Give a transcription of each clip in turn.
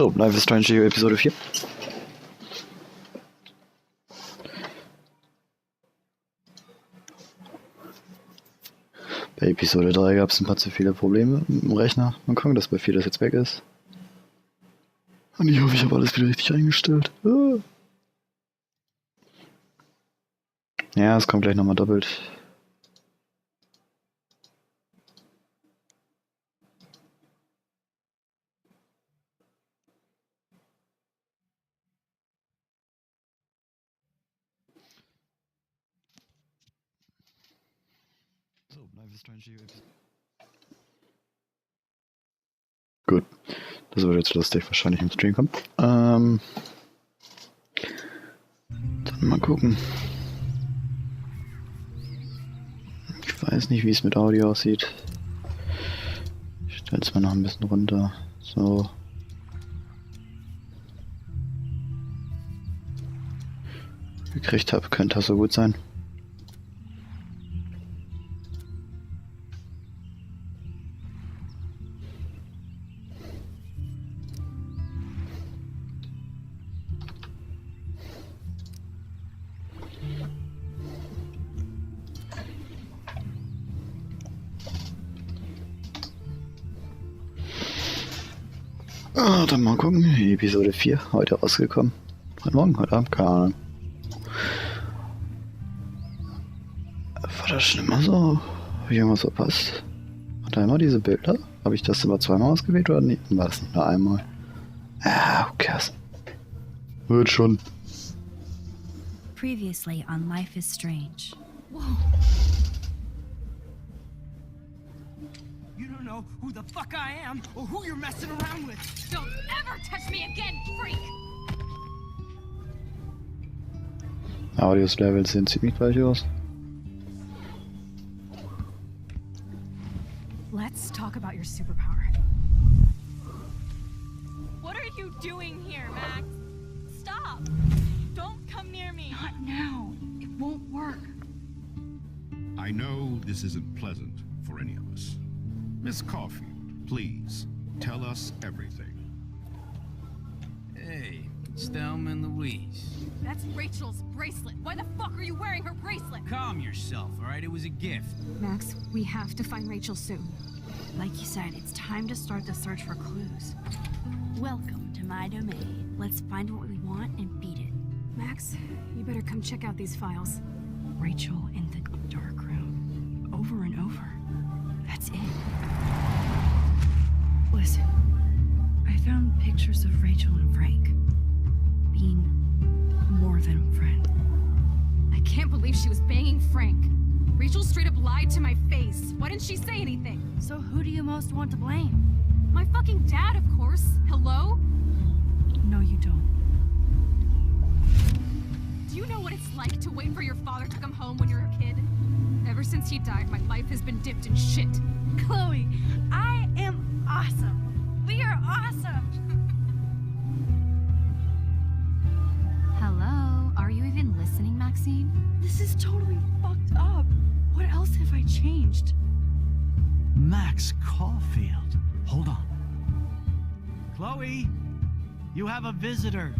So, Life is Strange hier, Episode 4. Bei Episode 3 gab es ein paar zu viele Probleme im Rechner. Mal gucken, dass bei 4 das jetzt weg ist. Und ich hoffe, ich habe alles wieder richtig eingestellt. Ja, es kommt gleich nochmal doppelt. So, Life is Strange hier. Gut, das wird jetzt lustig, wahrscheinlich im Stream kommen. Dann mal gucken. Ich weiß nicht, wie es mit Audio aussieht. Ich stelle es mal noch ein bisschen runter. So. Gekriegt habe, könnte das so gut sein. Dann mal gucken. Episode 4, heute rausgekommen. Heute Morgen, heute Abend, keine Ahnung. War das schon immer so? Habe ich irgendwas verpasst? Hat er immer diese Bilder? Habe ich das immer zweimal ausgewählt oder nicht? War das nicht nur einmal? Who cares? Wird schon. Previously on Life is Strange. Whoa. You don't know who the fuck I am or who you're messing around with. Don't ever touch me again, freak! Audios-Levels sehen ziemlich gleich aus. Let's talk about your superpower. What are you doing here, Max? Stop! Don't come near me! Not now. It won't work. I know this isn't pleasant for any of us. Miss Caulfield, please, tell us everything. Hey, it's Thelma and Louise. That's Rachel's bracelet. Why the fuck are you wearing her bracelet? Calm yourself, all right? It was a gift. Max, we have to find Rachel soon. Like you said, it's time to start the search for clues. Welcome to my domain. Let's find what we want and beat it. Max, you better come check out these files. Rachel in the dark room. Over and over. That's it. Listen, I found pictures of Rachel and Frank being more than a friend. I can't believe she was banging Frank. Rachel straight up lied to my face. Why didn't she say anything? So who do you most want to blame? My fucking dad, of course. Hello? No, you don't. Do you know what it's like to wait for your father to come home when you're a kid? Ever since he died, my life has been dipped in shit. Chloe, I am awesome. We are awesome. Hello? Are you even listening, Maxine? This is totally fucked up. What else have I changed? Max Caulfield. Hold on. Chloe, you have a visitor.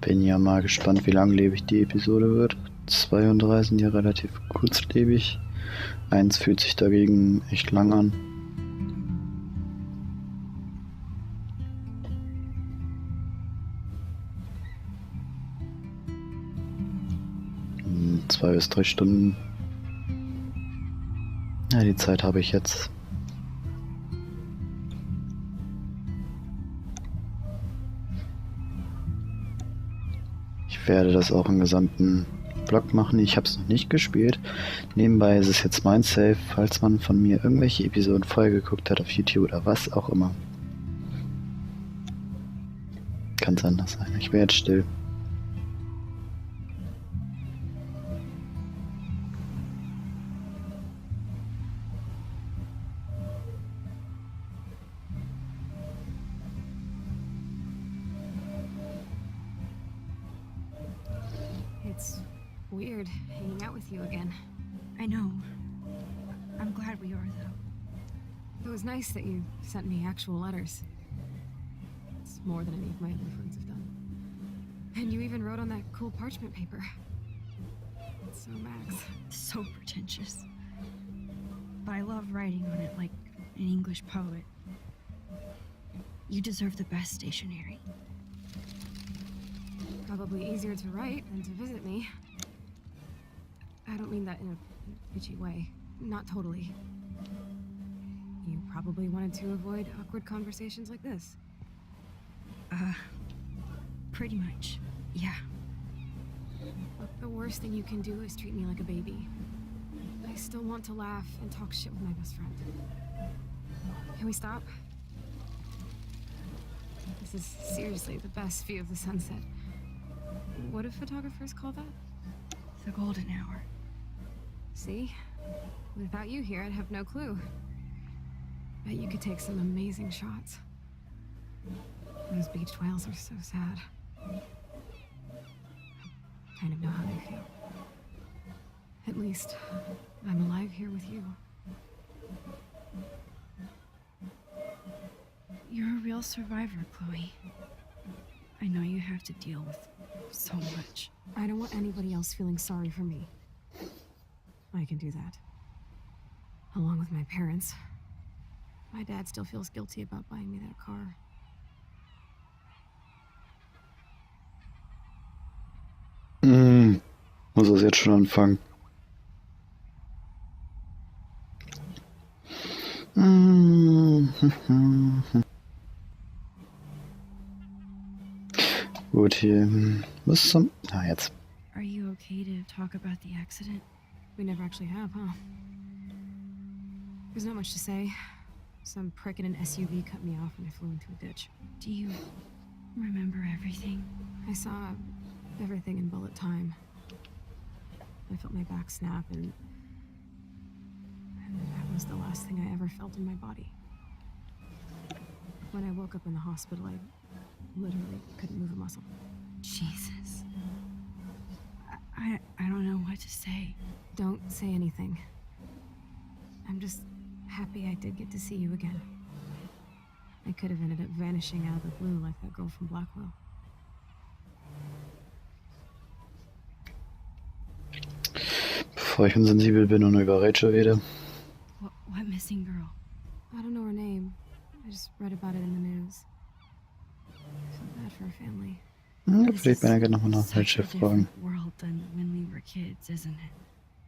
Bin ja mal gespannt, wie langlebig die Episode wird. 32 sind ja relativ kurzlebig. 1 fühlt sich dagegen echt lang an. 2 bis 3 Stunden. Ja, die Zeit habe ich jetzt. Ich werde das auch im gesamten Vlog machen. Ich habe es noch nicht gespielt. Nebenbei ist es jetzt mein Save, falls man von mir irgendwelche Episoden vorher geguckt hat auf YouTube oder was auch immer. Kann es anders sein. Ich wäre jetzt still. It's weird hanging out with you again. I know. I'm glad we are, though. It was nice that you sent me actual letters. It's more than any of my other friends have done. And you even wrote on that cool parchment paper. It's so Max. So pretentious. But I love writing on it like an English poet. You deserve the best stationery. Probably easier to write than to visit me. I don't mean that in a bitchy way. Not totally. You probably wanted to avoid awkward conversations like this. Pretty much. Yeah. Look, the worst thing you can do is treat me like a baby. I still want to laugh and talk shit with my best friend. Can we stop? This is seriously the best view of the sunset. What do photographers call that? The golden hour. See? Without you here, I'd have no clue. Bet you could take some amazing shots. Those beached whales are so sad. I kind of know how they feel. At least, I'm alive here with you. You're a real survivor, Chloe. I know you have to deal with so much. I don't want anybody else feeling sorry for me. I can do that. Along with my parents. My dad still feels guilty about buying me that car. Muss das jetzt schon anfangen? Gut, hier. Was zum... Ah, jetzt. Are you okay to talk about the accident? We never actually have, huh? There's not much to say. Some prick in an SUV cut me off and I flew into a ditch. Do you remember everything? I saw everything in bullet time. I felt my back snap and that was the last thing I ever felt in my body. When I woke up in the hospital, I literally couldn't move a muscle. Jesus. I don't know what to say. Don't say anything. I'm just happy I did get to see you again. I could have ended up vanishing out of the blue like that girl from Blackwell. Bevor ich unsensibel bin und über Rachel rede. What missing girl? I don't know her name. I just read about it in the news. I feel bad for her family. Vielleicht bin ich nochmal nach Such a Rachel fragen. different world than when we were kids, isn't it?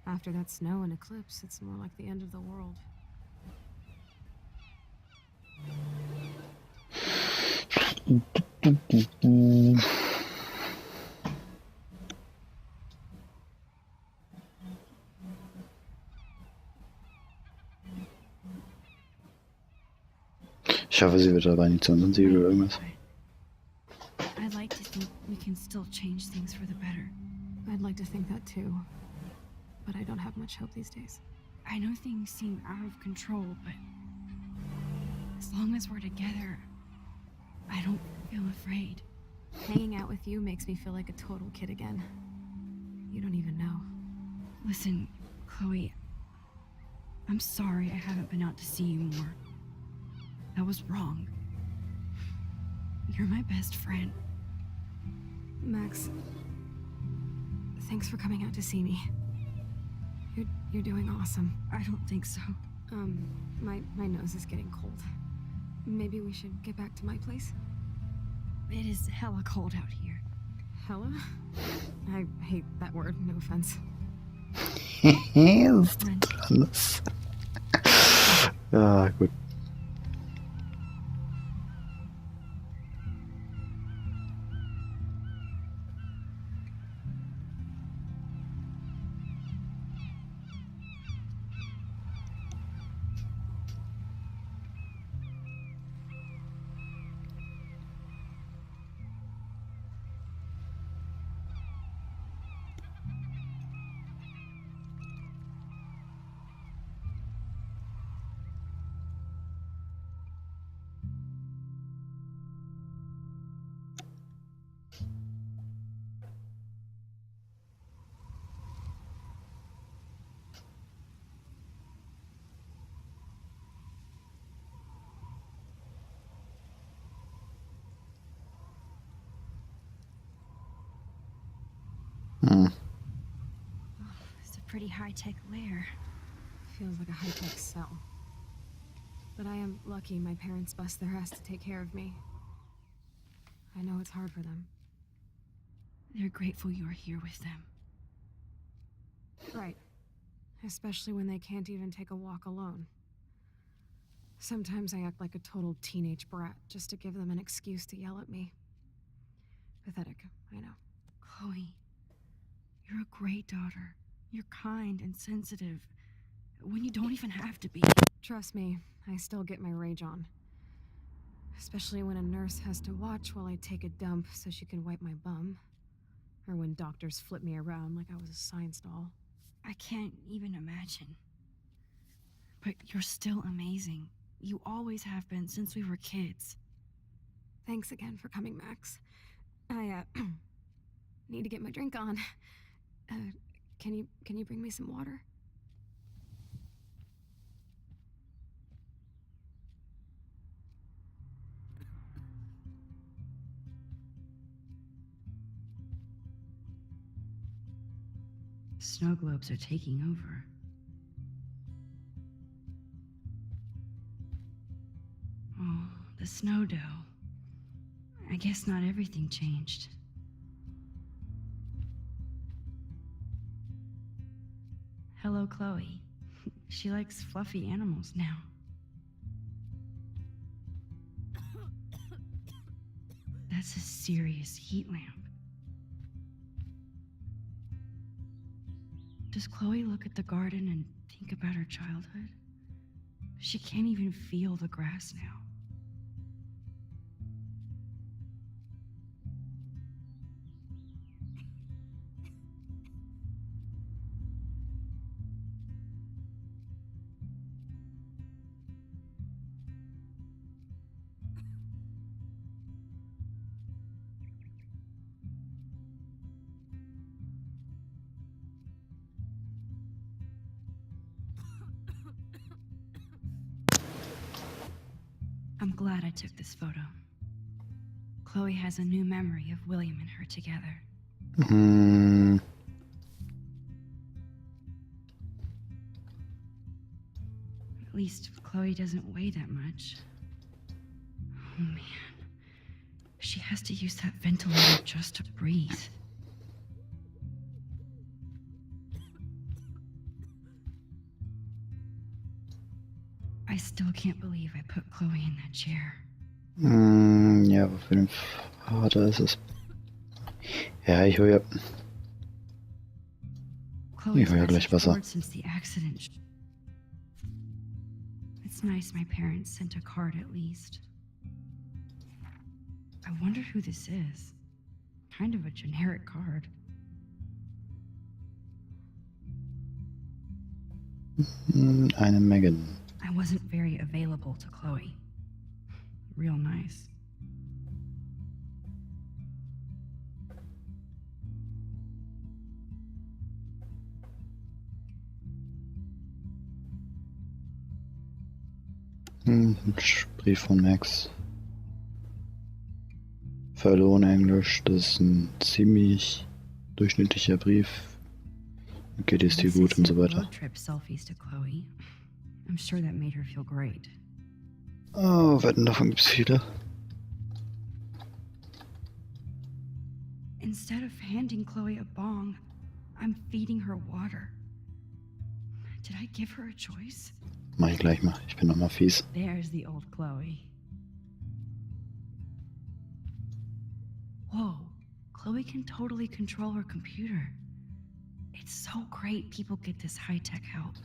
After that snow and eclipse, it's more like the end of the world. Ich hoffe, sie wird dabei nicht zu unsensibel oder irgendwas. I'd like to think we can still change things for the better. I'd like to think that too. But I don't have much hope these days. I know things seem out of control, but as long as we're together, I don't feel afraid. Hanging out with you makes me feel like a total kid again. You don't even know. Listen, Chloe, I'm sorry I haven't been out to see you more. That was wrong. You're my best friend. Max, thanks for coming out to see me. You're doing awesome. I don't think so. My nose is getting cold. Maybe we should get back to my place? It is hella cold out here. Hella? I hate that word, no offense. Das ist anders. Ja, gut. It's a pretty high-tech lair. Feels like a high-tech cell. But I am lucky my parents bust their ass to take care of me. I know it's hard for them. They're grateful you're here with them. Right. Especially when they can't even take a walk alone. Sometimes I act like a total teenage brat just to give them an excuse to yell at me. Pathetic, I know. Chloe, you're a great daughter. You're kind and sensitive when you don't even have to be. Trust me, I still get my rage on. Especially when a nurse has to watch while I take a dump so she can wipe my bum. Or when doctors flip me around like I was a science doll. I can't even imagine. But you're still amazing. You always have been since we were kids. Thanks again for coming, Max. I, need to get my drink on. Can you bring me some water? Snow globes are taking over. Oh, the snow dough. I guess not everything changed. Hello, Chloe. She likes fluffy animals now. That's a serious heat lamp. Does Chloe look at the garden and think about her childhood? She can't even feel the grass now. I'm glad I took this photo. Chloe has a new memory of William and her together. At least Chloe doesn't weigh that much. Oh man. She has to use that ventilator just to breathe. I still can't believe I put Chloe in that chair. Ja, aber für den Vater ist es. Ja, ich hole ja. Chloe's hol ja been gleich Wasser. forward since the accident. It's nice my parents sent a card at least. I wonder who this is. Kind of a generic card. Eine Megan. I wasn't very available to Chloe. Real nice. Brief von Max. Verloren Englisch, das ist ein ziemlich durchschnittlicher Brief. Geht es dir gut und so weiter. Road trip selfies to Chloe. I'm sure that made her feel great. Oh, wetten, davon gibt's viele. Instead of handing Chloe a bong, I'm feeding her water. Did I give her a choice? Mach ich gleich mal. Ich bin nochmal fies. There's the old Chloe. Whoa, Chloe can totally control her computer. It's so great people get this high-tech help.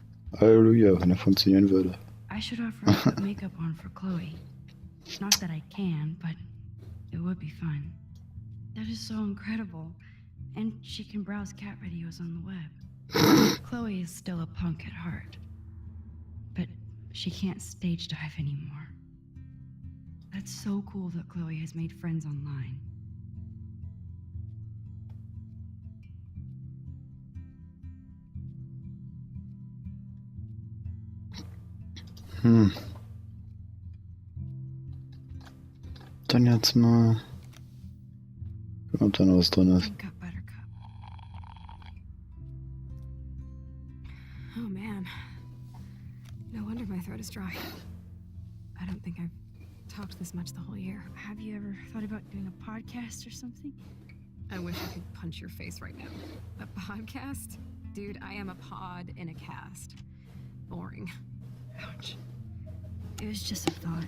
Halleluja, wenn er funktionieren würde. I should offer to put makeup on for Chloe. Not that I can, but it would be fun. That is so incredible. And she can browse cat videos on the web. Chloe is still a punk at heart. But she can't stage dive anymore. That's so cool that Chloe has made friends online. Dann jetzt mal. Gucken, ob da noch was drin ist. Wake up, Buttercup. Oh man. No wonder my throat is dry. I don't think I've talked this much the whole year. Have you ever thought about doing a podcast or something? I wish I could punch your face right now. A podcast? Dude, I am a pod in a cast. Boring. Ouch. It was just a thought.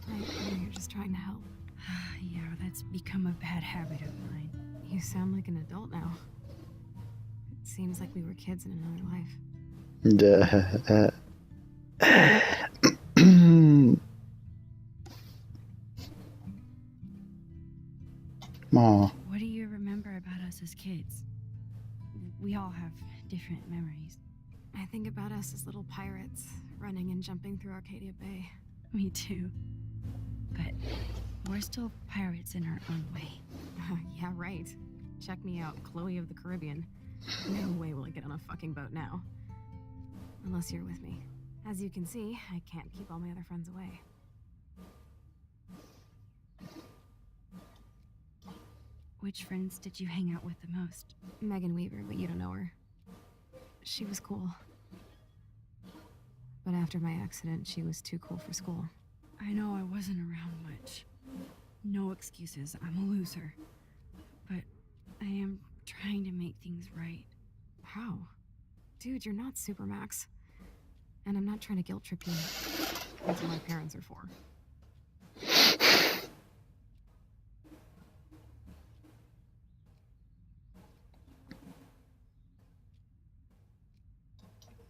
I know you're just trying to help. Yeah, that's become a bad habit of mine. You sound like an adult now. It seems like we were kids in another life. Oh, What do you remember about us as kids? We all have different memories. I think about us as little pirates, running and jumping through Arcadia Bay. Me too. But we're still pirates in our own way. Yeah, right. Check me out, Chloe of the Caribbean. No way will I get on a fucking boat now. Unless you're with me. As you can see, I can't keep all my other friends away. Which friends did you hang out with the most? Megan Weaver, but you don't know her. She was cool. But after my accident, she was too cool for school. I know I wasn't around much. No excuses, I'm a loser. But I am trying to make things right. How? Dude, you're not Supermax. And I'm not trying to guilt trip you. That's what my parents are for.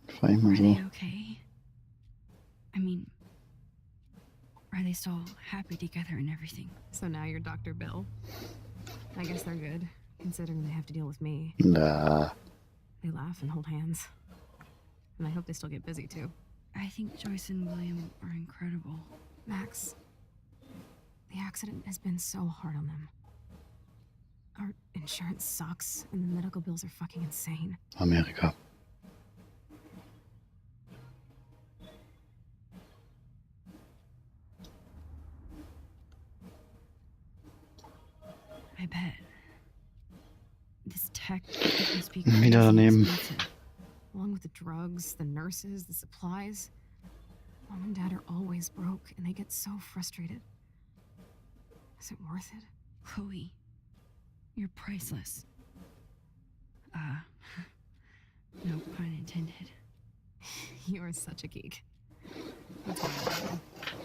Fahr ich mal Are so. they okay? I mean, are they still happy together and everything? So now you're Dr. Bill. I guess they're good, considering they have to deal with me. Na, They laugh and hold hands. And I hope they still get busy, too. I think Joyce and William are incredible. Max, the accident has been so hard on them. Our insurance sucks, and the medical bills are fucking insane. Amerika. I bet. This tech must be Wieder crazy daneben. expensive. Along with the drugs, the nurses, the supplies. Mom and Dad are always broke, and they get so frustrated. Is it worth it? Chloe, you're priceless. No pun intended. You are such a geek. That's why I love you.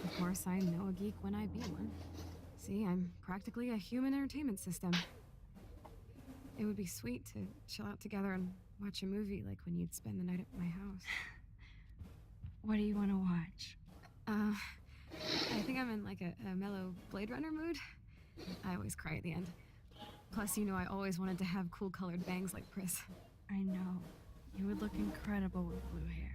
Of course, I know a geek when I be one. See, I'm practically a human entertainment system. It would be sweet to chill out together and watch a movie like when you'd spend the night at my house. What do you want to watch? I think I'm in like a mellow Blade Runner mood. I always cry at the end. Plus, you know I always wanted to have cool colored bangs like Pris. I know. You would look incredible with blue hair.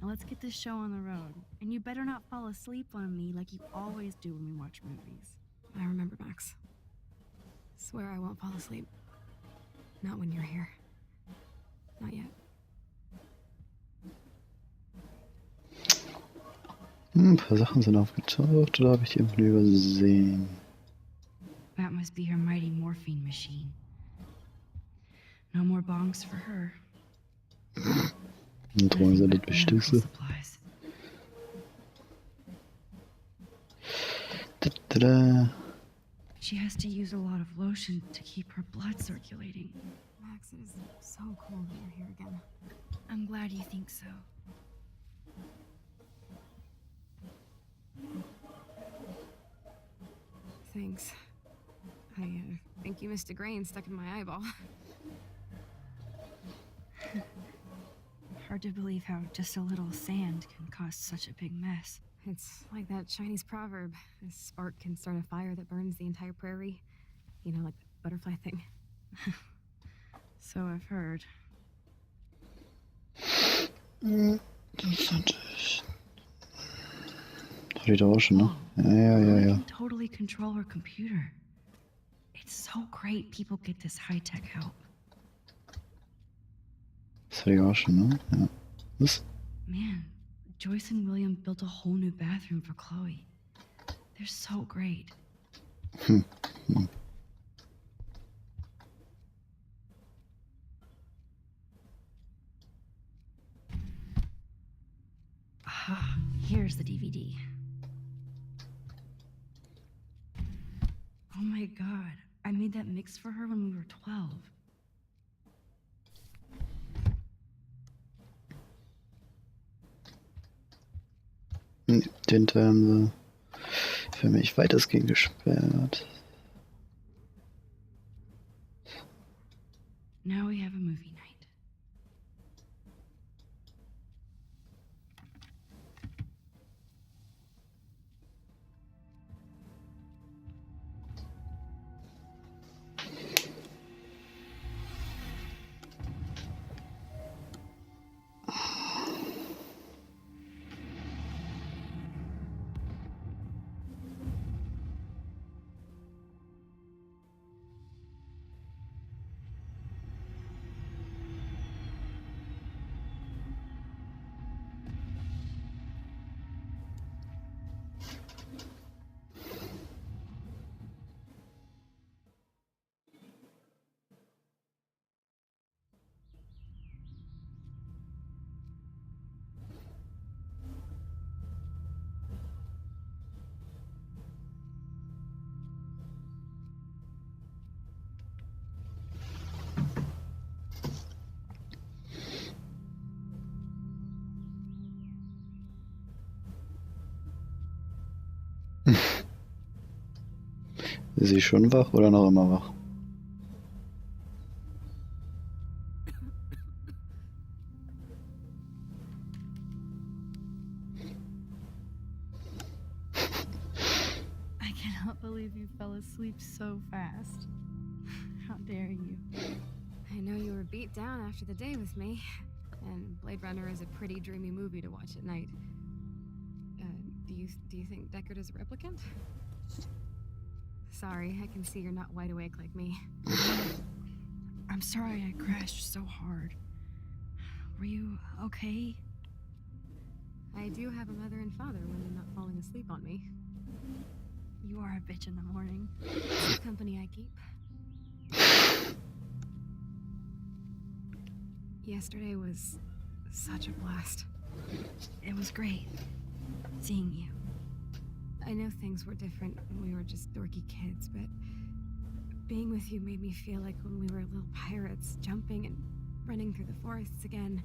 Now let's get this show on the road. And you better not fall asleep on me like you always do when we watch movies. I remember, Max. Swear I won't fall asleep. Not when you're here. Not yet. Ein paar Sachen sind aufgetaucht, oder habe ich die einfach nur übersehen? That must be her mighty morphine machine. No more bongs for her. Und darum ist er das Medical Wichtigste. supplies. Da-da-da. She has to use a lot of lotion to keep her blood circulating. Max, it is so cool that you're here again. I'm glad you think so. Thanks. I think you missed a grain stuck in my eyeball. Hard to believe how just a little sand can cause such a big mess. It's like that Chinese proverb: a spark can start a fire that burns the entire prairie. You know, like the butterfly thing. So I've heard. Interessant. Hat die da auch schon, ne? Ja. Chloe can totally control her computer. It's so great people get this high-tech help. Das hat die auch schon, ne? Ja. Was? Man, Joyce and William built a whole new bathroom for Chloe. They're so great. Ah, here's the DVD. Oh my god, I made that mix for her when we were 12. Den Teil haben sie für mich weitestgehend gesperrt. Now we have a movie night. Ist sie schon wach oder noch immer wach? I cannot believe you fell asleep so fast. How dare you? I know you were beat down after the day with me, and Blade Runner is a pretty dreamy movie to watch at night. Do you think Deckard is a replicant? Sorry, I can see you're not wide awake like me. I'm sorry I crashed so hard. Were you okay? I do have a mother and father when they're not falling asleep on me. You are a bitch in the morning. It's the company I keep. Yesterday was such a blast. It was great seeing you. I know things were different when we were just dorky kids, but being with you made me feel like when we were little pirates, jumping and running through the forests again.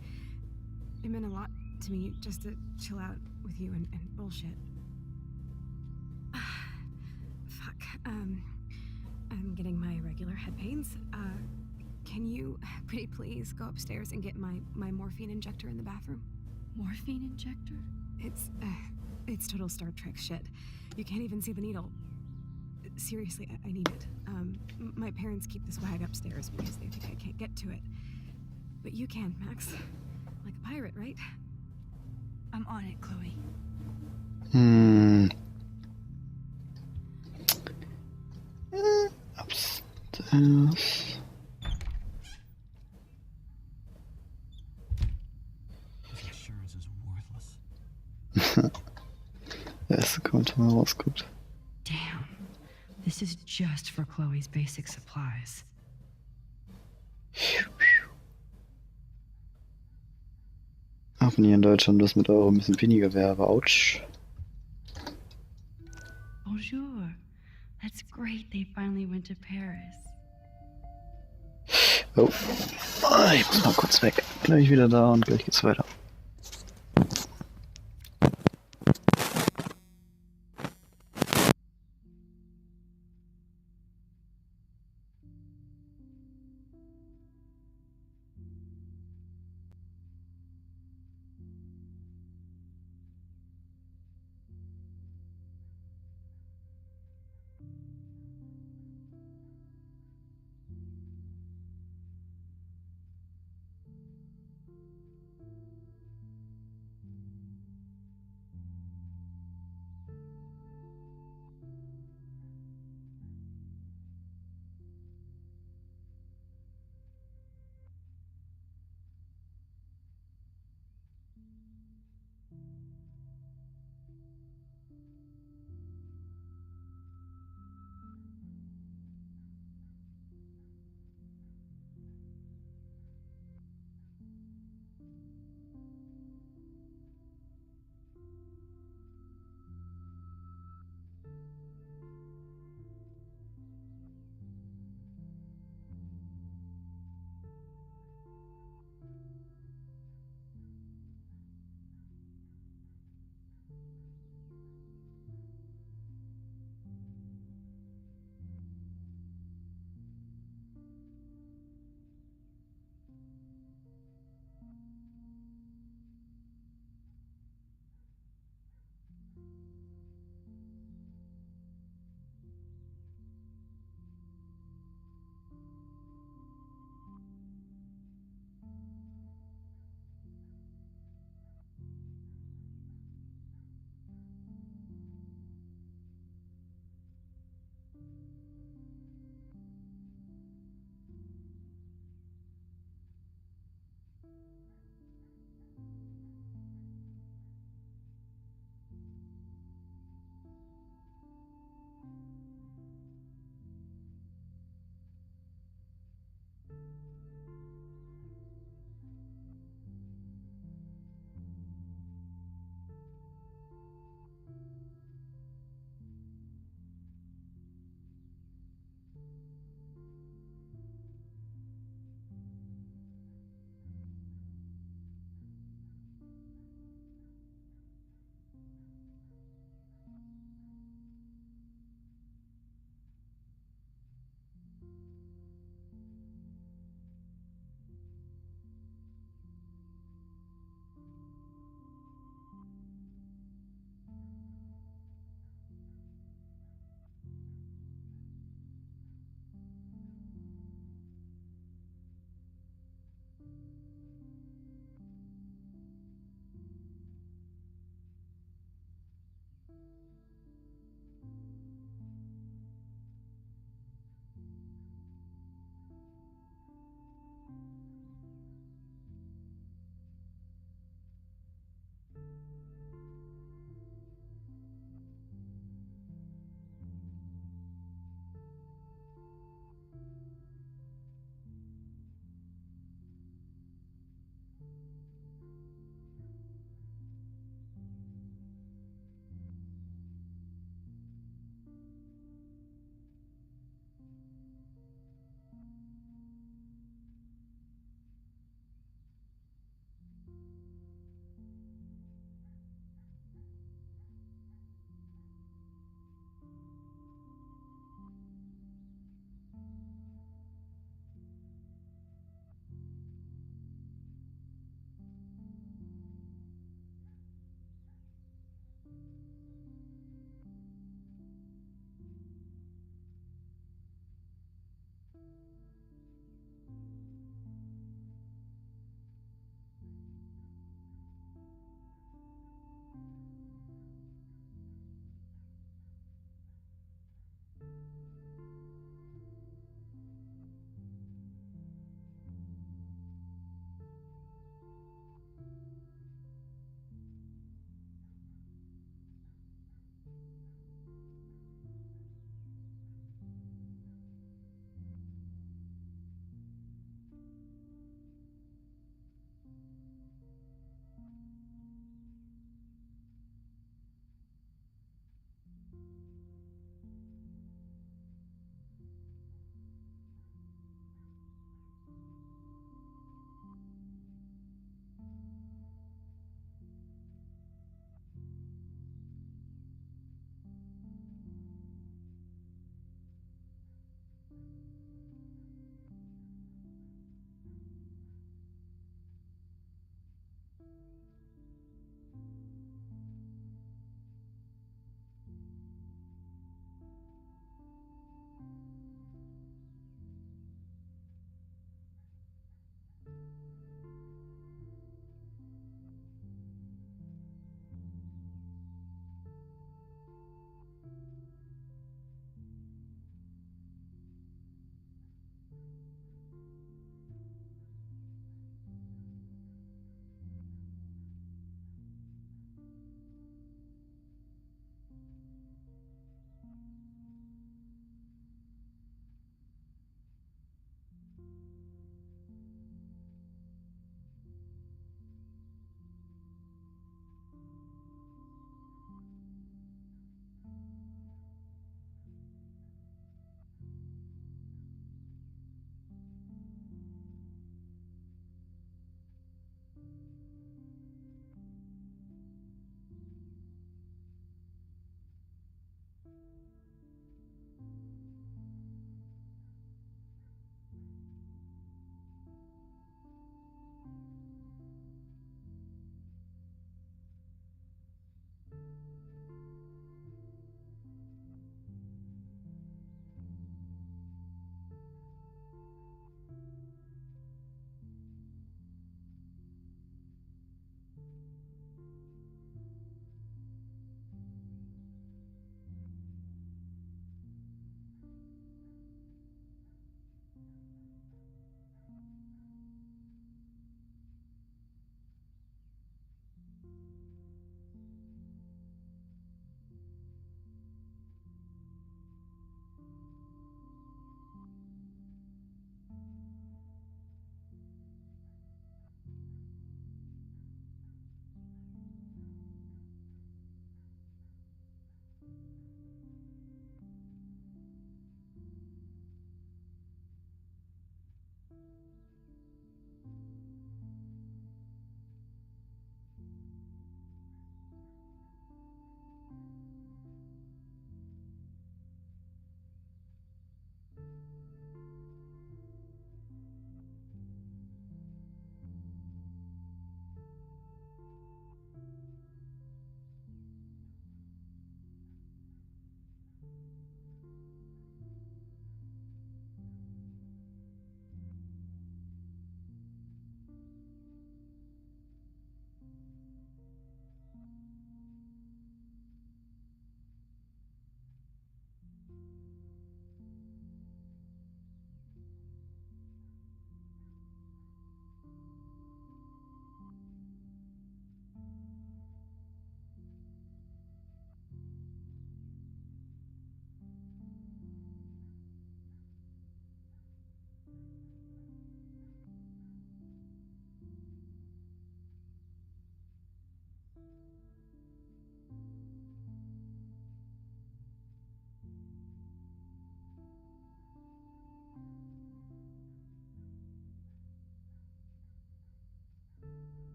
It meant a lot to me just to chill out with you and bullshit. Fuck. I'm getting my regular head pains. Can you, pretty please, go upstairs and get my morphine injector in the bathroom? Morphine injector? It's total Star Trek shit. You can't even see the needle. Seriously, I need it. My parents keep this wag upstairs because they think I can't get to it. But you can, Max. Like a pirate, right? I'm on it, Chloe. Upstairs. This insurance is worthless. Der erste Kommentar mal rausguckt. Damn. This is just for Chloe's basic supplies. Auch wenn hier in Deutschland das mit Euro ein bisschen weniger wäre, aber ouch. Bonjour. That's great they finally went to Paris. Oh. Ah, ich muss mal kurz weg. Gleich wieder da und gleich geht's weiter.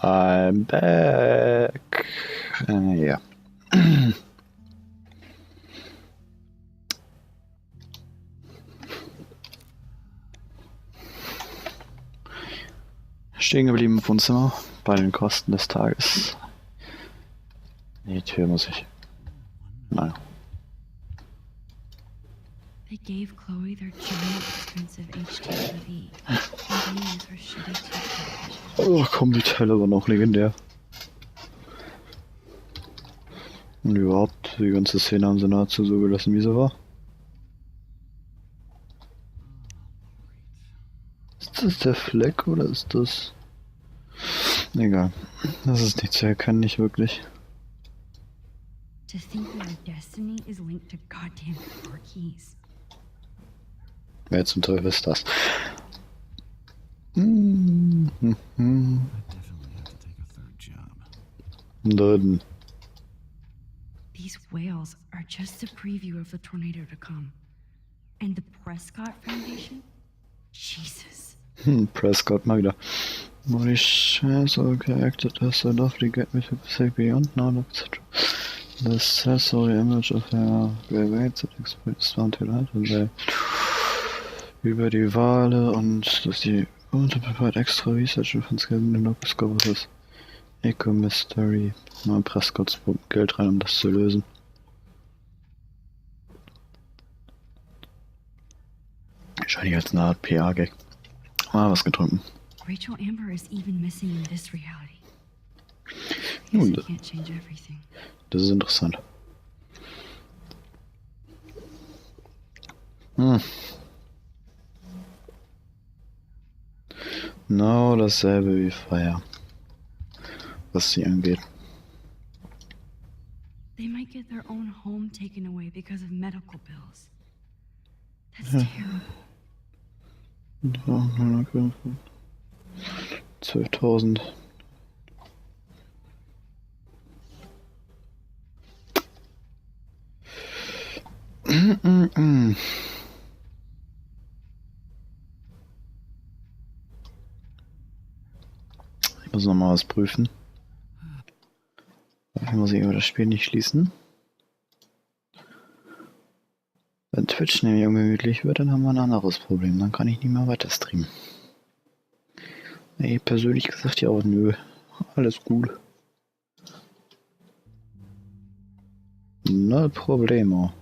I'm back. Ja. Stehen geblieben im Wohnzimmer bei den Kosten des Tages. Die Tür muss ich. Nein. They gave Chloe their giant expensive HD TV. And they use her shitty TV. Oh komm, die Teile waren auch legendär. Und überhaupt, die ganze Szene haben sie nahezu so gelassen, wie sie war. Ist das der Fleck oder ist das... Egal. Das ist nicht zu erkennen, nicht wirklich. To think that our destiny is linked to goddamn car keys. Wer zum Teufel ist das? I definitely have to take a third job. Dritten. These whales are just a preview of the tornado to come. And the Prescott Foundation? Jesus. Prescott mal wieder. Body shares or acted as a lovely get me to say beyond now, etc. The sensory image of her weights that explains down to that and they über die Wale und dass die Unterbewahrt extra Research von Skeleton Locus Covers Eco Mystery. Mal Prescotts Geld rein, um das zu lösen. Wahrscheinlich als eine Art PR-Gag. Mal was getrunken. Rachel Amber is even missing in this reality. Nun, Guess I can't change everything. das ist interessant. Genau dasselbe wie Fire, was sie angeht. They might get their own home taken away because of medical bills. That's terrible. 12.000. Ich muss nochmal was prüfen. Dafür muss ich aber das Spiel nicht schließen. Wenn Twitch nämlich ungemütlich wird, dann haben wir ein anderes Problem. Dann kann ich nicht mehr weiter streamen. Ey, persönlich gesagt ja auch nö. Alles gut. No problemo.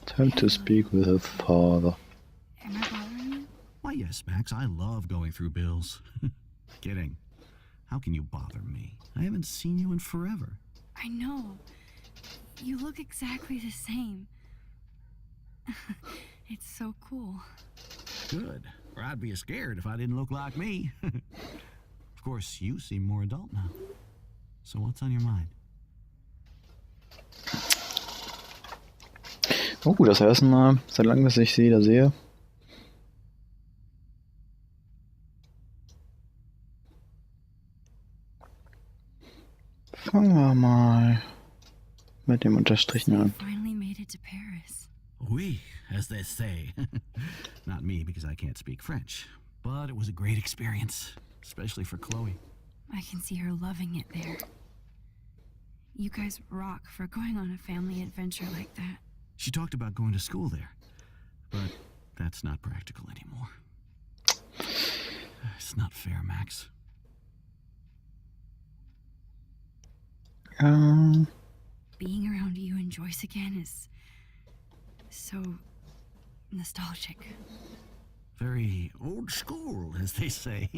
Time to speak with her father. Am I bothering you? Why, yes, Max. I love going through bills. Kidding. How can you bother me? I haven't seen you in forever. I know. You look exactly the same. It's so cool. Good. Or I'd be scared if I didn't look like me. Of course, you seem more adult now. So what's on your mind? Oh, das erste Mal, seit langem, dass ich sie wieder sehe. Fangen wir mal mit dem Unterstrichen an. Finally made it to Paris. Oui, as they say. Not me, because I can't speak French. But it was a great experience, especially for Chloe. I can see her loving it there. You guys rock for going on a family adventure like that. She talked about going to school there, but that's not practical anymore. It's not fair, Max. Being around you and Joyce again is so nostalgic. Very old school, as they say.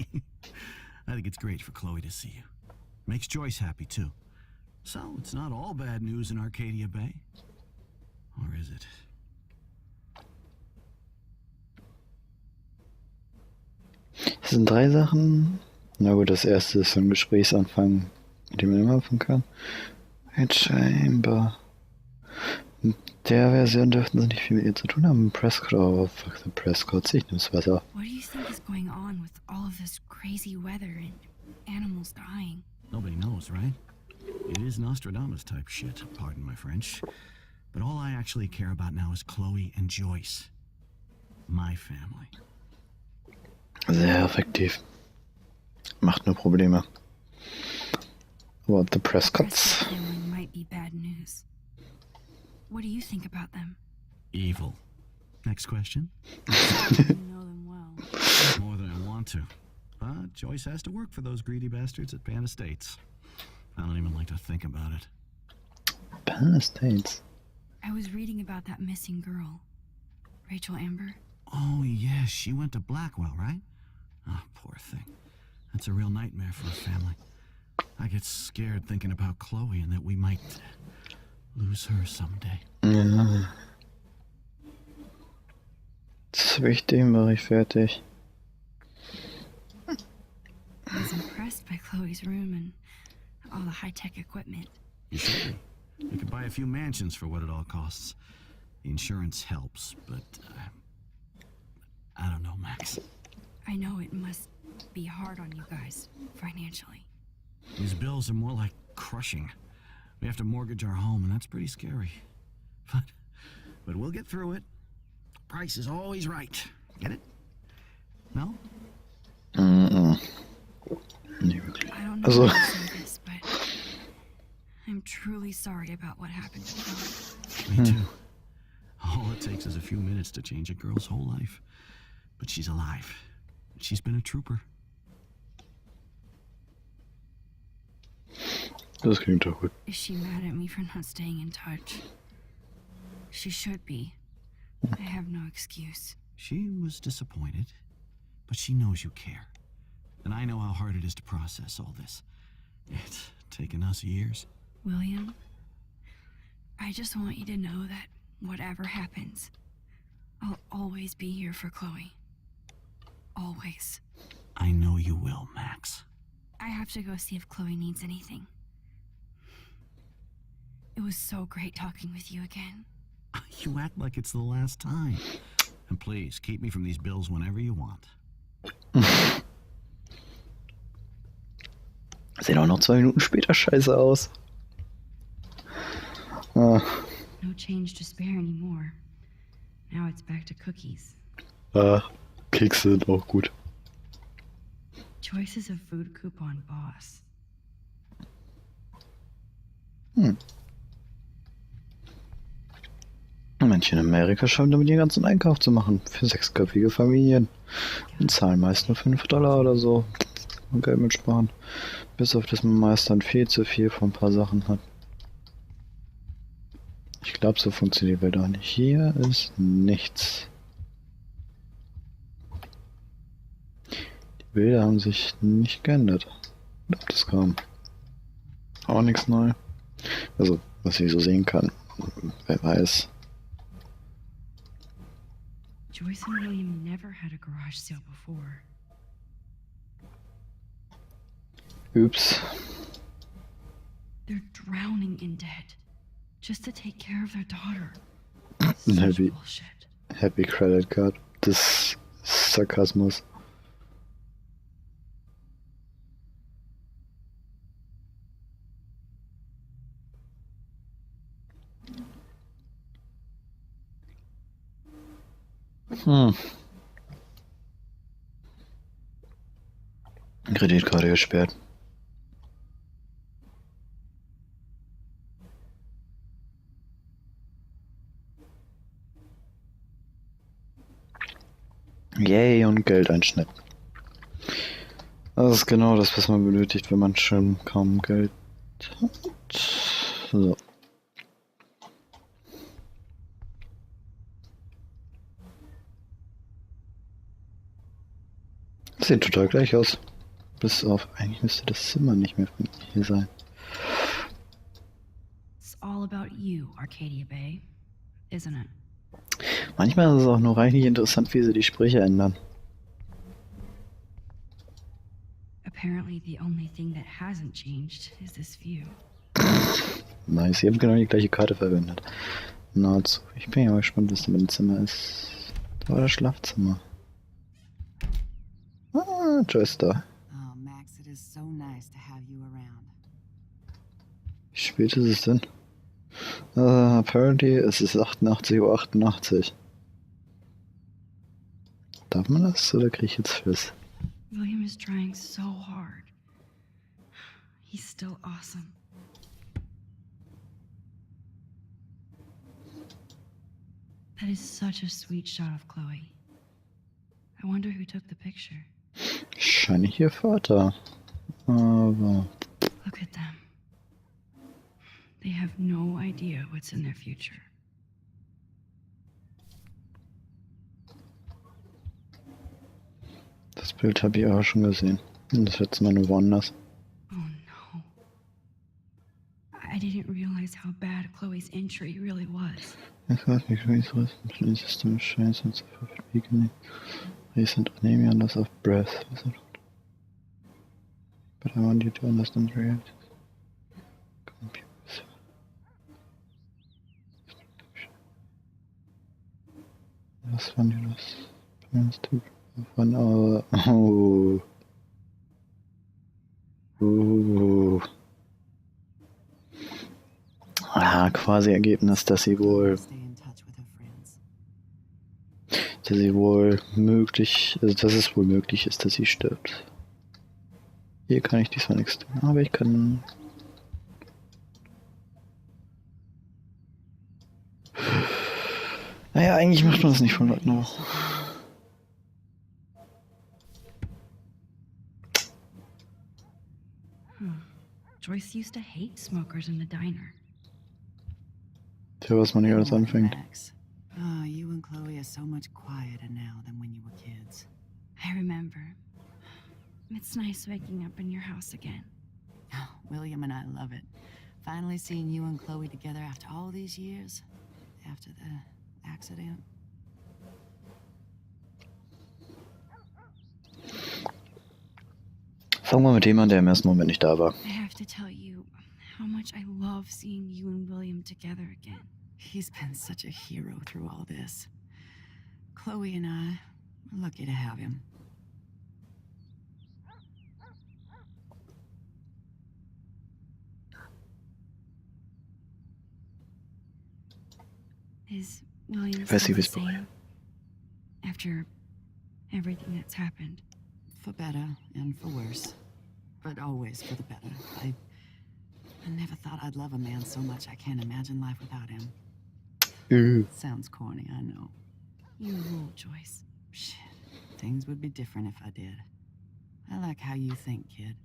I think it's great for Chloe to see you. Makes Joyce happy, too. So, it's not all bad news in Arcadia Bay. Or is it? Das sind 3 Sachen. Na gut, das erste ist so ein Gesprächsanfang, mit dem man immer anfangen kann. Ein Chamber. In der Version dürften sie nicht viel mit ihr zu tun haben. Prescott, oh fuck the Prescott, ich nehm's Wasser. What do you think is going on with all of this crazy weather and animals dying? Nobody knows, right? It is Nostradamus type shit, pardon my French. But all I actually care about now is Chloe and Joyce. My family. Sehr effektiv. Macht nur Probleme. Aber the Prescotts. Family might be bad news. What do you think about them? Evil. Next question. You know them well. More than I want to. But Joyce has to work for those greedy bastards at Pan Estates. I don't even like to think about it. Pan Estates. I was reading about that missing girl. Rachel Amber. Oh, yes, she went to Blackwell, right? Oh, poor thing. That's a real nightmare for a family. I get scared thinking about Chloe and that we might lose her someday. Ja. Deswegen war ich fertig. I was impressed by Chloe's room and all the high-tech equipment. You should be. You could buy a few mansions for what it all costs. The insurance helps, but I don't know, Max. I know it must be hard on you guys, financially. These bills are more like crushing. We have to mortgage our home, and that's pretty scary. But we'll get through it. Price is always right. Get it? No? Nee, wirklich. I don't know Also, how to say this, but I'm truly sorry about what happened to Chloe. Me too. All it takes is a few minutes to change a girl's whole life. But she's alive. She's been a trooper. das klingt doch gut. Is she mad at me for not staying in touch? She should be. I have no excuse. She was disappointed, but she knows you care. And I know how hard it is to process all this. It's taken us years. William, I just want you to know that whatever happens, I'll always be here for Chloe. Always. I know you will, Max. I have to go see if Chloe needs anything. It was so great talking with you again. You act like it's the last time. And please, keep me from these bills whenever you want. Sieht auch noch 2 Minuten später scheiße aus. Ah, No change to spare anymore. Now it's back to cookies. Kekse sind auch gut. Choice is a food coupon boss. Manche in Amerika schaffen damit den ganzen Einkauf zu machen. Für 6-köpfige Familien. Und zahlen meist nur $5 oder so. Und Geld mitsparen. Bis auf das man meist dann viel zu viel von ein paar Sachen hat. Ich glaube, so funktioniert die Welt auch nicht. Hier ist nichts. Die Bilder haben sich nicht geändert. Ich glaube, das kam. Auch nichts neu. Also, was ich so sehen kann. Wer weiß. Joyce and William never had a garage sale before. Ups. They're drowning in debt just to take care of their daughter. Heavy. Such bullshit. Happy Credit Card des Sarkasmus. Kreditkarte gesperrt. Yay, und Geldeinschnitt. Das ist genau das, was man benötigt, wenn man schon kaum Geld hat. So. Das sieht total gleich aus. Bis auf, eigentlich müsste das Zimmer nicht mehr hier sein. It's all about you, Arcadia Bay, isn't it? Manchmal ist es auch nur reichlich interessant, wie sie die Sprüche ändern. Apparently the only thing that hasn't changed is this view. Nice, sie haben genau die gleiche Karte verwendet. Nahezu. Ich bin ja mal gespannt, was da mit dem Zimmer ist. Da war das Schlafzimmer. Ah, Joyce da. Oh, Max, it is so nice to have you around. Wie spät ist es denn? Apparently es ist 88:88 Uhr. Darf man das oder kriege ich jetzt Schiss? William is trying so hard. He's still awesome. That is such a sweet shot of Chloe. I wonder who took the picture. Wahrscheinlich ihr Vater. Aber Look at them. They have no idea what's in their future. das Bild habe ich auch schon gesehen. Und das letzte Mal nur woanders. Oh no. I didn't realize how bad Chloe's injury really was. Ich weiß nicht, wie es ist. Ein System Scheiße und so verwiegen. Recent anemia and loss of breath. But I want you to understand reality. Computers. Was fand ihr das? Plans to von oh. Ah, quasi Ergebnis, dass sie wohl möglich, also dass es wohl möglich ist, dass sie stirbt. Hier kann ich diesmal nichts tun, aber ich kann... Naja, eigentlich macht man das nicht von Leuten auch. Joyce used to hate smokers in the diner. Tja, was man hier alles anfängt. Max. Oh, you and Chloe are so much quieter now than when you were kids. I remember. It's nice waking up in your house again. Oh, William and I love it. Finally seeing you and Chloe together after all these years. After the accident. Fangen wir mit jemandem, der im ersten Moment nicht da war. I have to tell you how much I love seeing you and William together again. He's been such a hero through all this. Chloe and I are lucky to have him. Is William Weiß still ich, the wie's bei euch. same? After everything that's happened? For better and for worse. But always for the better. I never thought I'd love a man so much I can't imagine life without him. Sounds corny, I know. You rule, Joyce. Shit. Things would be different if I did. I like how you think, kid.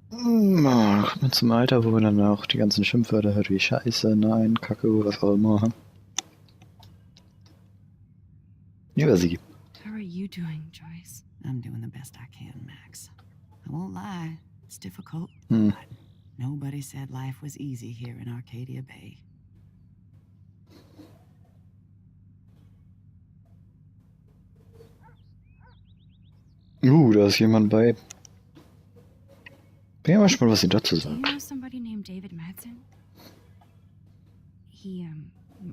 Kommt man zum Alter, wo man dann auch die ganzen Schimpfwörter hört wie Scheiße, Nein, Kacke, was auch immer. Über sie. How are you doing, Joyce? I'm doing the best I can, Max. I won't lie. It's difficult. Hm. But nobody said life was easy here in Arcadia Bay. Da ist jemand bei. Bin ja mal gespannt, was sie dazu Do you sagt. know somebody named David Madsen? He,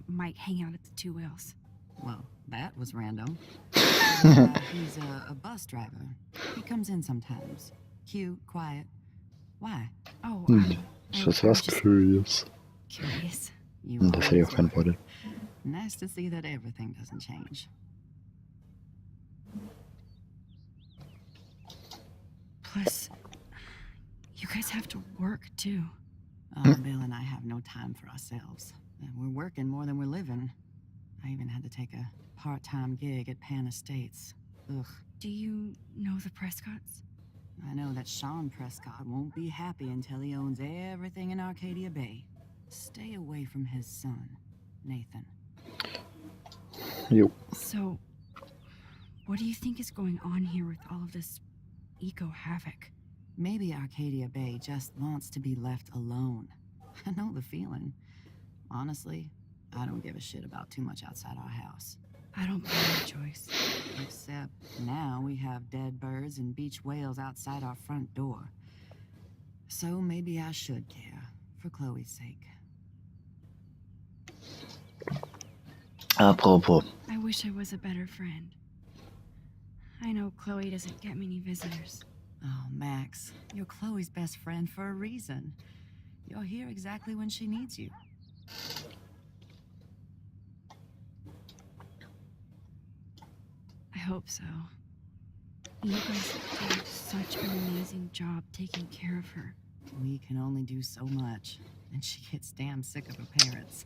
might hang out at the Two Whales. Well, that was random. He's a bus driver. He comes in sometimes. Cute, quiet. Why? Oh, Das war's curious. curious. You Das hätte ich auch always were. geantwortet. Nice to see that everything doesn't change. Plus, you guys have to work, too. Oh, Bill and I have no time for ourselves. We're working more than we're living. I even had to take a part-time gig at Pan Estates. Ugh. Do you know the Prescotts? I know that Sean Prescott won't be happy until he owns everything in Arcadia Bay. Stay away from his son, Nathan. Jo. So, what do you think is going on here with all of this eco-havoc? Maybe Arcadia Bay just wants to be left alone. I know the feeling. Honestly, I don't give a shit about too much outside our house. I don't blame you, Joyce. Except now we have dead birds and beach whales outside our front door. So maybe I should care, for Chloe's sake. Apropos. I wish I was a better friend. I know Chloe doesn't get many visitors. Oh, Max, you're Chloe's best friend for a reason. You're here exactly when she needs you. hope so. You guys did such an amazing job taking care of her. We can only do so much, and she gets damn sick of her parents.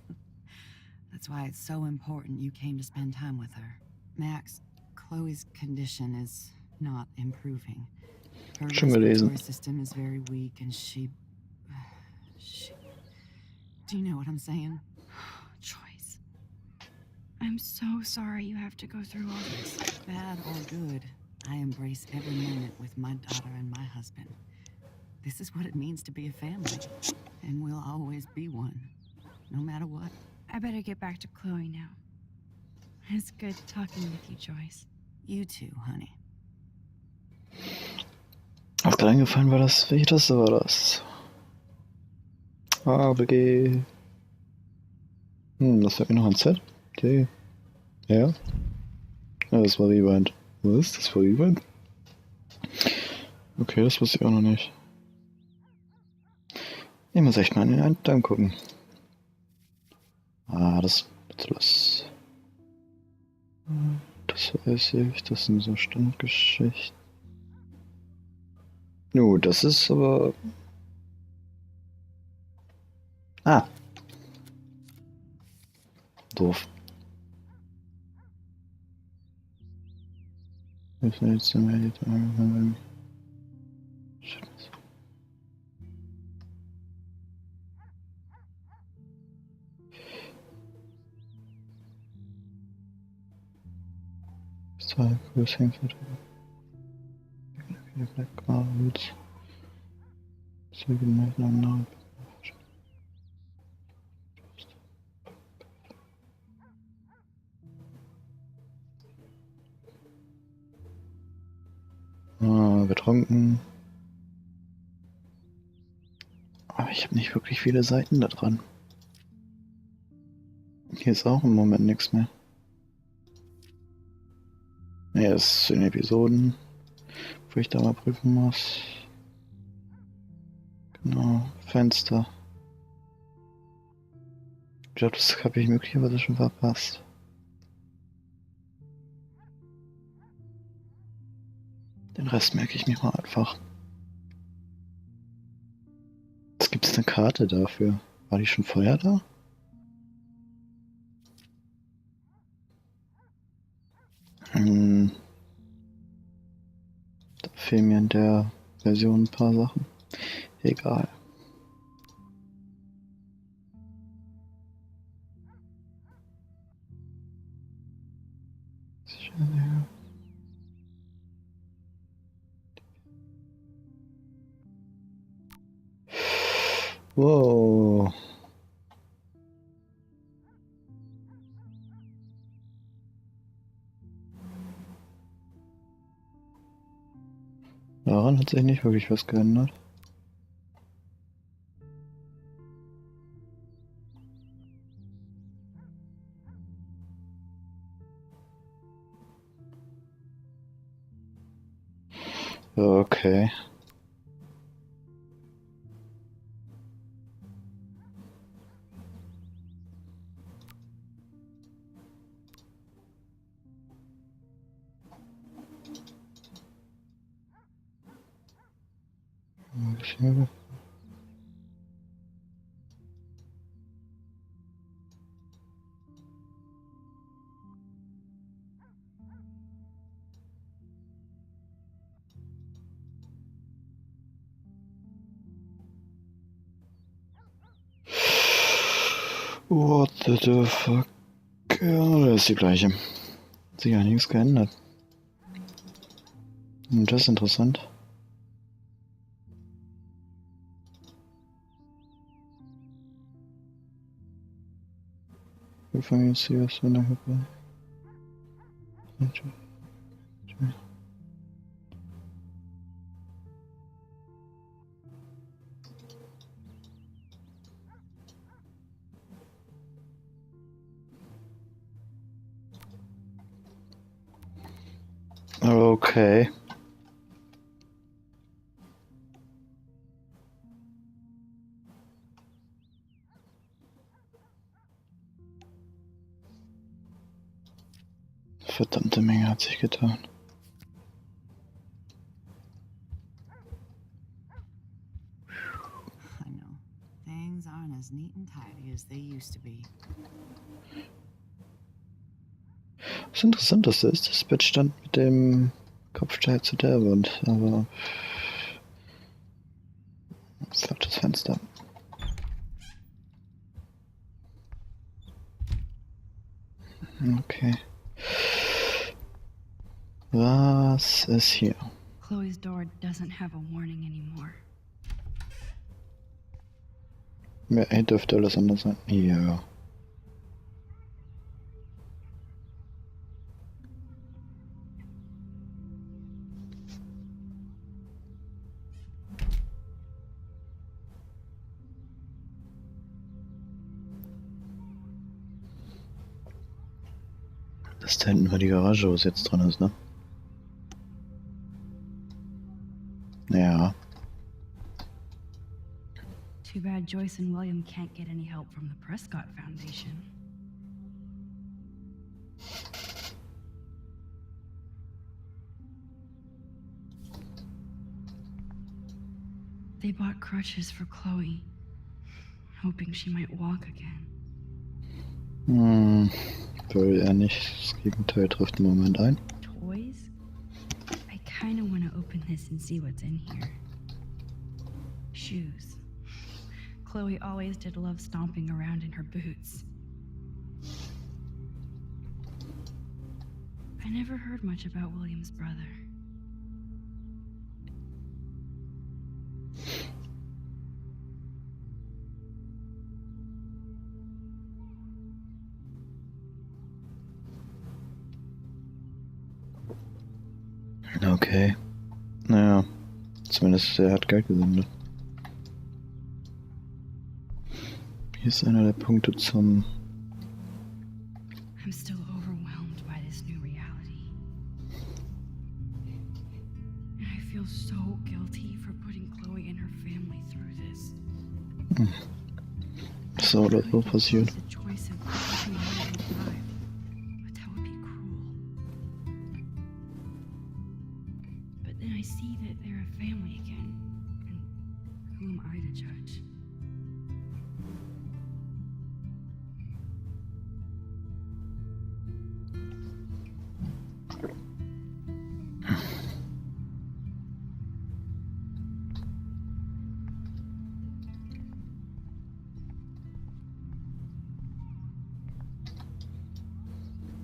That's why it's so important you came to spend time with her. Max, Chloe's condition is not improving. Her Schon gelesen. respiratory system is very weak, and she... Do you know what I'm saying? Joyce. I'm so sorry you have to go through all this. Bad or good, I embrace every moment with my daughter and my husband. This is what it means to be a family, and we'll always be one, no matter what. I better get back to Chloe now. It's good talking with you, Joyce. You too, honey. Auch gerade eingefallen war das, welche Taste war das? A, B, G. Das fällt mir noch ein Z. D. Ja. Ja, das war Rewind. Was? Das war Rewind? Okay, das wusste ich auch noch nicht. Ich muss echt mal in den Eingang gucken. Ah, das weiß ich. Das sind so Standgeschichten. Das ist aber... Ah. Doof. Ich will jetzt zwei größeren Backgrounds. So genau. Betrunken. Aber ich habe nicht wirklich viele Seiten da dran. Hier ist auch im Moment nichts mehr. Ne, das sind Episoden, wo ich da mal prüfen muss. Genau, Fenster. Ich glaube, das habe ich möglicherweise schon verpasst. Den Rest merke ich mir mal einfach. Jetzt gibt es eine Karte dafür. War die schon vorher da? Da fehlen mir in der Version ein paar Sachen. Egal. Wow. Daran hat sich nicht wirklich was geändert. Okay. What the fuck? Ja, das ist die gleiche. Hat sich einiges geändert. Das ist interessant. Wir fangen jetzt hier erst an der Hüppe. Okay. Verdammte Menge hat sich getan. I know. Things aren't as neat and tidy as they used to be. Das Interessanteste ist, das Bett stand mit dem Kopfteil zu der Wand, aber falsches Fenster. Okay. Was ist hier? Chloe's door doesn't have a warning anymore. Ja, hier dürfte alles anders sein. Ja. Das da hinten war die Garage, wo es jetzt drin ist, ne? Ja. Too bad Joyce and William can't get any help from the Prescott Foundation. They bought crutches for Chloe, hoping she might walk again. Will er nicht. Das Gegenteil trifft im Moment ein. Toys? I kinda wanna open this and see what's in here. Shoes. Chloe always did love stomping around in her boots. I never heard much about William's brother. Okay. Naja, zumindest er hat Geld gesendet. Hier ist einer der Punkte zum... I'm still overwhelmed by this new reality. And I feel so guilty for putting Chloe and her family through this. So oder so passiert. The choice of keeping her alive, but that would be cruel. But then I see that they're a family again, and who am I to judge?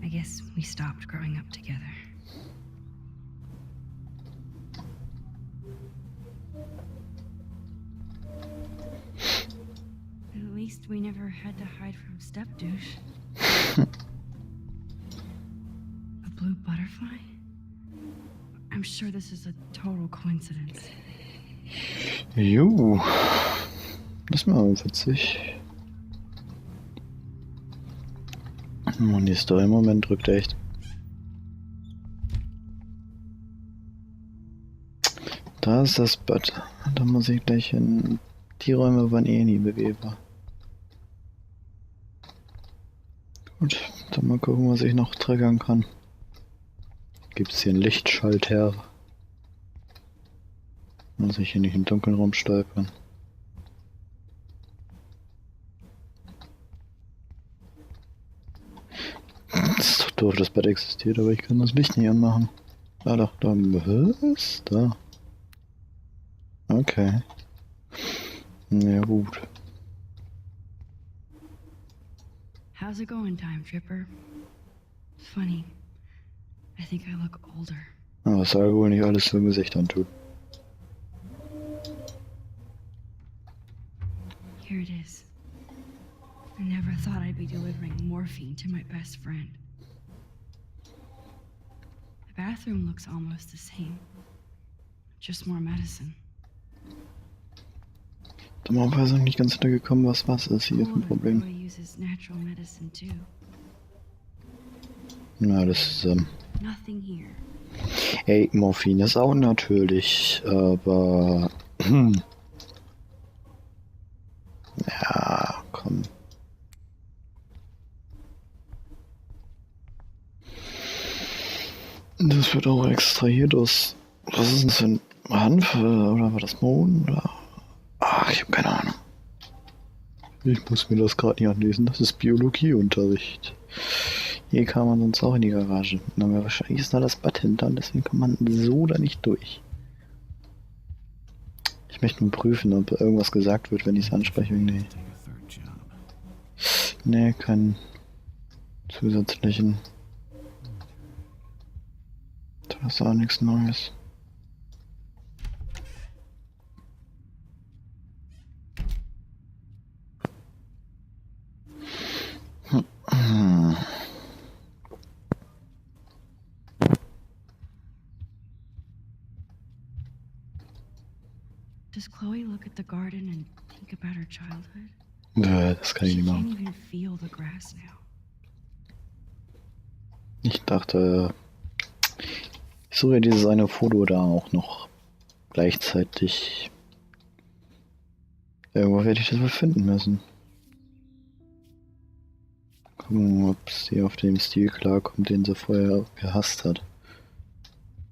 I guess we stopped growing up together. At least we never had to hide from step-douche. A blue butterfly? I'm sure this is a total coincidence. Jo. Das ist mir aber witzig. Und die Story im Moment drückt echt. Da ist das Bett. Da muss ich gleich in die Räume, wann nie begebe. Gut, dann mal gucken, was ich noch triggern kann. Gibt es hier einen Lichtschalter? Muss ich hier nicht im Dunkeln rumstolpern. Das ist doch doof, das Bett existiert, aber ich kann das Licht nicht anmachen. Ah doch, da. Was? Da. Okay. Ja gut. How's it going, Time Tripper? Funny. I think I look older. Aber was Alkohol nicht alles für Gesicht antut. Here it is. I never thought I'd be delivering morphine to my best friend. The bathroom looks almost the same. Just more medicine. Dummerweise nicht ganz hintergekommen, was ist hier für ein Problem. Chloe uses natural medicine too. Na, das ist, Nothing here. Ey, Morphin ist auch natürlich, aber... Ja, komm. Das wird auch extrahiert aus. Was ist denn das für ein Hanf? Oder war das Mohn? Oder? Ach, ich habe keine Ahnung. Ich muss mir das gerade nicht anlesen. Das ist Biologieunterricht. Hier kam man sonst auch in die Garage. Aber wahrscheinlich ist da das Bad hinter und deswegen kommt man so da nicht durch. Ich möchte nur prüfen, ob irgendwas gesagt wird, wenn ich es anspreche. Nee. Nee, keinen zusätzlichen. Da ist auch nichts Neues. Does Chloe look at the garden and think about her childhood? Das kann ich She nicht can't machen. even feel the grass now. Ich dachte, ich suche ja dieses eine Foto da auch noch gleichzeitig. Irgendwo werde ich das wohl finden müssen. Gucken, ob sie auf den Stil klarkommt, den sie vorher gehasst hat.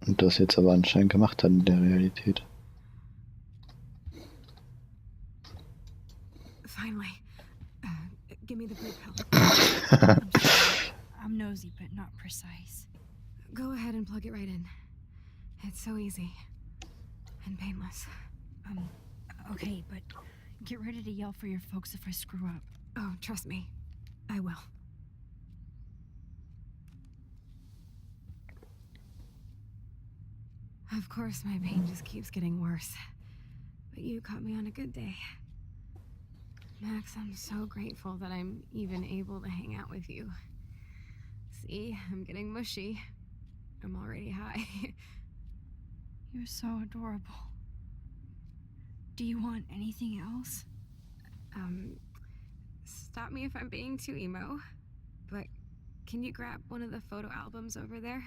Und das jetzt aber anscheinend gemacht hat in der Realität. Finally. Give me the blue pill. I'm nosy, but not precise. Go ahead and plug it right in. It's so easy. And painless. Okay, but get ready to yell for your folks if I screw up. Oh, trust me. I will. Of course, my pain just keeps getting worse. But you caught me on a good day. Max, I'm so grateful that I'm even able to hang out with you. See, I'm getting mushy. I'm already high. You're so adorable. Do you want anything else? Stop me if I'm being too emo, but can you grab one of the photo albums over there?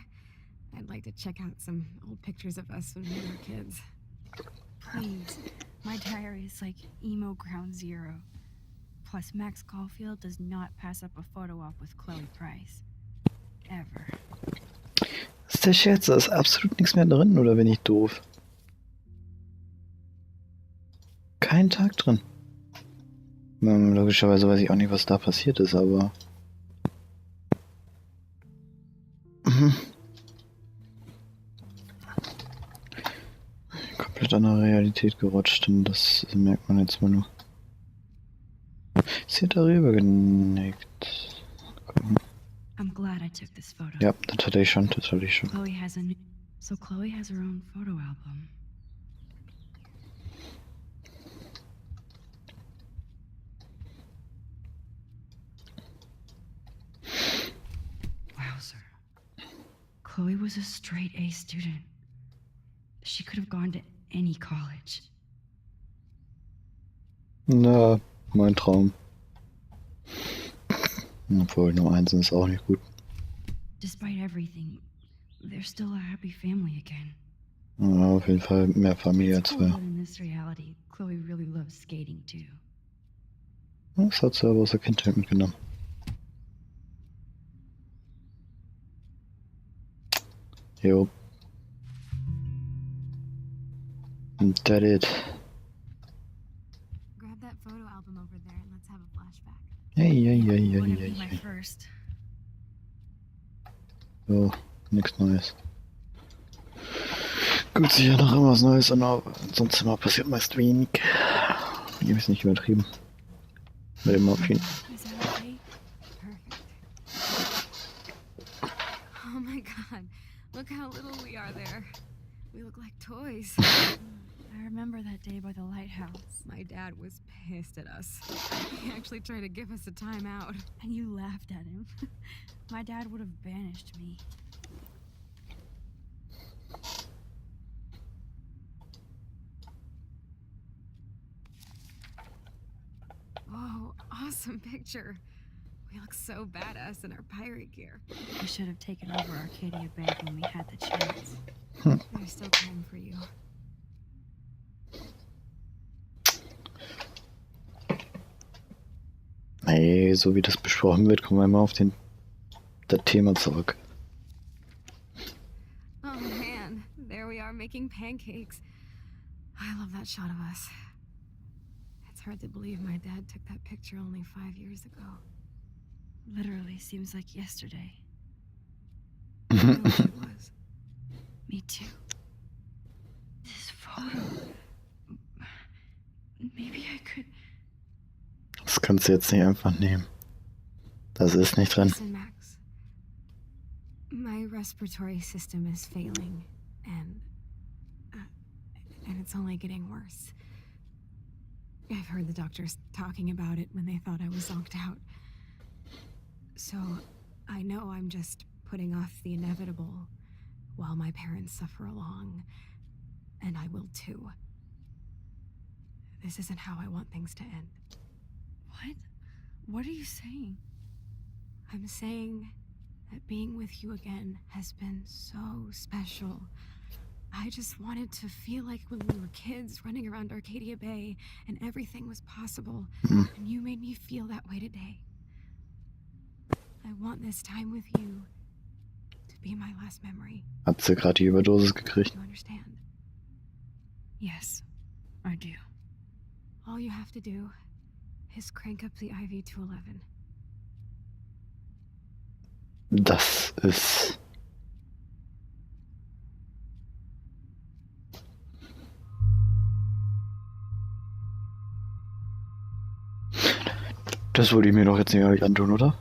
I'd like to check out some old pictures of us when we were kids. Please. My diary is like emo ground zero. Plus, Max Caulfield does not pass up a photo op with Chloe Price. Ever. Das ist der Scherz, da ist absolut nichts mehr drin, oder bin ich doof? Kein Tag drin. Logischerweise weiß ich auch nicht, was da passiert ist, aber... Komplett an der Realität gerutscht und das merkt man jetzt mal nur. Sie hat darüber genickt. Gucken. I'm glad I took this photo. Ja, das hatte ich schon. Chloe has a new... So Chloe has her own photo album. Wowzer. Chloe was a straight A student. She could have gone to any college. Na, mein Traum. Obwohl, nur eins ist auch nicht gut. Despite everything, they're still a happy family again. Ja, auf jeden Fall mehr Familie als It's cool wir. that in this reality, Chloe really loves skating too. Das hat sie aber aus der Kindheit mitgenommen. Jo. And that it. Grab that photo album over there and let's have a flashback. Wouldn't be my first. So, nichts Neues. Gut, sicher noch immer was Neues, aber sonst immer passiert meist wenig. Hier ist nicht übertrieben. Mit dem Morphin. Is that okay? Perfect. Oh my god. Look how little we are there. We look like toys. I remember that day by the lighthouse. My dad was pissed at us. He actually tried to give us a timeout. And you laughed at him. My dad would have banished me. Whoa, awesome picture. We look so badass in our pirate gear. We should have taken over Arcadia Bay when we had the chance. There's still time for you. Ey, so wie das besprochen wird, kommen wir immer auf das Thema zurück. making pancakes. I love that shot of us. It's hard to believe my dad took that picture only 5 years ago. Literally seems like yesterday. I wish it was. Me too. This photo. Maybe I could. Das kannst du jetzt nicht einfach nehmen. Das ist nicht drin. Listen, Max. My respiratory system is failing, and it's only getting worse. I've heard the doctors talking about it when they thought I was zonked out. So, I know I'm just putting off the inevitable while my parents suffer along, and I will too. This isn't how I want things to end. What? What are you saying? I'm saying that being with you again has been so special. I just wanted to feel like when we were kids running around Arcadia Bay and everything was possible, and you made me feel that way today. I want this time with you to be my last memory. Hat sie gerade die Überdosis gekriegt? You understand? Yes, I do. All you have to do is crank up the IV to 11. Das ist... Das wollte ich mir doch jetzt nicht antun, oder?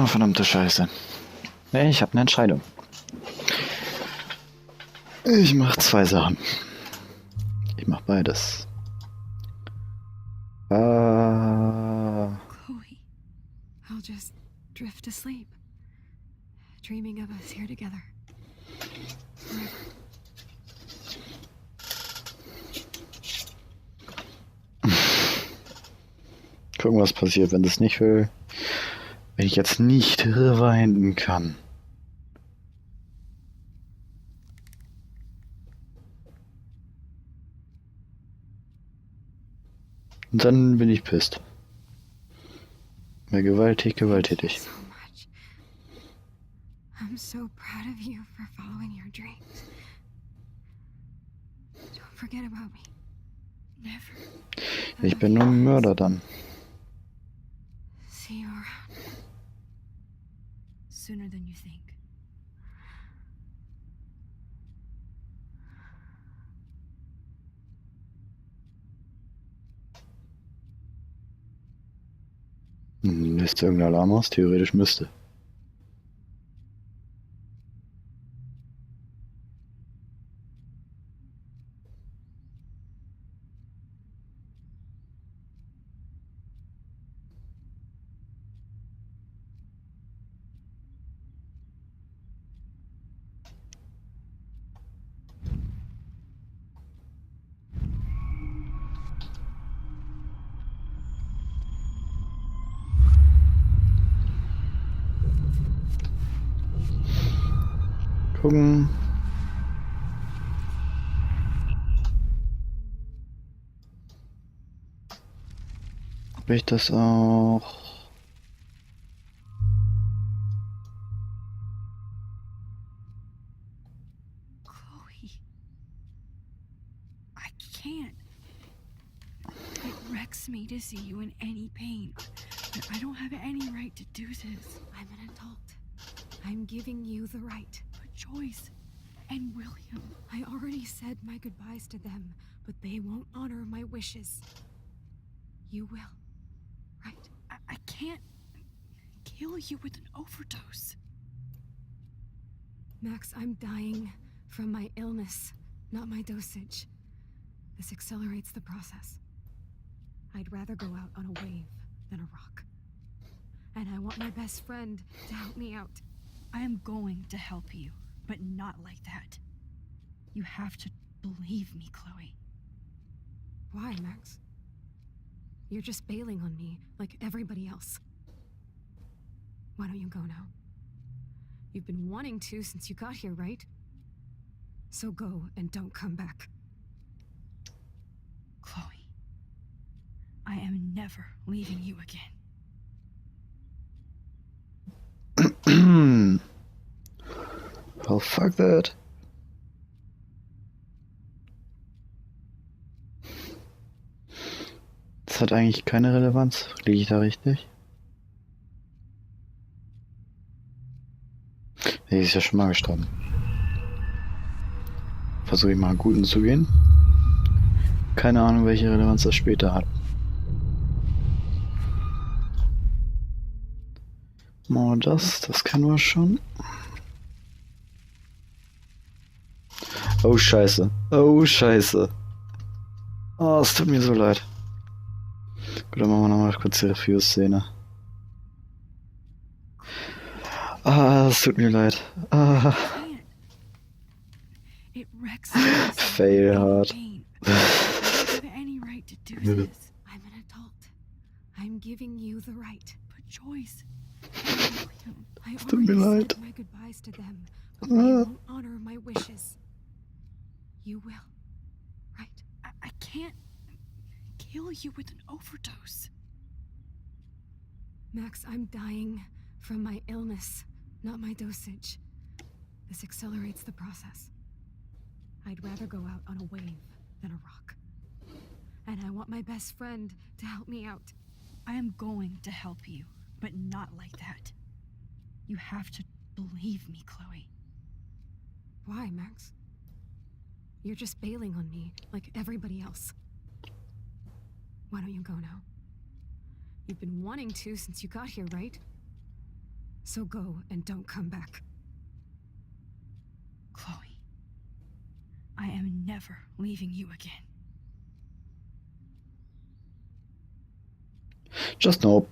Oh, verdammte Scheiße. Nee, ich habe eine Entscheidung. Ich mache 2 Sachen. Ich mache beides. Chloe, I'll just drift to sleep, dreaming of us here together. Forever. Gucken, was passiert, wenn das nicht will. Wenn ich jetzt nicht rewinden kann. Und dann bin ich pisst. Mehr gewalttätig. Thank you so much. I'm so proud of you for following your dreams. Don't forget about me. Never. Ich bin nur ein Mörder dann. See you around. Sooner than you think. Löst irgendein Alarm aus? Theoretisch müsste. Gucken. Ob ich das auch... Chloe. I can't. It wrecks me to see you in any pain. But I don't have any right to do this. I'm an adult. I'm giving you the right. But Joyce and William. I already said my goodbyes to them, but they won't honor my wishes. You will, right? I can't kill you with an overdose. Max, I'm dying from my illness, not my dosage. This accelerates the process. I'd rather go out on a wave than a rock. And I want my best friend to help me out. I am going to help you, but not like that. You have to believe me, Chloe. Why, Max? You're just bailing on me like everybody else. Why don't you go now? You've been wanting to since you got here, right? So go and don't come back. Chloe, I am never leaving you again. Well, fuck that. Das hat eigentlich keine Relevanz. Liege ich da richtig? Nee, ist ja schon mal gestorben. Versuche ich mal einen guten zu gehen. Keine Ahnung, welche Relevanz das später hat. Oh, das kennen wir schon. Oh, scheiße. Oh, scheiße. Oh, es tut mir so leid. Gut, dann machen wir nochmal kurz die Review-Szene. Ah, es tut mir leid. Ah. It wrecks me. Fail hard. I don't have any right to do this. I'm an adult. I'm giving you the right. But Joyce, William, I tut mir already leid. said my goodbyes to them, but they won't honor my wishes. You will, right? I can't kill you with an overdose. Max, I'm dying from my illness, not my dosage. This accelerates the process. I'd rather go out on a wave than a rock. And I want my best friend to help me out. I am going to help you, but not like that. You have to believe me, Chloe. Why, Max? You're just bailing on me like everybody else. Why don't you go now? You've been wanting to since you got here, right? So go and don't come back. Chloe, I am never leaving you again. Just nope.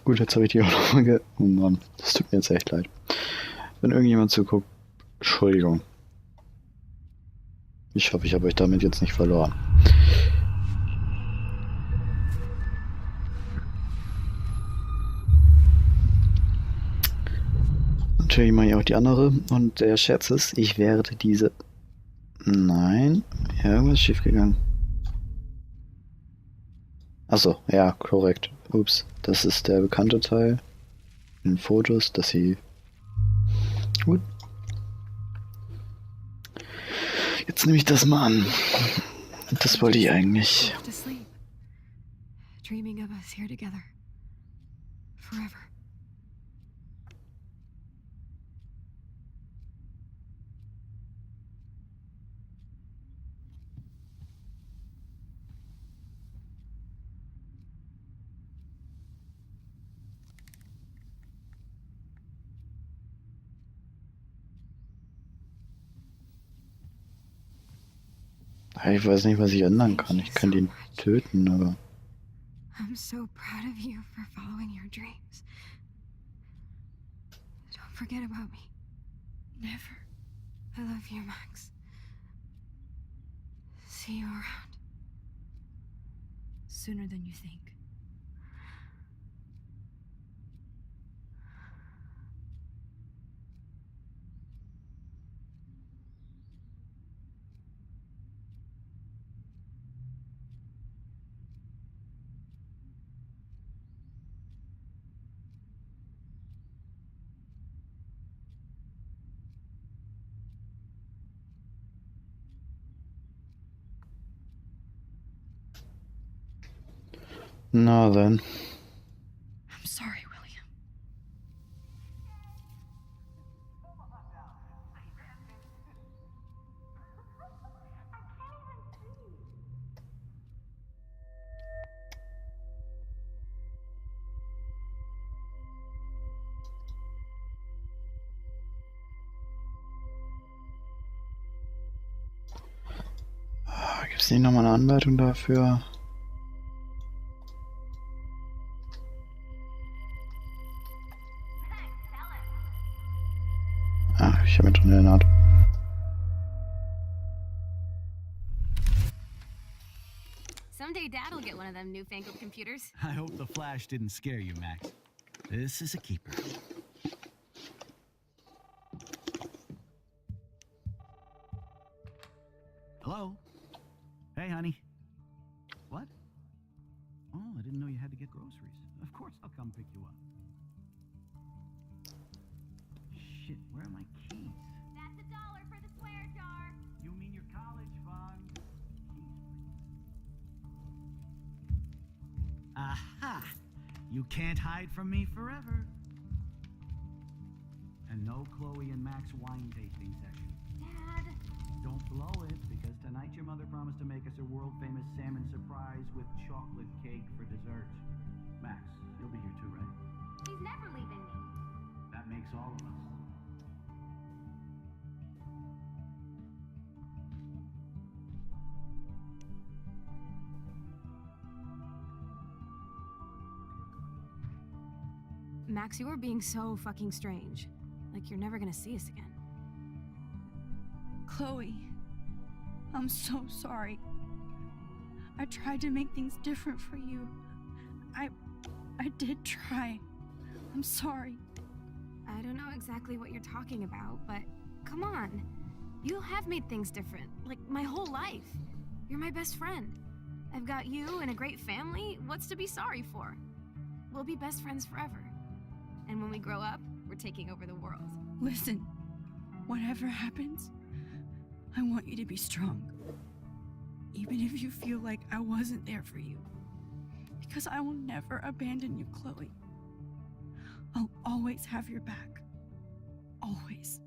Gut, jetzt habe ich die auch nochmal Oh Mann, das tut mir jetzt echt leid. Wenn irgendjemand zuguckt, Entschuldigung. Ich hoffe, ich habe euch damit jetzt nicht verloren. Natürlich mache ich auch die andere. Und der Scherz ist, ich werde diese... Nein, ja, irgendwas ist schief gegangen. Achso, ja, korrekt. Ups, das ist der bekannte Teil. In den Fotos, dass sie... Gut. Jetzt nehme ich das mal an. Das wollte ich eigentlich. To sleep. Dreaming of us here together. Forever. Ich weiß nicht, was ich ändern kann. Ich kann ihn töten, aber... I'm so proud of you for following your dreams. Don't forget about me. Never. I love you, Max. See you around. Sooner than you think. Na dann. I'm sorry, William. Gibt es nicht nochmal eine Anleitung dafür? Ah, ich habe mich dran erinnert. Someday Dad'll get one of them newfangled computers. I hope the flash didn't scare you, Max. This is a keeper. Hello? Hey, honey. What? Oh, I didn't know you had to get groceries. Of course I'll come pick you up. Shit, where are my keys? That's $1 for the swear jar. You mean your college fund? Aha! You can't hide from me forever. And no Chloe and Max wine tasting session. Dad. Don't blow it, because tonight your mother promised to make us a world-famous salmon surprise with chocolate cake for dessert. Max, you'll be here too, right? He's never leaving me. That makes all of us. Max, you are being so fucking strange. Like you're never gonna see us again. Chloe, I'm so sorry. I tried to make things different for you. I did try. I'm sorry. I don't know exactly what you're talking about, but come on. You have made things different, like my whole life. You're my best friend. I've got you and a great family. What's to be sorry for? We'll be best friends forever. And when we grow up, we're taking over the world. Listen, whatever happens, I want you to be strong. Even if you feel like I wasn't there for you. Because I will never abandon you, Chloe. I'll always have your back. Always.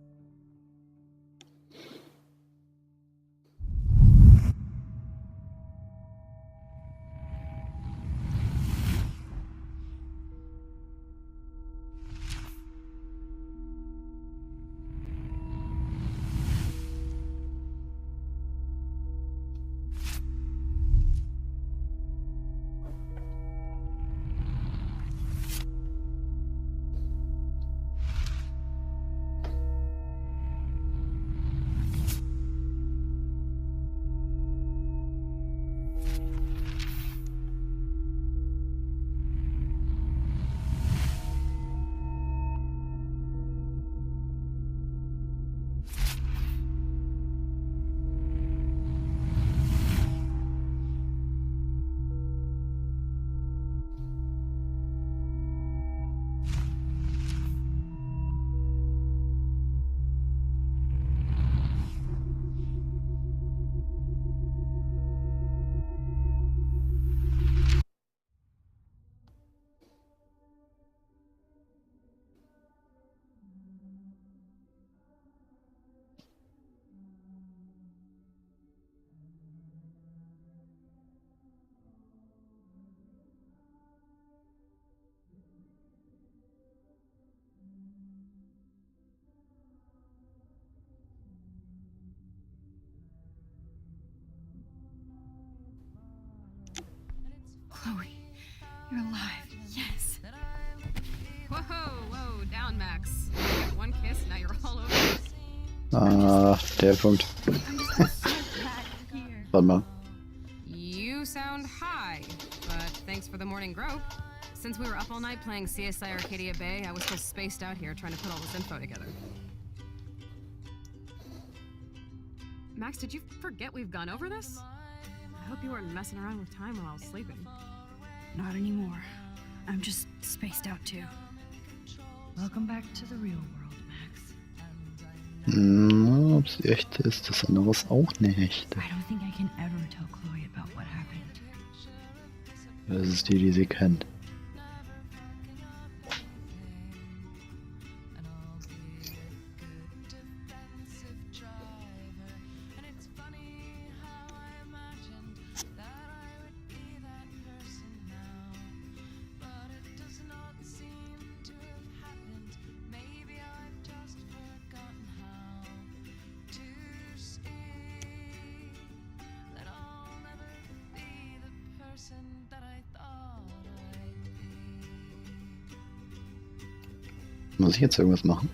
Chloe, you're alive. Yes. Whoa, down, Max. One kiss, now you're all over it. Ah, der Punkt. I'm just so glad you're here. Warte mal. You sound high, but thanks for the morning grope. Since we were up all night playing CSI Arcadia Bay, I was still spaced out here trying to put all this info together. Max, did you forget we've gone over this? I hope you weren't messing around with time while I was sleeping. Not anymore. I'm just spaced out too. Welcome back to the real world, Max. Ob sie echt ist, das andere ist auch nicht. I don't think I can ever tell Chloe about what happened. Das ist die sie kennt. Muss ich jetzt irgendwas machen?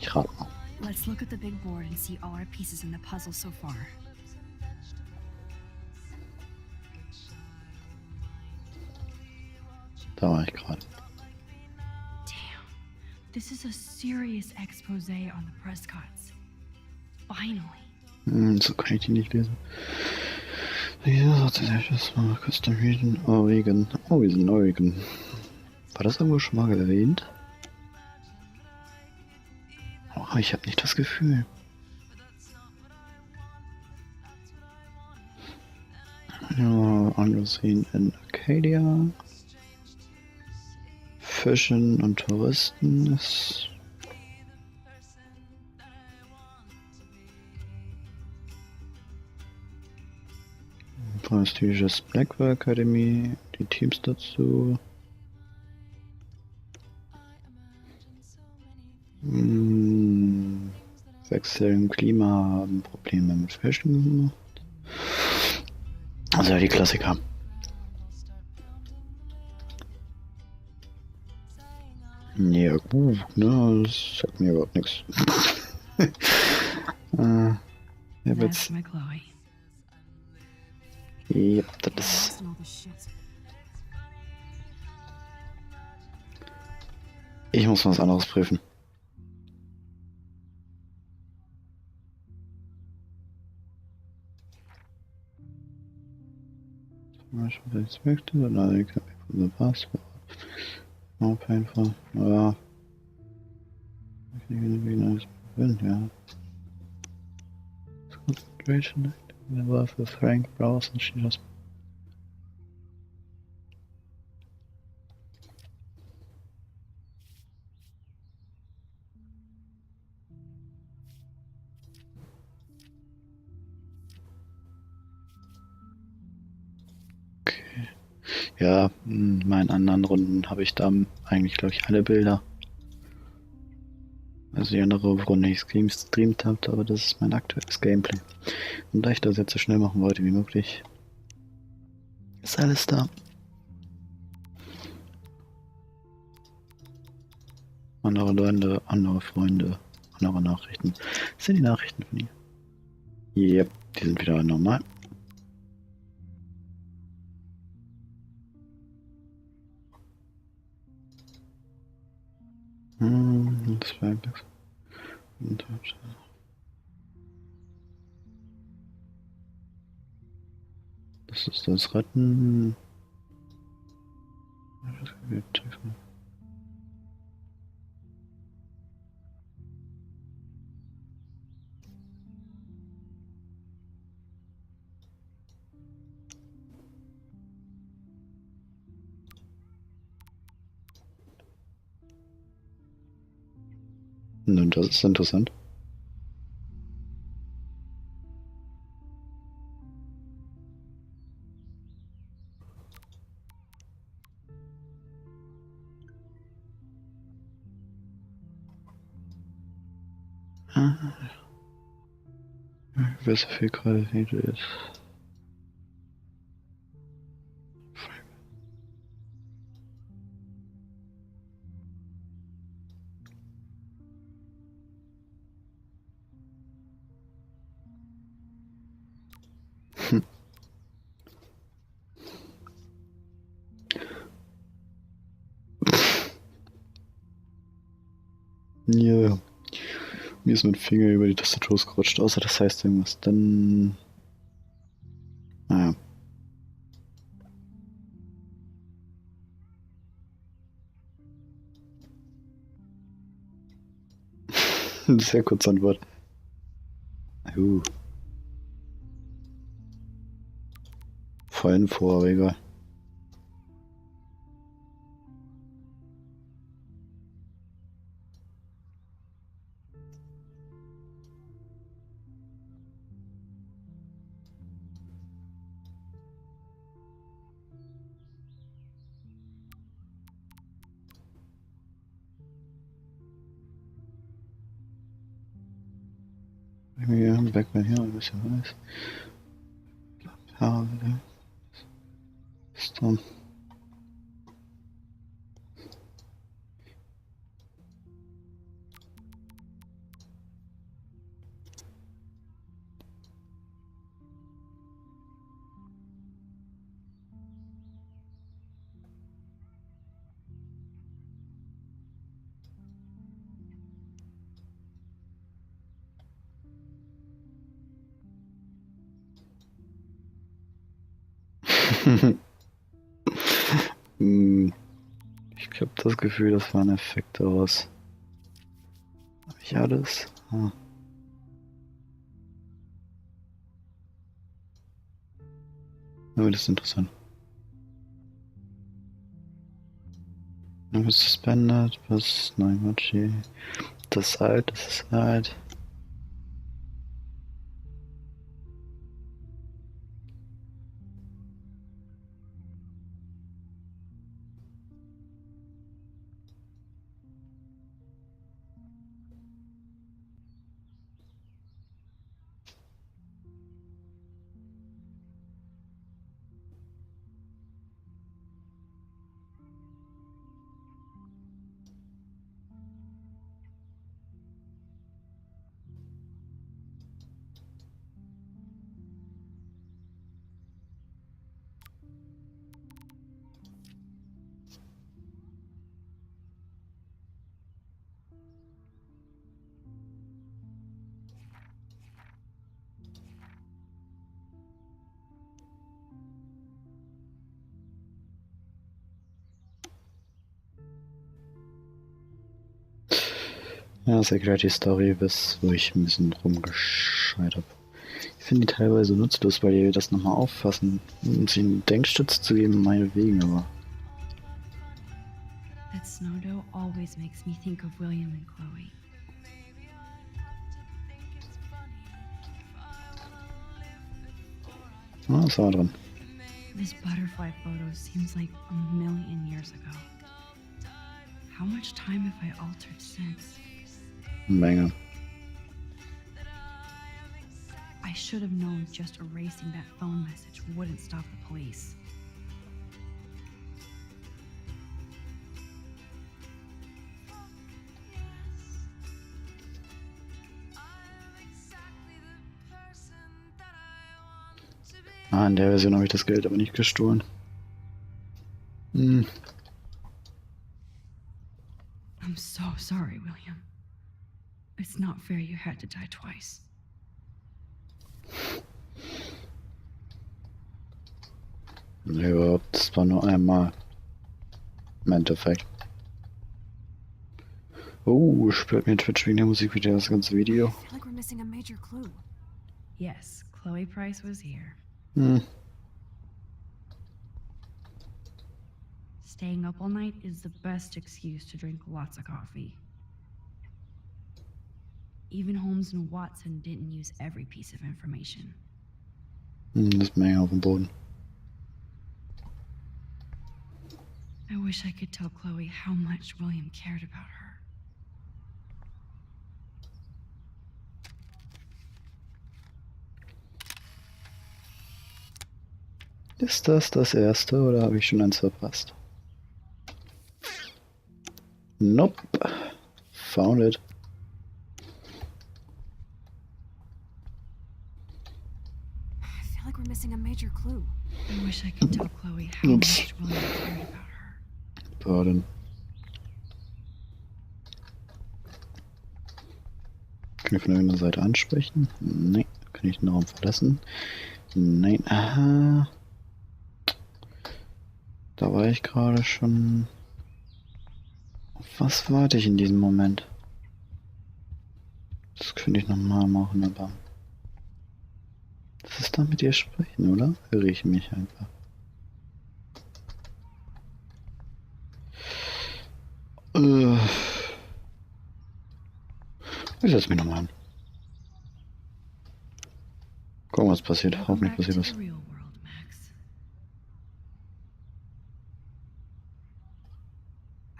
Ich rate mal. Let's look at the big board and see all our pieces in the puzzle so far. Da war ich gerade. Damn, this is a serious expose on the Prescotts. Finally. So kann ich die nicht lesen. Ja, das mal Custom Region Oregon. Oh, wir sind in Oregon. War das irgendwo schon mal erwähnt? Oh, ich habe nicht das Gefühl. Ja, angesehen in Arcadia. Fischen und Touristen ist... Prestigious Blackwell Academy, die Teams dazu. Wechsel im Klima haben Probleme mit Fischen gemacht. Also die Klassiker. Ja gut, ne, das sagt mir überhaupt nichts. Ja, That's my Chloe. ja, das ist... All this shit. Ich muss was anderes prüfen. Zum Beispiel, wenn ich es möchte, dann ich habe unser Passwort. Auf jeden Fall. Ja. Ja. Concentration Night. Der war für Frank Browse und she just... Okay. Ja, in meinen anderen Runden habe ich da eigentlich, glaube ich, alle Bilder. Also die andere Runde ich gestreamt habe, aber das ist mein aktuelles Gameplay. Und da ich das jetzt so schnell machen wollte wie möglich, ist alles da. Andere Leute, andere Freunde, andere Nachrichten. Das sind die Nachrichten von ihr. Yep, die sind wieder normal. Das war das ist das Retten. Nun, das ist interessant. gewisse Fehlqualität. Ja, mir ist mein Finger über die Tastatur gerutscht, außer das heißt irgendwas. Dann. Naja. Sehr kurze Antwort. Voll Info, aber egal. Ja, Backman hier, ein bisschen weiß. Ja, wieder. Storm. Ich habe das Gefühl, das war ein Effekt daraus. Habe ich alles? Ah. Aber das ist interessant. Was ist Bandit? Was? Nein, Mochi. Das ist alt, das ist alt. Ja, das erklärt die Story, bis wo ich ein bisschen rumgescheit habe. Ich finde die teilweise nutzlos, weil die das nochmal auffassen, um sie eine Denkstütze zu geben, meinetwegen, aber. That snow dough always makes me think of William and Chloe. Ah, das war drin. This butterfly photo seems like a million years ago. How much time have I altered since? Menge. I should have known just erasing that phone message wouldn't stop the police. Ah, in der Version habe ich das Geld aber nicht gestohlen. I'm so sorry, William. It's not fair you had to die twice. Nee, überhaupt, das war nur einmal. Im Endeffekt. Oh, spielt mir Twitch wegen der Musik wieder das ganze Video. I feel like we're missing a major clue. Yes, Chloe Price was here. Staying up all night is the best excuse to drink lots of coffee. Even Holmes and Watson didn't use every piece of information. Das ist Menge auf dem Boden. I wish I could tell Chloe how much William cared about her. Ist das das erste oder habe ich schon eins verpasst? Nope. Found it. I feel like we're missing a major clue. I wish I could tell Chloe how Oops. much William cared about her. Pardon. Kann ich von irgendeiner Seite ansprechen? Nein. Kann ich den Raum verlassen? Nein. Aha. Da war ich gerade schon. Auf was warte ich in diesem Moment? Das könnte ich nochmal machen, aber. Das ist da mit ihr sprechen, oder? Irre ich mich einfach. Ich setze mich nochmal an. Gucken, was passiert. Welcome Hoffentlich back passiert to was. the real world, Max.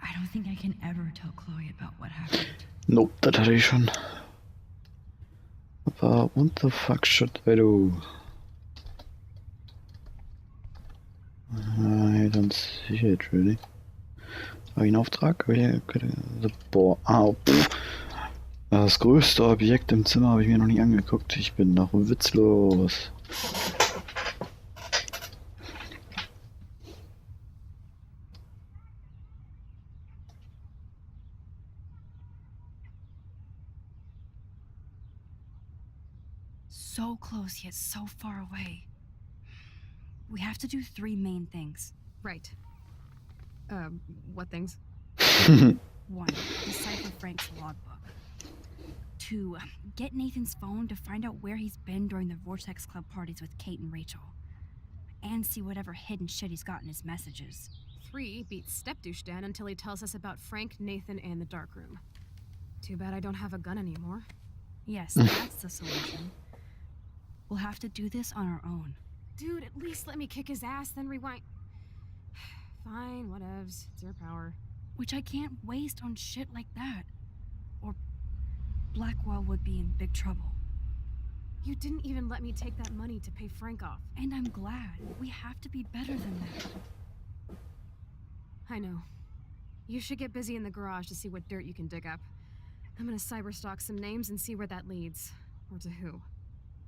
I don't think I can ever tell Chloe about what happened. Nope, das hatte ich schon. Aber what the fuck should I do? I don't see it really. Habe ich einen Auftrag? Boah, au, pff. Das größte Objekt im Zimmer habe ich mir noch nie angeguckt. Ich bin noch witzlos. So close yet so far away. We have to do 3 main things. Right. What things? 1. Decipher Frank's logbook. 2. Get Nathan's phone to find out where he's been during the Vortex Club parties with Kate and Rachel. And see whatever hidden shit he's got in his messages. 3. Beat Stepdouche Dan until he tells us about Frank, Nathan, and the dark room. Too bad I don't have a gun anymore. Yes, that's the solution. We'll have to do this on our own. Dude, at least let me kick his ass, then rewind. Fine, whatevs. It's your power. Which I can't waste on shit like that. Or Blackwell would be in big trouble. You didn't even let me take that money to pay Frank off. And I'm glad. We have to be better than that. I know. You should get busy in the garage to see what dirt you can dig up. I'm gonna cyberstalk some names and see where that leads. Or to who.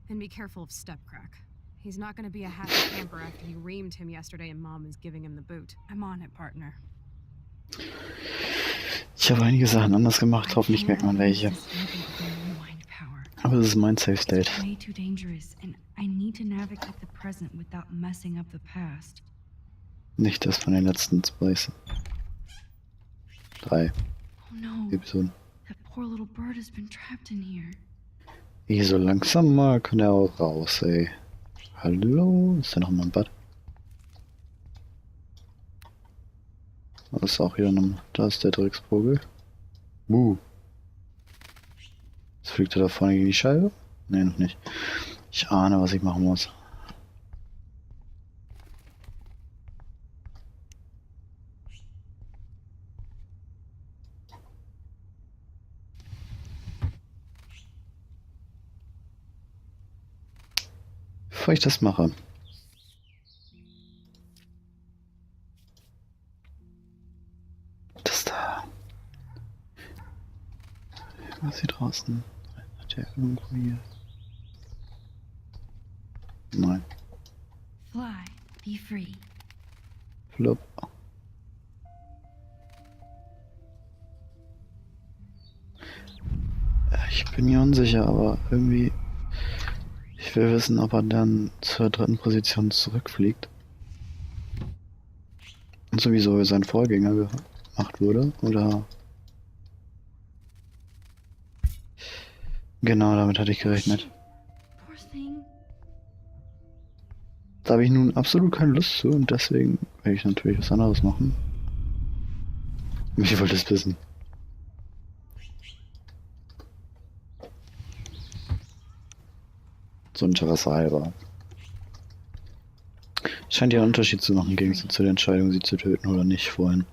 And be careful of Stepcrack. He's not gonna be a happy camper after you reamed him yesterday and Mom is giving him the boot. I'm on it, partner. Ich habe einige Sachen anders gemacht, hoffentlich merkt man welche. Aber das ist mein Safe State. It's way too dangerous, and I need to navigate the present without messing up the past. Nicht das von den letzten 3 Oh no, Episoden. that poor little bird has been trapped in here. So langsam mal kann er auch raus, ey. Hallo? Ist da noch mal ein Bad? Das ist auch hier nochmal. Da ist der Drecksvogel. Jetzt fliegt er da vorne gegen die Scheibe? Ne, noch nicht. Ich ahne, was ich machen muss. Bevor ich das mache. Das da. Was hier draußen? Hat der irgendwo hier? Nein. Fly, be free. Flop. Ich bin mir unsicher, aber irgendwie. Ich will wissen, ob er dann zur 3. Position zurückfliegt. Und sowieso sein Vorgänger gemacht wurde, oder? Genau, damit hatte ich gerechnet. Poor thing. Da habe ich nun absolut keine Lust zu und deswegen werde ich natürlich was anderes machen. Ich wollte es wissen. So ein Interesse halber. Scheint ja einen Unterschied zu machen, im Gegensatz zu der Entscheidung, sie zu töten oder nicht vorhin.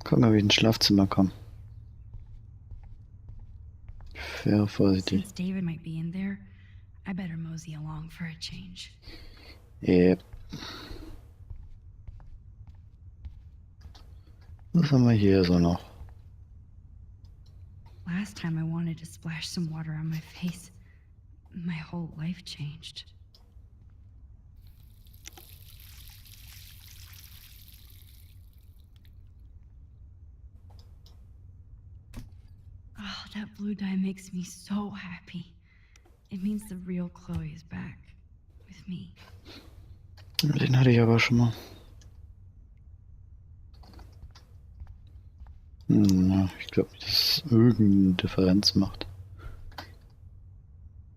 Gucken, ob ich ins Schlafzimmer komme. Wäre vorsichtig. Since David might be in there, I better mosey along for a change. Yep. Was haben wir hier so noch? Last time I wanted to splash some water on my face. My whole life changed. Oh, that blue dye makes me so happy. It means the real Chloe is back with me. Den hatte ich aber schon mal. Ja, ich glaube nicht, dass es irgendeine Differenz macht.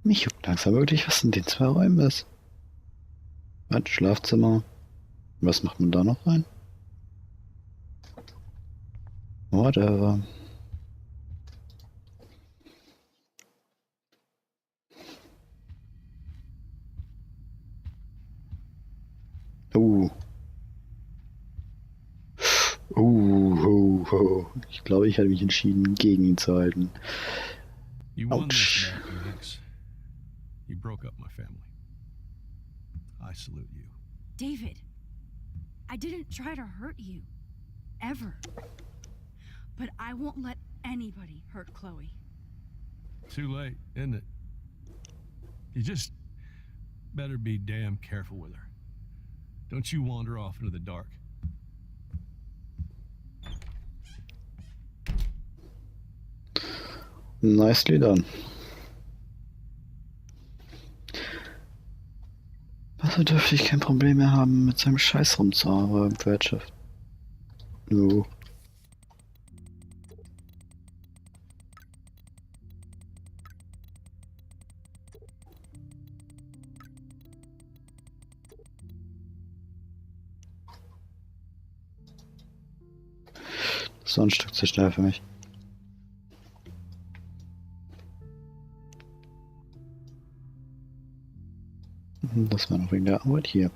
Mich juckt langsam wirklich, was in den 2 Räumen ist. Ein Schlafzimmer. Was macht man da noch rein? Whatever. Ich glaube, ich hatte mich entschieden, gegen ihn zu halten. You won this Ouch. battle, Max. You broke up my family. I salute you. David, I didn't try to hurt you. Ever. But I won't let anybody hurt Chloe. Too late, isn't it? You just better be damn careful with her. Don't you wander off into the dark. Nicely done. Also dürfte ich kein Problem mehr haben, mit seinem Scheiß rumzuhauen, Wirtschaft. No. Das war ein Stück zu schnell für mich. Das war noch wegen der Arbeit hier.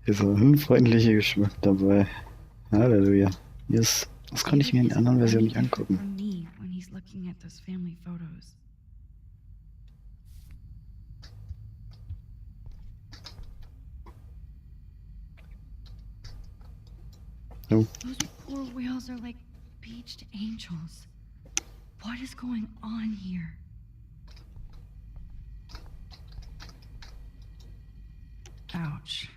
Hier ist so ein freundlicher Geschmack dabei. Halleluja. Yes. Das kann ich mir in der anderen Version nicht angucken. From me when he's looking at those family photos. Oh. Those poor whales are like beached angels. What is going on here? Ouch.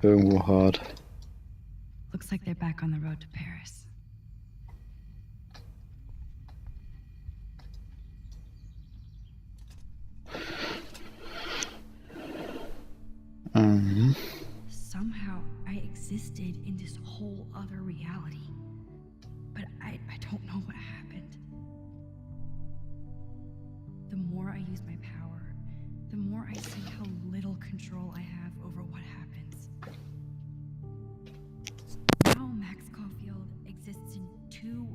Irgendwo hart. Looks like they're back on the road to Paris. Mhm. Somehow I existed in this whole other reality. But I don't know what happened. The more I use my power, the more I see how little control I have over what happens. Now Max Caulfield exists in 2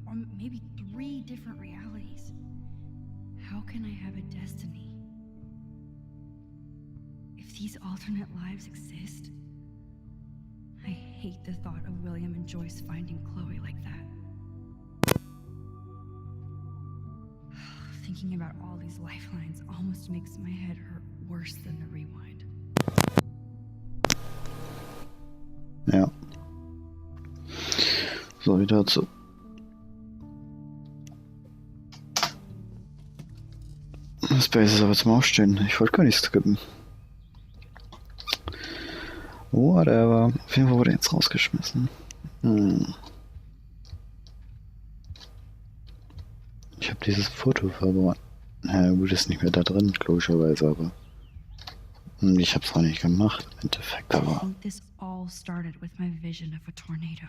or maybe 3 different realities. How can I have a destiny? If these alternate lives exist, I hate the thought of William and Joyce finding Chloe like that. Thinking about all these lifelines almost makes my head hurt worse than the rewind. Ja. So, wieder zu. Space ist aber zum Aufstehen. Ich wollte gar nicht skippen. Whatever. Auf jeden Fall wurde er jetzt rausgeschmissen. Ich habe dieses Foto verloren. Ja, gut, ist nicht mehr da drin, logischerweise, aber ich habe es auch nicht gemacht im Endeffekt, I aber think this all started with my vision of a tornado.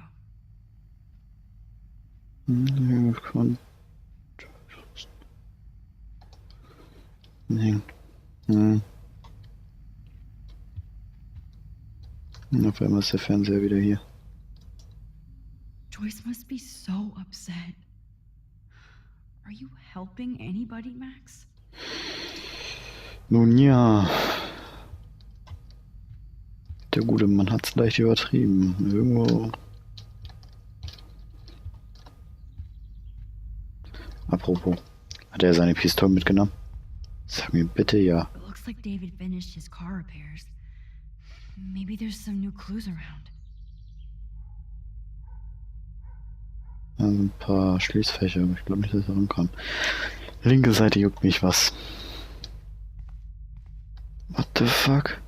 hängen. Hm. Und auf einmal ist der Fernseher wieder hier. Joyce must be so upset. Are you helping anybody, Max? Nun ja. Der gute Mann hat's leicht übertrieben. Irgendwo. Apropos, hat er seine Pistole mitgenommen? Sag mir bitte ja. It looks like David finished his car repairs. Maybe there's some new clues around. Also ein paar Schließfächer, aber ich glaube nicht, dass ich daran kann. Linke Seite juckt mich was. What the fuck?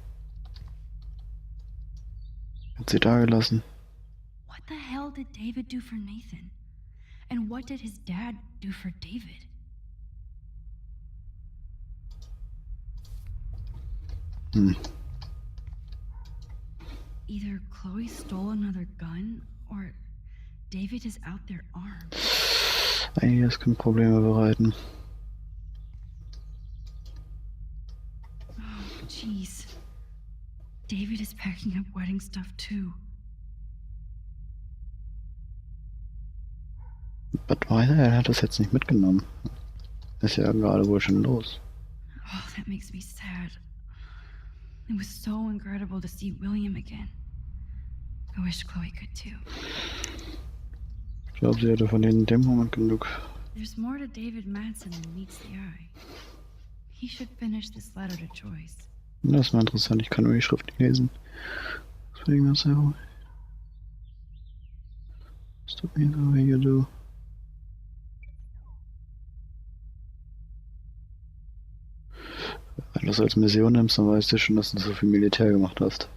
Hat sie da gelassen? What the hell did David do for Nathan? And what did his dad do for David? Hm. Either Chloe stole another gun, or David is out there armed. Einiges kann Probleme bereiten. Oh, jeez. David is packing up wedding stuff too. Was weiter? Er hat das jetzt nicht mitgenommen. Ist ja gerade wohl schon los. Oh, that makes me sad. It was so incredible to see William again. I wish Chloe could too. Ich glaube, sie hatte von denen in dem Moment genug. There's more to David Madsen than meets the eye. He should finish this letter to Joyce. Das ist mal interessant, ich kann nur die Schrift nicht lesen. Deswegen das ja ruhig. Was tut mir so weh, du? Wenn du das als Mission nimmst, dann weißt du schon, dass du so viel Militär gemacht hast.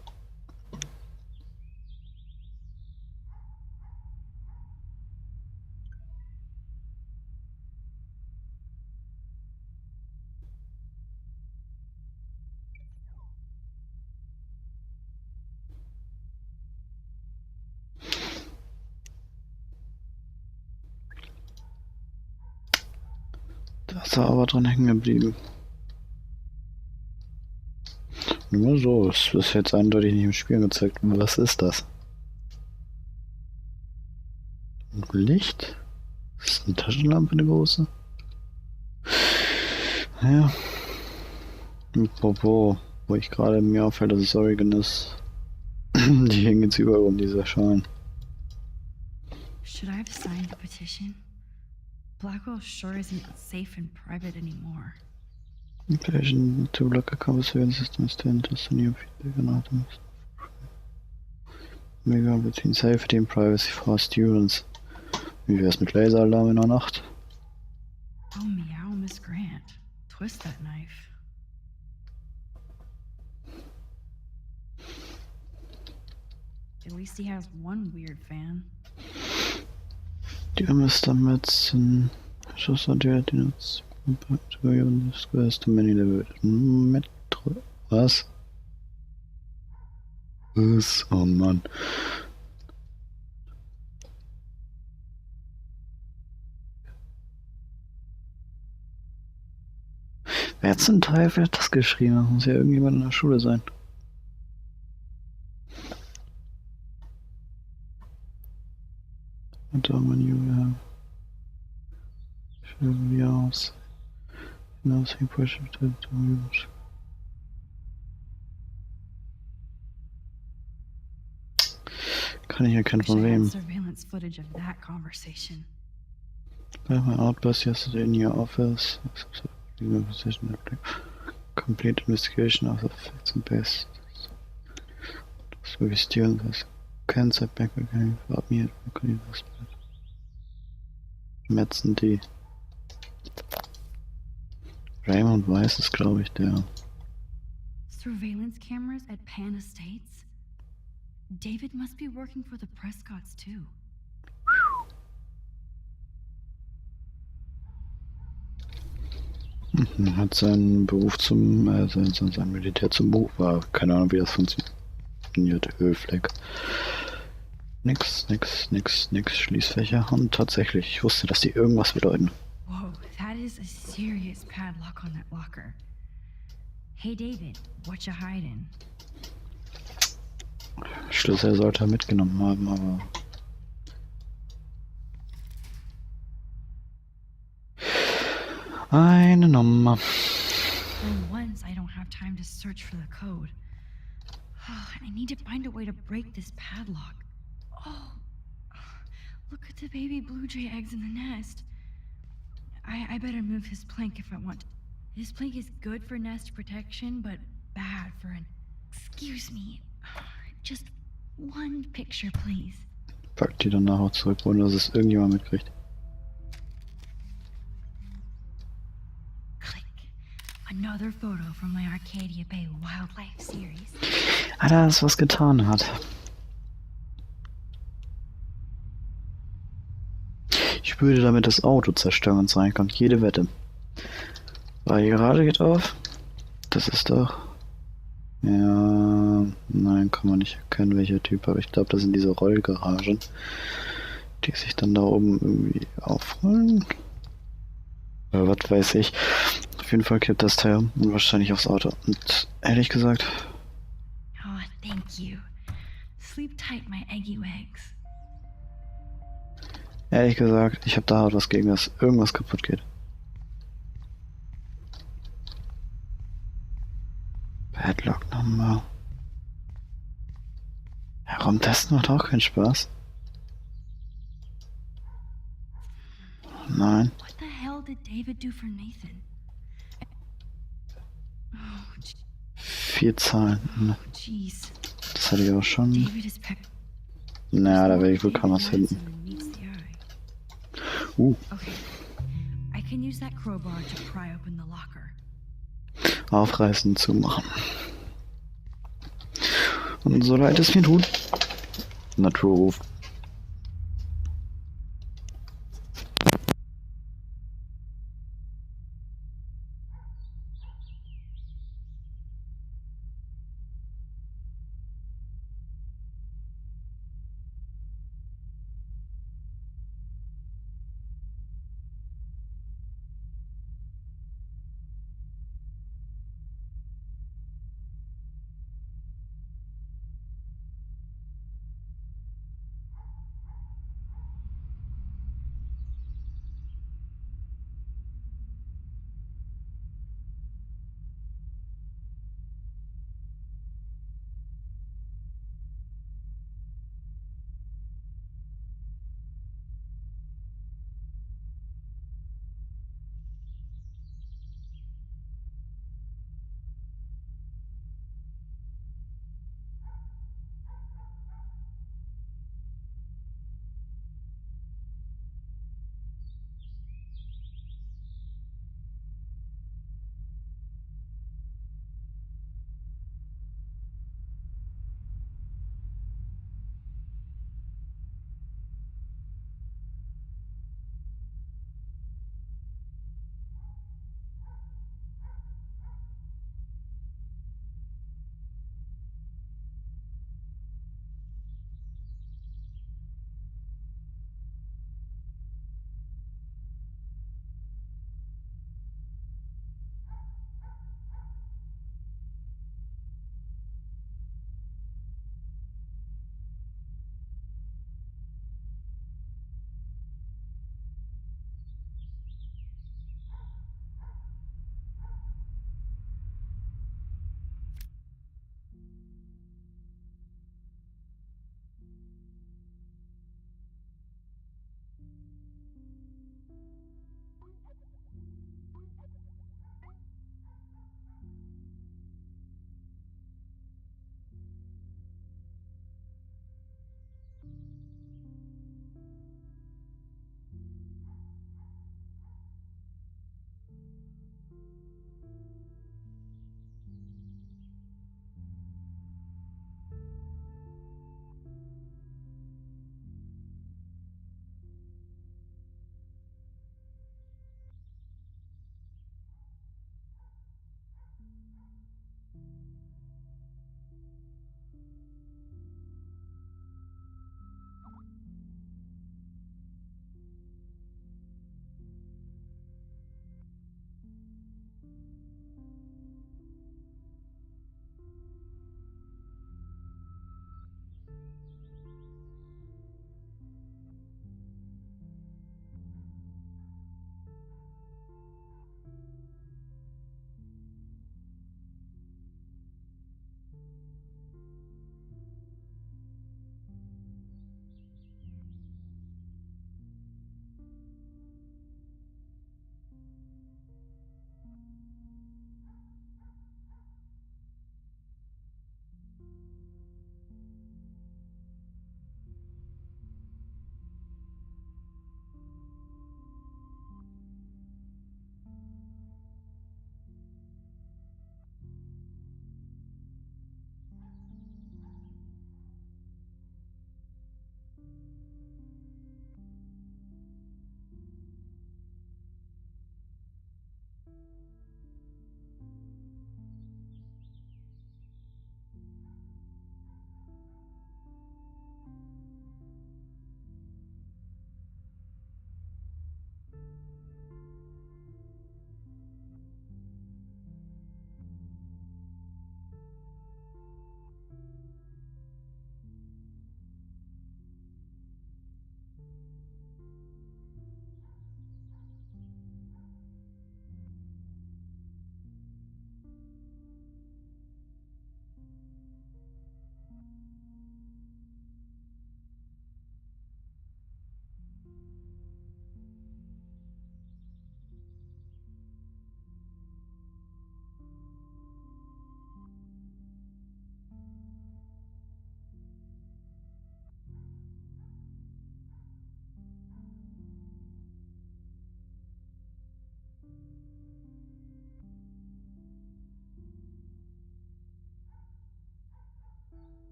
Da ist er aber dran hängen geblieben. Nur so, es ist jetzt eindeutig nicht im Spiel gezeigt. Was ist das? Ein Licht? Ist das eine Taschenlampe, eine große? Ja. Apropos, wo ich gerade mir auffällt, dass es Oregon ist. Die hängen jetzt überall um diese Schalen. Should I have signed the petition? Blackwell sure isn't safe and private anymore. Inclusion to block a conversation system is to interest in new feedback and items. Mega between safety and privacy for students. Wie wär's mit Laseralarm in der Nacht? Oh, meow, Miss Grant. Twist that knife. At least he has one weird fan. Dear Mr. Madsen, just a dear notes. Squares to many level. Metro. Was? Was? Oh Mann. Wer zum Teufel hat das geschrieben? Das muss ja irgendjemand in der Schule sein. Und da man Julia. Wie aus. Nothing pressure to use. Kann ich erkennen von wem. Surveillance footage of that conversation. By my outburst yesterday in your office. Complete investigation of the facts and best. So we steal this. Can't set back again without me. Metzen die. Raymond Weiss ist, glaube ich, der. Surveillance cameras at Pan Estates? David must be working for the Prescotts too. Hat seinen Beruf sein Militär zum Beruf war. Keine Ahnung, wie das funktioniert. Ölfleck. Nix. Schließfächer. Und tatsächlich, ich wusste, dass die irgendwas bedeuten. Whoa, that is a serious padlock on that locker. Hey David, what you hiding? Schlüssel sollte er mitgenommen haben, aber... Eine Nummer. For once, I don't have time to search for the code. I need to find a way to break this padlock. Oh, look at the baby blue jay eggs in the nest. I better move his plank if I want. This plank is good for nest protection, but bad for an... Excuse me. Just one picture, please. Pack die dann nachher zurück, ohne dass es irgendjemand mitkriegt. Click. Another photo from my Arcadia Bay wildlife series. Alter, das was getan hat. Ich würde damit das Auto zerstören, wenn es reinkommt. Jede Wette. Weil die Garage geht auf. Das ist doch... Ja... Nein, kann man nicht erkennen, welcher Typ. Aber ich glaube, das sind diese Rollgaragen, die sich dann da oben irgendwie aufrollen. Oder was weiß ich. Auf jeden Fall kippt das Teil und wahrscheinlich aufs Auto. Und ehrlich gesagt... Oh, thank you. Sleep tight, my eggy legs. Ehrlich gesagt, ich habe da halt was gegen, dass irgendwas kaputt geht. Padlock Number. Herumtesten macht auch keinen Spaß. Nein. What the hell did David do for Nathan? Oh, 4 Zahlen. jeez. Das hatte ich auch schon. David is peck. Naja, da werde ich wohl kaum was finden. Okay. I can use that crowbar to pry open the locker. Aufreißen, zumachen. Und so leid es mir tut. Naturruf.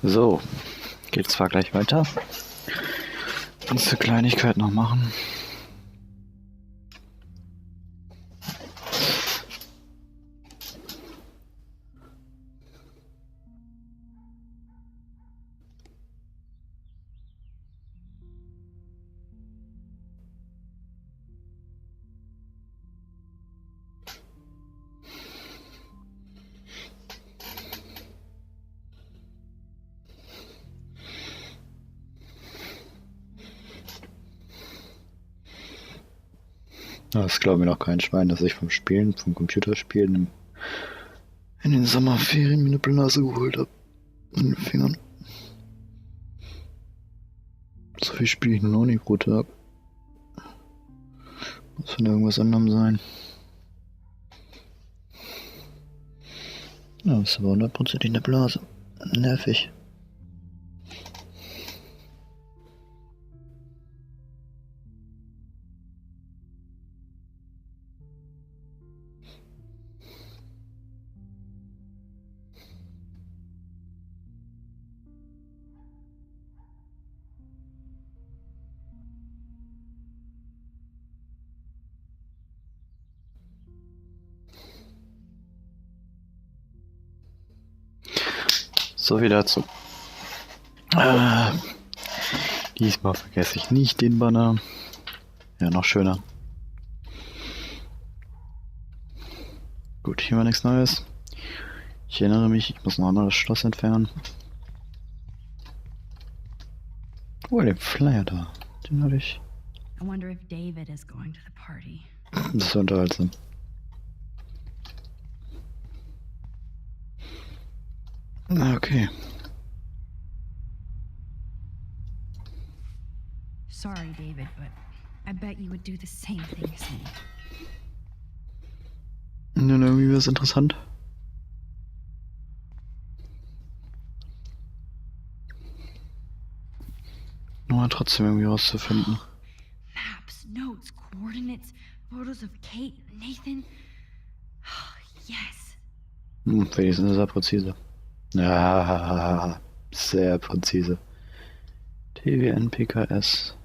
So, geht zwar gleich weiter. Kannst du Kleinigkeit noch machen? Das glaubt mir noch kein Schwein, dass ich vom Computerspielen in den Sommerferien mir eine Blase geholt habe. In den Fingern. So viel spiele ich noch nicht pro Tag. Muss von irgendwas anderem sein. Ja, das ist aber 100% eine Blase. Nervig. So viel dazu. Diesmal vergesse ich nicht den Banner. Ja, noch schöner. Gut, hier war nichts Neues. Ich erinnere mich, ich muss noch ein anderes Schloss entfernen. Oh, den Flyer da. Den hatte ich. I wonder if David is going to the party. Das ist unterhaltsam. Okay. Sorry, David, but I bet you would do the same thing as me. Nun, irgendwie wäre es interessant. Nur trotzdem irgendwie rauszufinden. Maps, notes, coordinates, photos of Kate, Nathan. Yes. Wenigstens ist er präzise. Ja, sehr präzise. TWN PKS.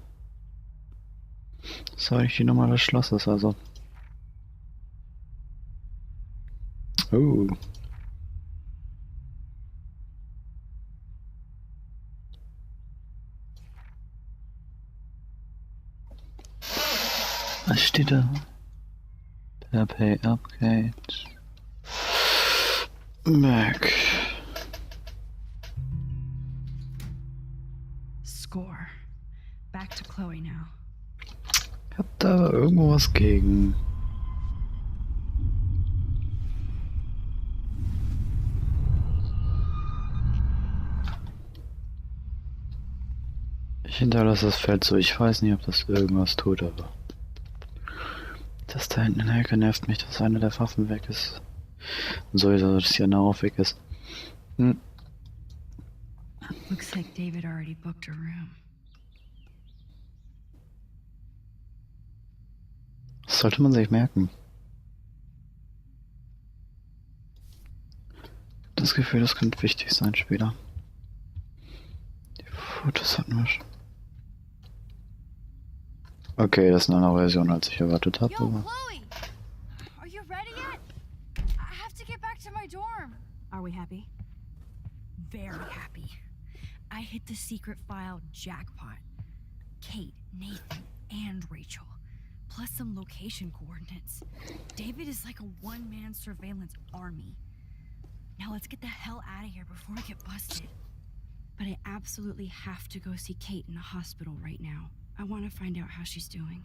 Das war nicht die Nummer des Schlosses, also. Oh. Was steht da? Per Pay Upgrade. Mac. Score. Back to Chloe now. Ich hab da irgendwo was gegen. Ich hinterlasse das Feld so. Ich weiß nicht, ob das irgendwas tut, aber das da hinten in der Ecke nervt mich, dass eine der Waffen weg ist. Und sowieso, dass die andere auch weg ist. Looks like David already booked a room. Das sollte man sich merken. Das Gefühl, das könnte wichtig sein später. Die Fotos hatten wir schon. Okay, das ist eine andere Version, als ich erwartet habe. Yo, Aber Chloe! Are you ready yet? I have to get back to my dorm. Are we happy? Very happy. I hit the secret file jackpot. Kate, Nathan, and Rachel. Plus some location coordinates. David is like a one-man surveillance army. Now let's get the hell out of here before we get busted. But I absolutely have to go see Kate in the hospital right now. I want to find out how she's doing.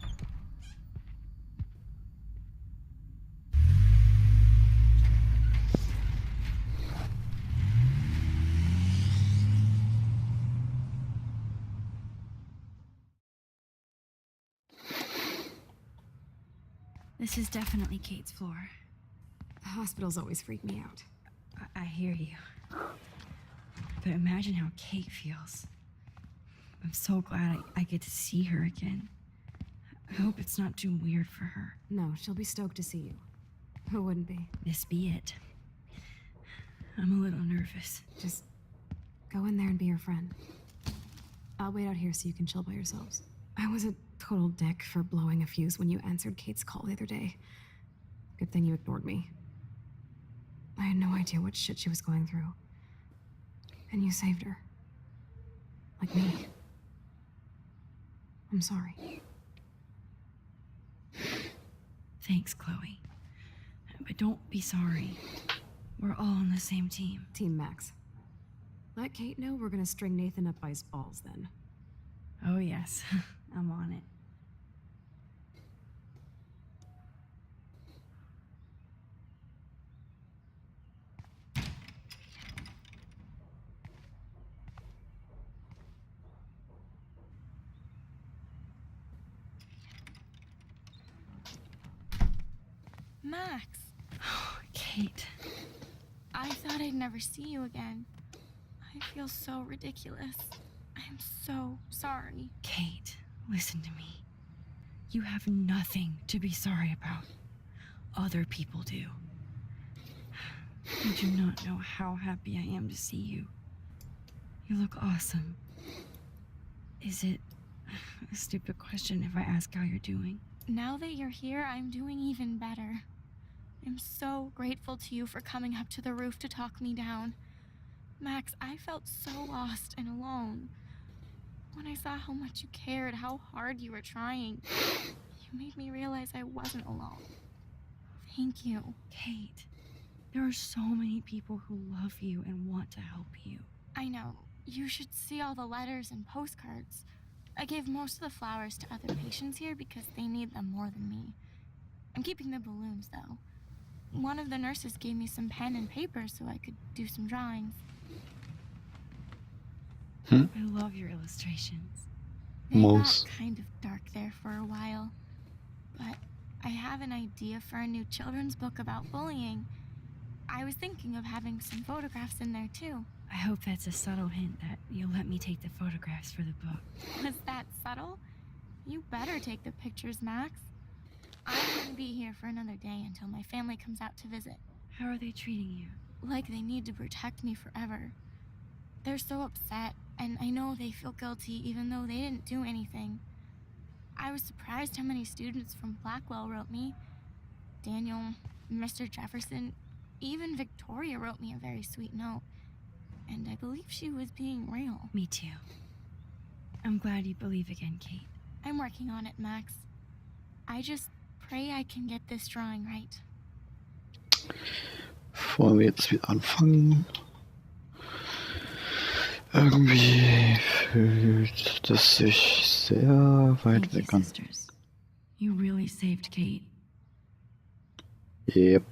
This is definitely Kate's floor. The hospitals always freak me out. I hear you. But imagine how Kate feels. I'm so glad I get to see her again. I hope it's not too weird for her. No, she'll be stoked to see you. Who wouldn't be? This be it. I'm a little nervous. Just Go in there and be your friend. I'll wait out here so you can chill by yourselves. I was a total dick for blowing a fuse when you answered Kate's call the other day. Good thing you ignored me. I had no idea what shit she was going through. And you saved her. Like me. I'm sorry. Thanks, Chloe. But don't be sorry. We're all on the same team. Team Max. Let Kate know we're gonna string Nathan up by his balls then. Oh, yes. I'm on it. Max, Kate. I thought I'd never see you again. I feel so ridiculous. I'm so sorry. Kate, listen to me. You have nothing to be sorry about. Other people do. You do not know how happy I am to see you. You look awesome. Is it a stupid question if I ask how you're doing? Now that you're here, I'm doing even better. I'm so grateful to you for coming up to the roof to talk me down. Max, I felt so lost and alone. When I saw how much you cared, how hard you were trying, you made me realize I wasn't alone. Thank you. Kate, there are so many people who love you and want to help you. I know. You should see all the letters and postcards. I gave most of the flowers to other patients here because they need them more than me. I'm keeping the balloons, though. One of the nurses gave me some pen and paper so I could do some drawings. I love your illustrations. They Most. got kind of dark there for a while. But I have an idea for a new children's book about bullying. I was thinking of having some photographs in there, too. I hope that's a subtle hint that you'll let me take the photographs for the book. Was that subtle? You better take the pictures, Max. I wouldn't be here for another day until my family comes out to visit. How are they treating you? Like they need to protect me forever. They're so upset, and I know they feel guilty even though they didn't do anything. I was surprised how many students from Blackwell wrote me. Daniel, Mr. Jefferson, even Victoria wrote me a very sweet note. And I believe she was being real. Me too. I'm glad you believe again, Kate. I'm working on it, Max. I just pray I can get this drawing right. Bevor wir jetzt wieder anfangen. Irgendwie fühlt es sich sehr weit Thank you, weg an. sisters. You really saved Kate. Yep.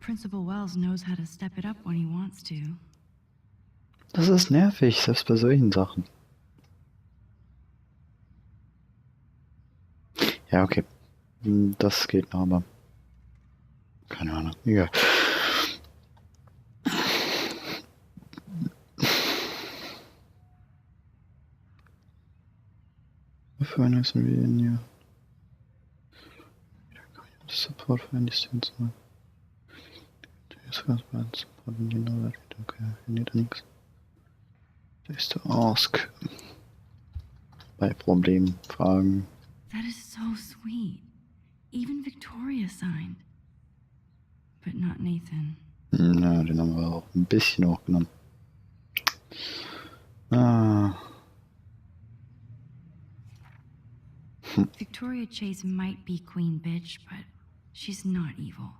Principal Wells knows how to step it up when he wants to. Das ist nervig, selbst bei solchen Sachen. Ja, okay. Das geht noch, aber keine Ahnung. Egal. Für eine nächsten Videos hier. Support für die Students. Das ganz bad support in die Leute. Okay, wir need nichts. Das ist der Ask. Bei Problemen, Fragen. That is so sweet. Even Victoria signed. But not Nathan. Na, den haben wir auch ein bisschen hochgenommen. Ah. Victoria Chase might be Queen Bitch, but she's not evil.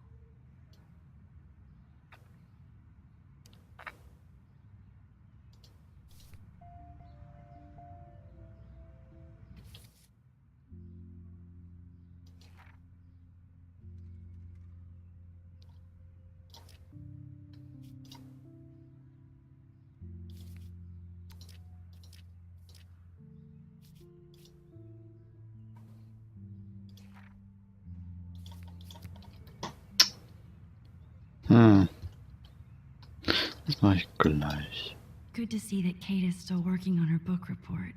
Das mache ich gleich. Good to see that Kate is still working on her book report.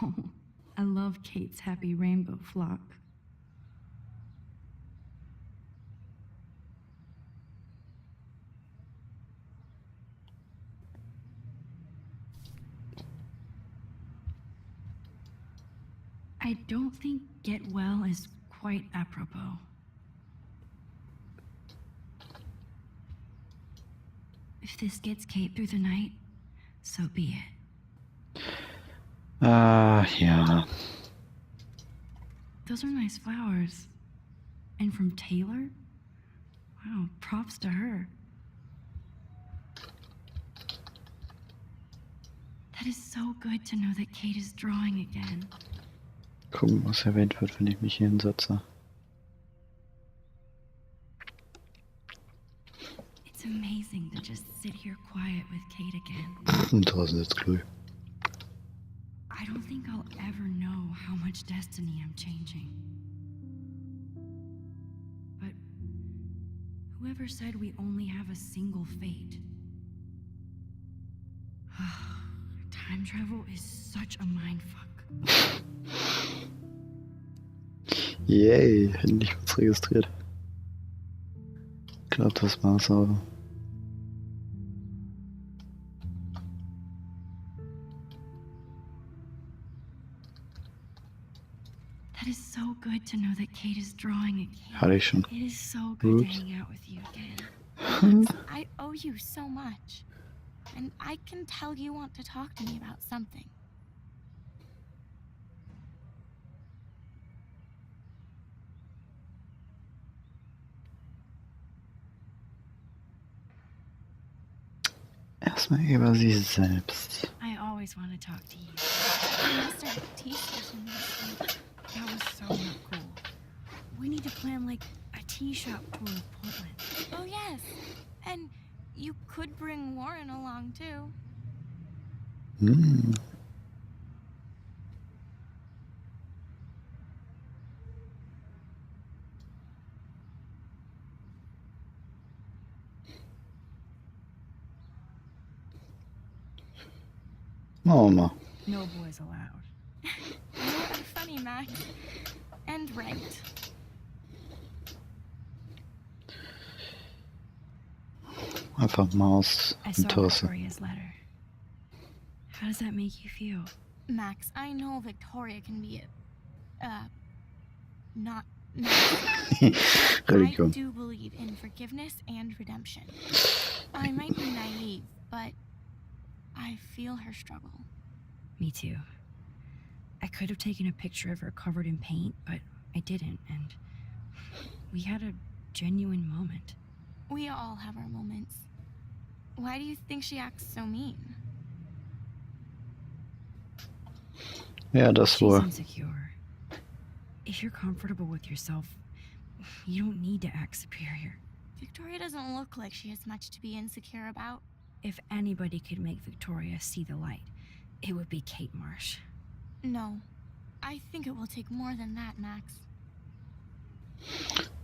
Oh, I love Kate's happy rainbow flock. I don't think get well is quite apropos. If this gets Kate through the night, so be it. Ja. Those are nice flowers. And from Taylor? Wow, props to her. That is so good to know that Kate is drawing again. Gucken, was erwähnt wird, wenn ich mich hier hinsetze. It's amazing to just sit here quiet with Kate again. Und draußen sitzt Chloe. I don't think I'll ever know how much destiny I'm changing. But whoever said we only have a single fate? Time travel is such a mindfuck. Yay, endlich wird's registriert. Ich glaube, das war's aber. That is so good to know that Kate is drawing again. Hatte ich schon. It is so good to Oops. hang out with you again. I owe you so much. And I can tell you want to talk to me about something. Erstmal über sie selbst. I always want to talk to you. We must have a tea session this week. That was so not cool. We need to plan like a tea shop tour of Portland. Oh, yes. And you could bring Warren along, too. Hm. Machen wir mal. No boys allowed. You are funny, Max. And right. Einfach mal aus I saw Interesse. Victoria's letter. How does that make you feel? Max, I know Victoria can be not nice. I Religion. do believe in forgiveness and redemption. I might be naive, but I feel her struggle. Me too. I could have taken a picture of her covered in paint, but I didn't, and we had a genuine moment. We all have our moments. Why do you think she acts so mean? Ja, das She's wohl. insecure. If you're comfortable with yourself, you don't need to act superior. Victoria doesn't look like she has much to be insecure about. If anybody could make Victoria see the light, it would be Kate Marsh. No. I think it will take more than that, Max.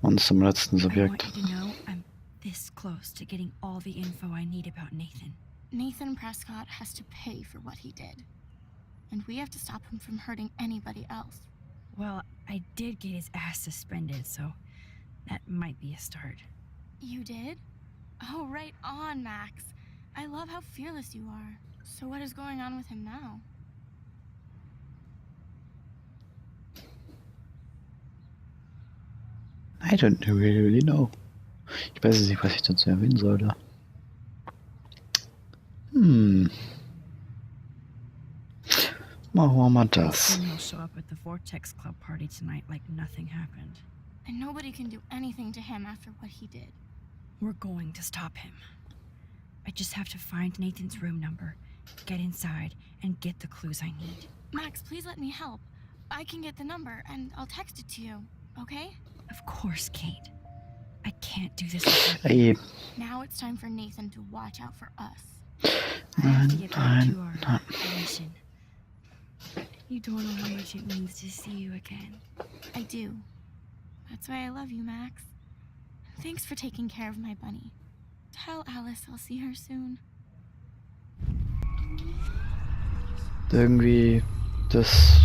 Und zum letzten I Subjekt. want you to know I'm this close to getting all the info I need about Nathan. Nathan Prescott has to pay for what he did. And we have to stop him from hurting anybody else. Well, I did get his ass suspended, so that might be a start. You did? Oh, right on, Max. I love how fearless you are. So what is going on with him now? I don't really know. Ich weiß nicht, was ich dazu erwähnen sollte. Machen wir mal das. Soon he'll show up at the Vortex Club party tonight like nothing happened. And nobody can do anything to him after what he did. We're going to stop him. I just have to find Nathan's room number, get inside, and get the clues I need. Max, please let me help. I can get the number, and I'll text it to you, okay? Of course, Kate. I can't do this without Ey, you. Now it's time for Nathan to watch out for us. I have to get back to nein. our mission. You don't know how much it means to see you again. I do. That's why I love you, Max. Thanks for taking care of my bunny. Tell Alice I'll see her soon. Irgendwie, das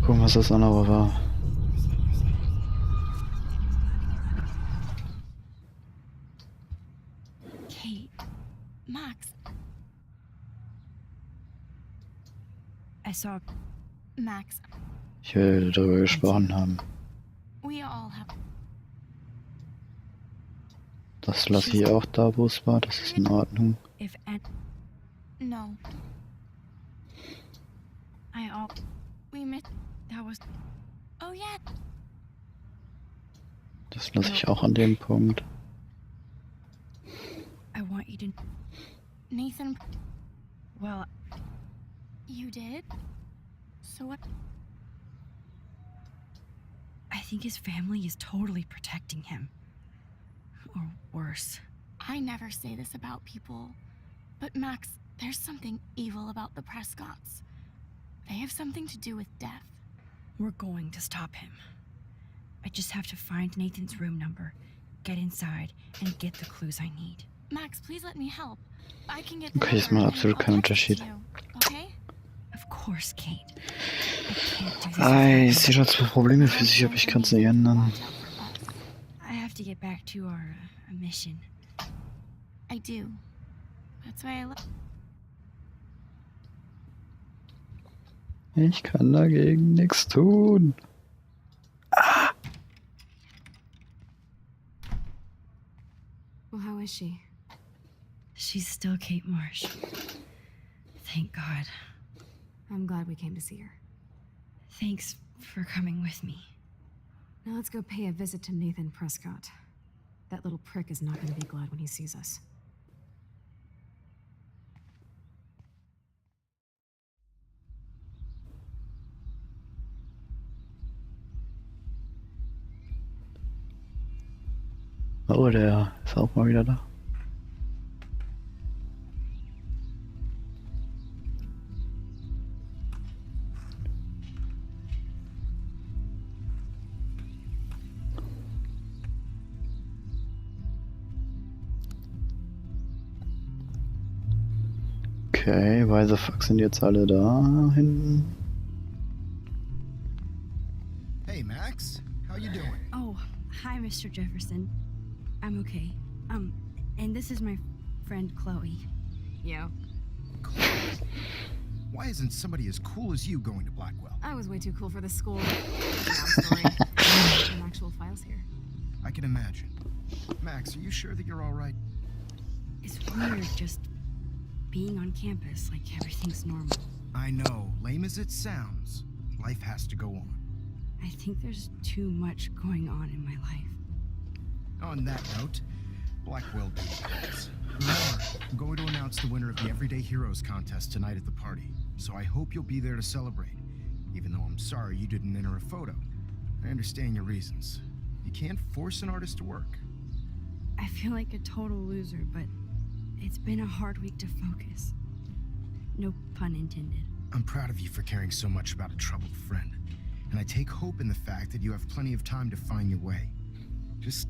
Gucken, was das andere war. Kate. Max. I saw. Max. Ich will darüber gesprochen haben. We all have. Das lasse ich auch da, wo es war. Das ist in Ordnung. If Aunt. No. I all. We met. That was. Oh, yeah. Das lasse ich auch an dem Punkt. I want you to. Nathan. Well, You did? So what? I think his family is totally protecting him. Or worse. I never say this about people. But Max, there's something evil about the Prescotts. They have something to do with death. We're going to stop him. I just have to find Nathan's room number, get inside, and get the clues I need. Max, please let me help. I can get the Okay, ist number mal and absolut I'll kein text it Unterschied. to you, okay? Of course, Kate. I can't do this. Ich sehe da zwar Probleme für sich, aber ich kann es nicht ändern. I have to get back to our mission. I do. That's why I love. Ich kann dagegen nichts tun. Well, how is she? She's still Kate Marsh. Thank God. I'm glad we came to see her. Thanks for coming with me. Now let's go pay a visit to Nathan Prescott. That little prick is not going to be glad when he sees us. Oh, der ist auch mal wieder da. Okay, why the fuck sind jetzt alle da hinten? Hey, Max. How you doing? Oh, hi, Mr. Jefferson. I'm okay. And this is my friend Chloe. Yo. Chloe. Why isn't somebody as cool as you going to Blackwell? I was way too cool for this school. Long story. Some actual files here. I can imagine. Max, are you sure that you're all right? It's weird just being on campus like everything's normal. I know. Lame as it sounds, life has to go on. I think there's too much going on in my life. On that note, Blackwell dudes. Remember, I'm going to announce the winner of the Everyday Heroes contest tonight at the party, so I hope you'll be there to celebrate, even though I'm sorry you didn't enter a photo. I understand your reasons. You can't force an artist to work. I feel like a total loser, but it's been a hard week to focus. No pun intended. I'm proud of you for caring so much about a troubled friend, and I take hope in the fact that you have plenty of time to find your way. Just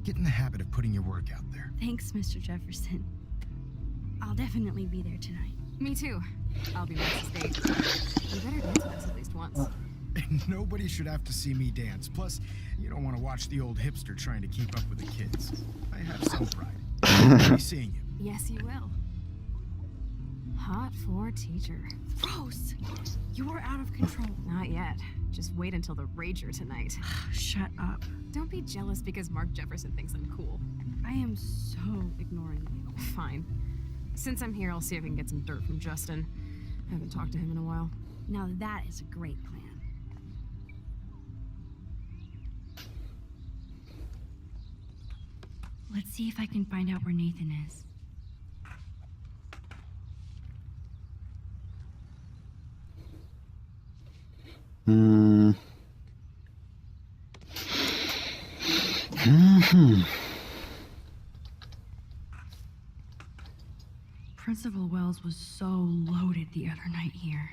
get in the habit of putting your work out there. Thanks, Mr. Jefferson. I'll definitely be there tonight. Me too. I'll be Max's date. You better dance with us at least once. Nobody should have to see me dance. Plus, you don't want to watch the old hipster trying to keep up with the kids. I have some pride. I'll be seeing you. Yes, you will. Hot for teacher. Rose, you are out of control. Not yet. Just wait until the rager tonight. Shut up. Don't be jealous because Mark Jefferson thinks I'm cool. I am so ignoring you. Fine. Since I'm here, I'll see if I can get some dirt from Justin. I haven't talked to him in a while. Now that is a great plan. Let's see if I can find out where Nathan is. Principal Wells was so loaded the other night here.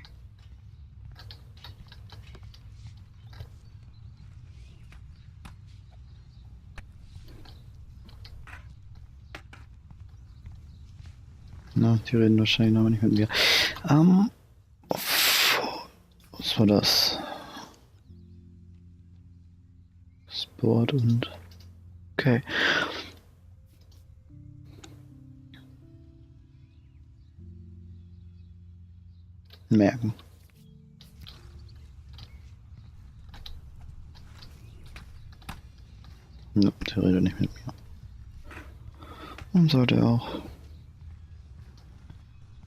Na, die reden wahrscheinlich noch nicht mit mir. Was war das? Sport und... Okay. Merken. Nope, der redet nicht mit mir. Und sollte er auch.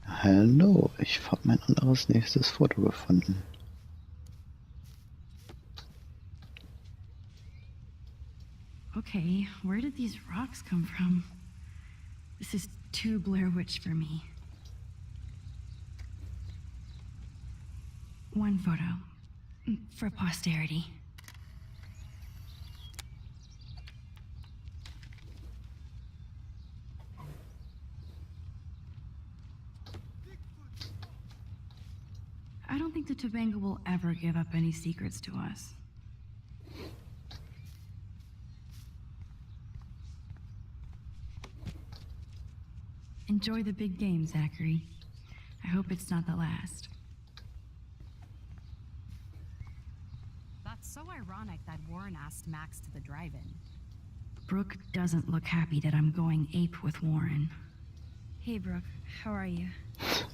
Hallo, ich habe mein anderes nächstes Foto gefunden. Okay, where did these rocks come from? This is too Blair Witch for me. One photo. For posterity. I don't think the Tobanga will ever give up any secrets to us. Enjoy the big game, Zachary. I hope it's not the last. That's so ironic that Warren asked Max to the drive-in. Brooke doesn't look happy that I'm going ape with Warren. Hey, Brooke. How are you?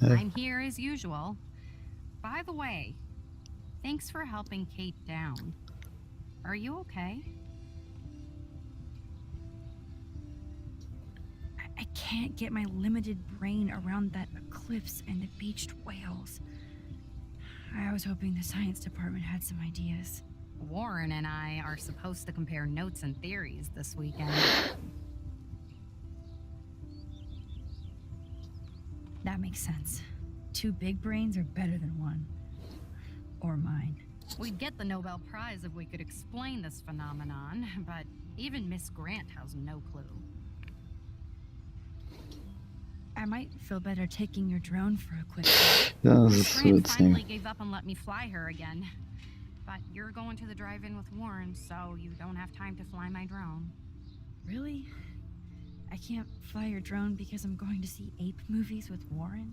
I'm here as usual. By the way, thanks for helping Kate down. Are you okay? I can't get my limited brain around that eclipse and the beached whales. I was hoping the science department had some ideas. Warren and I are supposed to compare notes and theories this weekend. That makes sense. Two big brains are better than one. Or mine. We'd get the Nobel Prize if we could explain this phenomenon, but even Miss Grant has no clue. I might feel better taking your drone for a quick. Ja, das Miss ist so Grant witzig. finally gave up and let me fly her again. But you're going to the drive-in with Warren, so you don't have time to fly my drone. Really? I can't fly your drone because I'm going to see ape movies with Warren?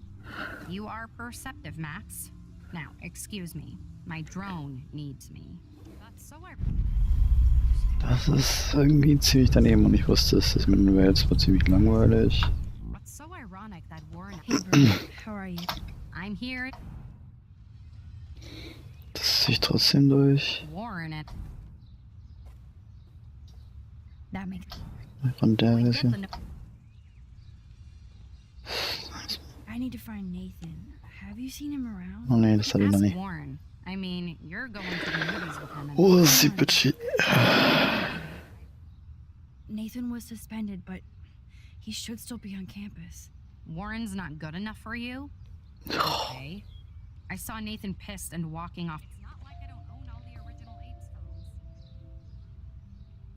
You are perceptive, Max. Now, excuse me. My drone needs me. That's so Das ist irgendwie ziemlich daneben und ich wusste, es ist mit den Wales war ziemlich langweilig. What's so ironic that Warren... Hey, Brooke. How are you? I'm here. Das ziehe ich trotzdem durch. Warren and... That makes... Von der We get Version. the no- I need to find Nathan. Have you seen him around? Oh ne, das hatte ich noch Ask nicht. Warren. I mean, you're going to the movies with him. Oh, das sieht bitchy. Nathan was suspended, but he should still be on campus. Warren's not good enough for you? Okay. I saw Nathan pissed and walking off. It's not like I don't own all the original Apes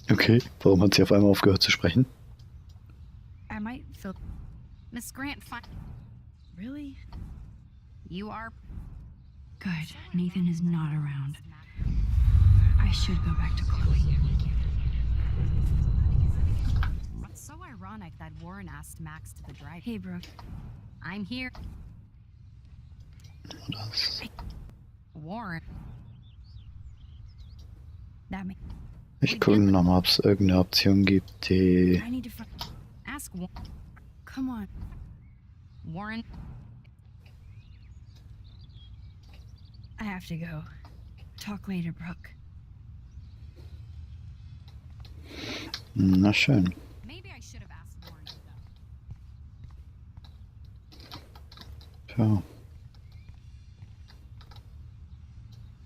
films. Okay, warum hat sie auf einmal aufgehört zu sprechen? I might feel... Miss Grant, Really? you are... Good. Nathan is not around. I should go back to Chloe. It's so ironic that Warren asked Max to the drive. Hey, Brooke. I'm here. Das. Warren. That makes... Ich gucke nochmal, ob es irgendeine Option gibt, die... I need to find... Ask Come on. Warren. I have to go. Talk later, Brooke. Na schön. Maybe I should have asked Warren to go. Tja.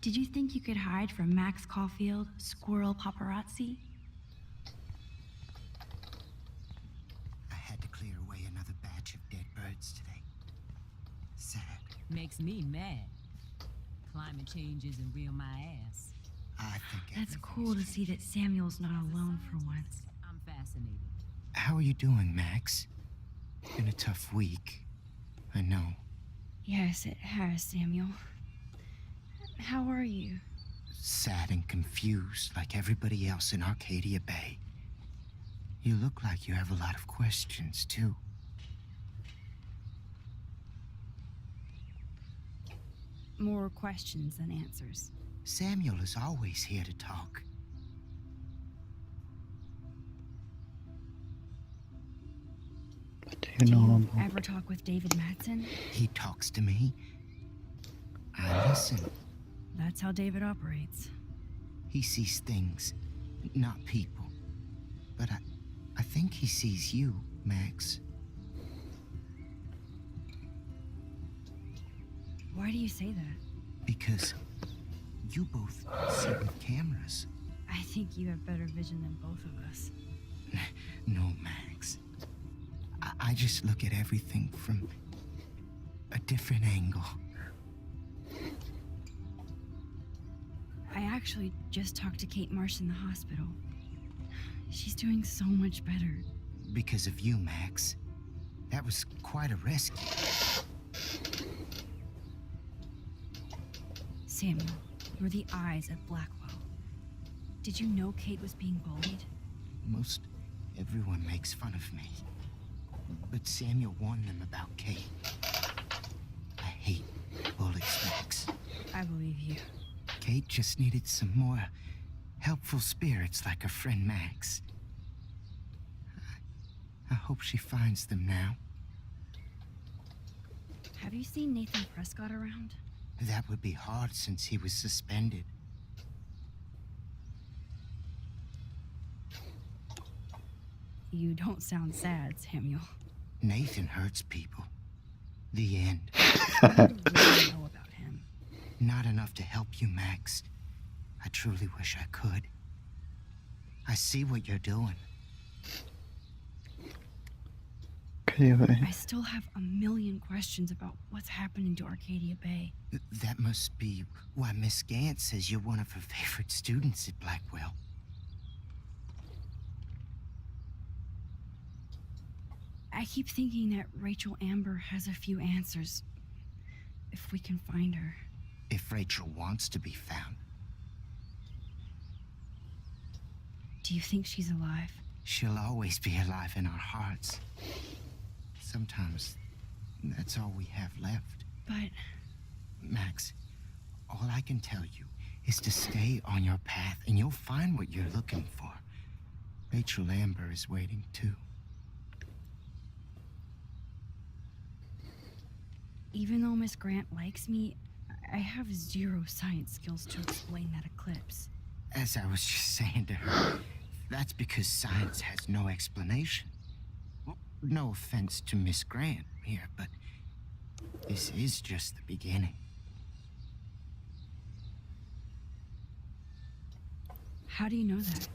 Did you think you could hide from Max Caulfield, squirrel paparazzi? I had to clear away another batch of dead birds today. Sad. Makes me mad. Climate change isn't real my ass. I think That's everything's cool to see that Samuel's not alone for once. I'm fascinated. How are you doing, Max? Been a tough week. I know. Yes, it has, Samuel. How are you? Sad and confused like everybody else in Arcadia Bay. You look like you have a lot of questions, too. More questions than answers. Samuel is always here to talk. Do you know you about... ever talk with David Madsen? He talks to me. I listen. That's how David operates. He sees things, not people. But I think he sees you, Max. Why do you say that? Because you both see with cameras. I think you have better vision than both of us. No, Max. I just look at everything from a different angle. I actually just talked to Kate Marsh in the hospital. She's doing so much better. Because of you, Max. That was quite a rescue. Samuel, you're the eyes of Blackwell. Did you know Kate was being bullied? Most everyone makes fun of me. But Samuel warned them about Kate. I hate bullets, Max. I believe you. Kate just needed some more helpful spirits like her friend Max. I hope she finds them now. Have you seen Nathan Prescott around? That would be hard since he was suspended. You don't sound sad, Samuel. Nathan hurts people. The end. What do you really know about him? Not enough to help you, Max. I truly wish I could. I see what you're doing. I still have a million questions about what's happening to Arcadia Bay. That must be why Miss Gant says you're one of her favorite students at Blackwell. I keep thinking that Rachel Amber has a few answers. If we can find her. If Rachel wants to be found. Do you think she's alive? She'll always be alive in our hearts. Sometimes that's all we have left. But... Max, all I can tell you is to stay on your path and you'll find what you're looking for. Rachel Amber is waiting too. Even though Miss Grant likes me, I have zero science skills to explain that eclipse. As I was just saying to her, that's because science has no explanation. Well, no offense to Miss Grant here, but this is just the beginning. How do you know that?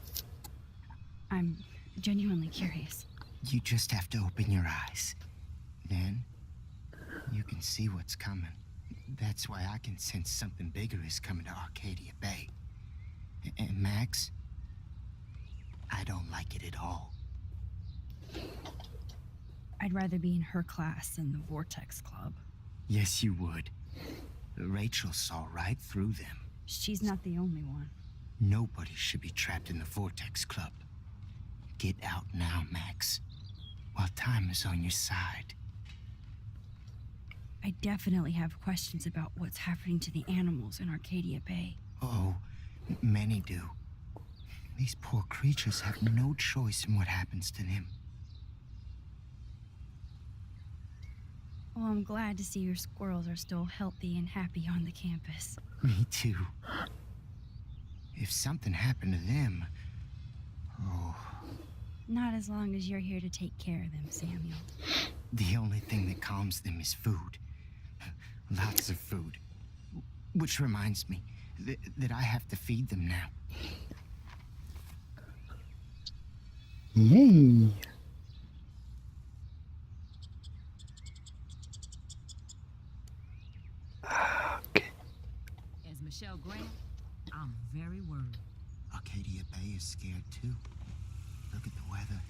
I'm genuinely curious. You just have to open your eyes. Then you can see what's coming. That's why I can sense something bigger is coming to Arcadia Bay. And Max, I don't like it at all. I'd rather be in her class than the Vortex Club. Yes, you would. Rachel saw right through them. She's not the only one. Nobody should be trapped in the Vortex Club. Get out now, Max, while time is on your side. I definitely have questions about what's happening to the animals in Arcadia Bay. Oh, many do. These poor creatures have no choice in what happens to them. Well, I'm glad to see your squirrels are still healthy and happy on the campus. Me too. If something happened to them, oh... Not as long as you're here to take care of them, Samuel. The only thing that calms them is food. Lots of food. Which reminds me that I have to feed them now. Yay! Okay. As Michelle Grant, I'm very worried. Arcadia Bay is scared too. Look at the weather.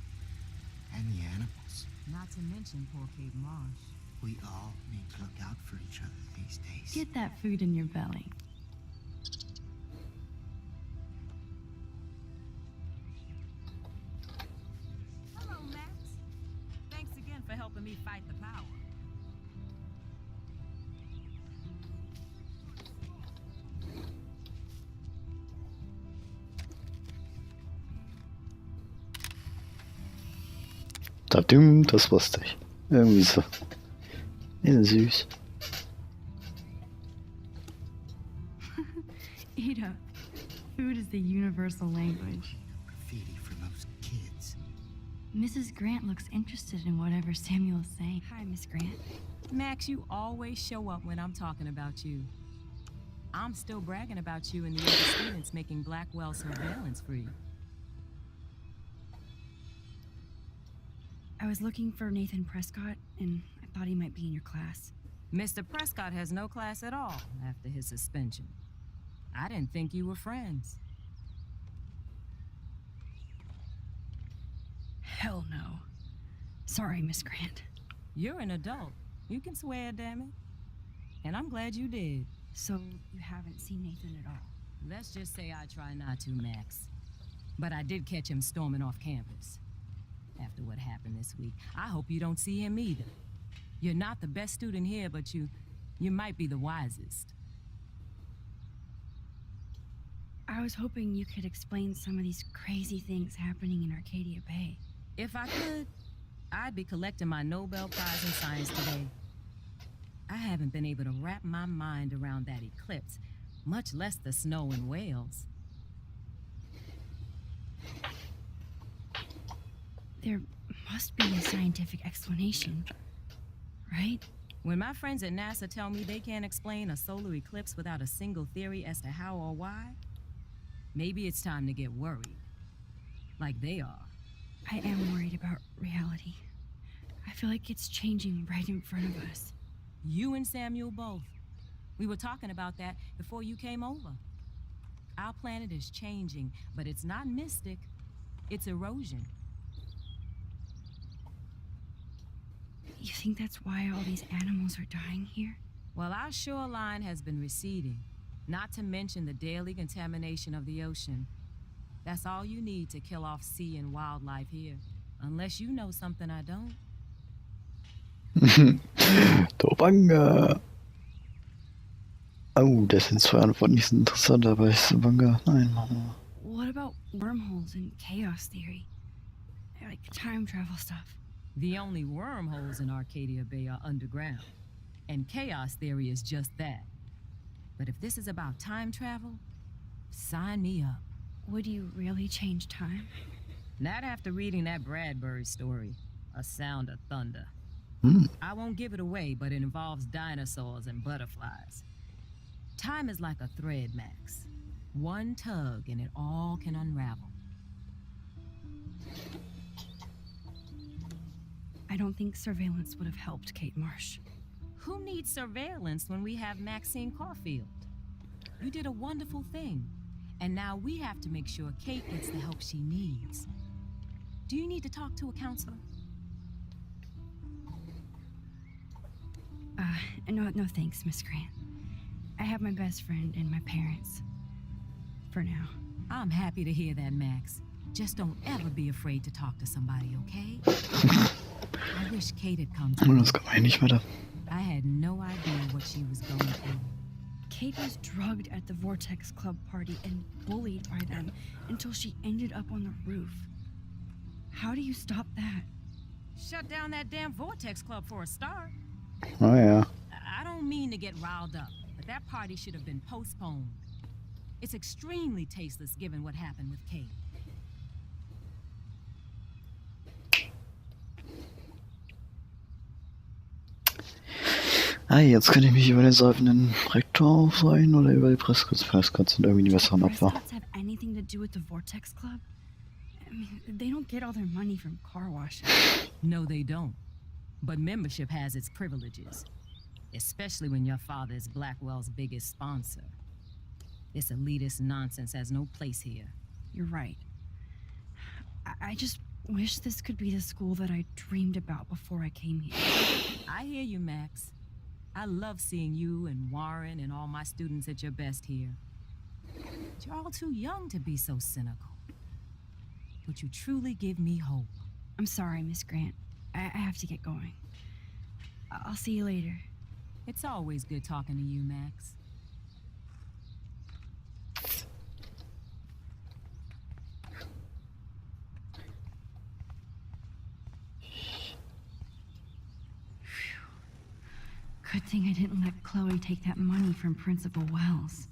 And the animals. Not to mention poor Kate Marsh. We all need to look out for each other these days. Get that food in your belly. Hello, Max. Thanks again for helping me fight the power. Das wusste ich. Irgendwie so. Die sind süß. Eat up. Food is the universal language. Graffiti for those kids. Mrs. Grant looks interested in whatever Samuel is saying. Hi, Miss Grant. Max, you always show up when I'm talking about you. I'm still bragging about you and the other students making Blackwell surveillance free. I was looking for Nathan Prescott, and I thought he might be in your class. Mr. Prescott has no class at all after his suspension. I didn't think you were friends. Hell no. Sorry, Miss Grant. You're an adult. You can swear, damn it. And I'm glad you did. So, you haven't seen Nathan at all? Let's just say I try not to, Max. But I did catch him storming off campus. After what happened this week, I hope you don't see him either. You're not the best student here, but you might be the wisest. I was hoping you could explain some of these crazy things happening in Arcadia Bay. If I could, I'd be collecting my Nobel Prize in Science today. I haven't been able to wrap my mind around that eclipse, much less the snow in Wales. There must be a scientific explanation, right? When my friends at NASA tell me they can't explain a solar eclipse without a single theory as to how or why, maybe it's time to get worried. Like they are. I am worried about reality. I feel like it's changing right in front of us. You and Samuel both. We were talking about that before you came over. Our planet is changing, but it's not mystic. It's erosion. You think that's why all these animals are dying here? Well, our shoreline has been receding, not to mention the daily contamination of the ocean. That's all you need to kill off sea and wildlife here, unless you know something I don't. Tobanga. Oh, das sind zwei Antworten, die sind interessant, aber ist Tobanga. Nein, Mama. What about wormholes and chaos theory? Like time travel stuff. The only wormholes in Arcadia Bay are underground, and chaos theory is just that. But if this is about time travel, sign me up. Would you really change time? Not after reading that Bradbury story, A Sound of Thunder. I won't give it away, but it involves dinosaurs and butterflies. Time is like a thread, Max. One tug and it all can unravel. I don't think surveillance would have helped Kate Marsh. Who needs surveillance when we have Maxine Caulfield? You did a wonderful thing, and now we have to make sure Kate gets the help she needs. Do you need to talk to a counselor? No thanks, Miss Grant. I have my best friend and my parents. For now. I'm happy to hear that, Max. Just don't ever be afraid to talk to somebody, okay? I wish Kate had come to me. Das kann man ja nicht mehr da. I had no idea what she was going through. Kate was drugged at the Vortex Club party and bullied by them until she ended up on the roof. How do you stop that? Shut down that damn Vortex Club for a start. Oh ja. I don't mean to get riled up, but that party should have been postponed. It's extremely tasteless given what happened with Kate. Ah, jetzt kann ich mich über den seifenden Rektor aufreihen oder über die Prescott sind irgendwie die besseren Opfer. Prescotts have anything to do with the Vortex Club? I mean, they don't get all their money from car washes. No, they don't. But membership has its privileges, especially when your father is Blackwell's biggest sponsor. This elitist nonsense has no place here. You're right. I just wish this could be the school that I dreamed about before I came here. I hear you, Max. I love seeing you and Warren and all my students at your best here. But you're all too young to be so cynical. But you truly give me hope. I'm sorry, Miss Grant. I have to get going. I'll see you later. It's always good talking to you, Max. Good thing I didn't let Chloe take that money from Principal Wells.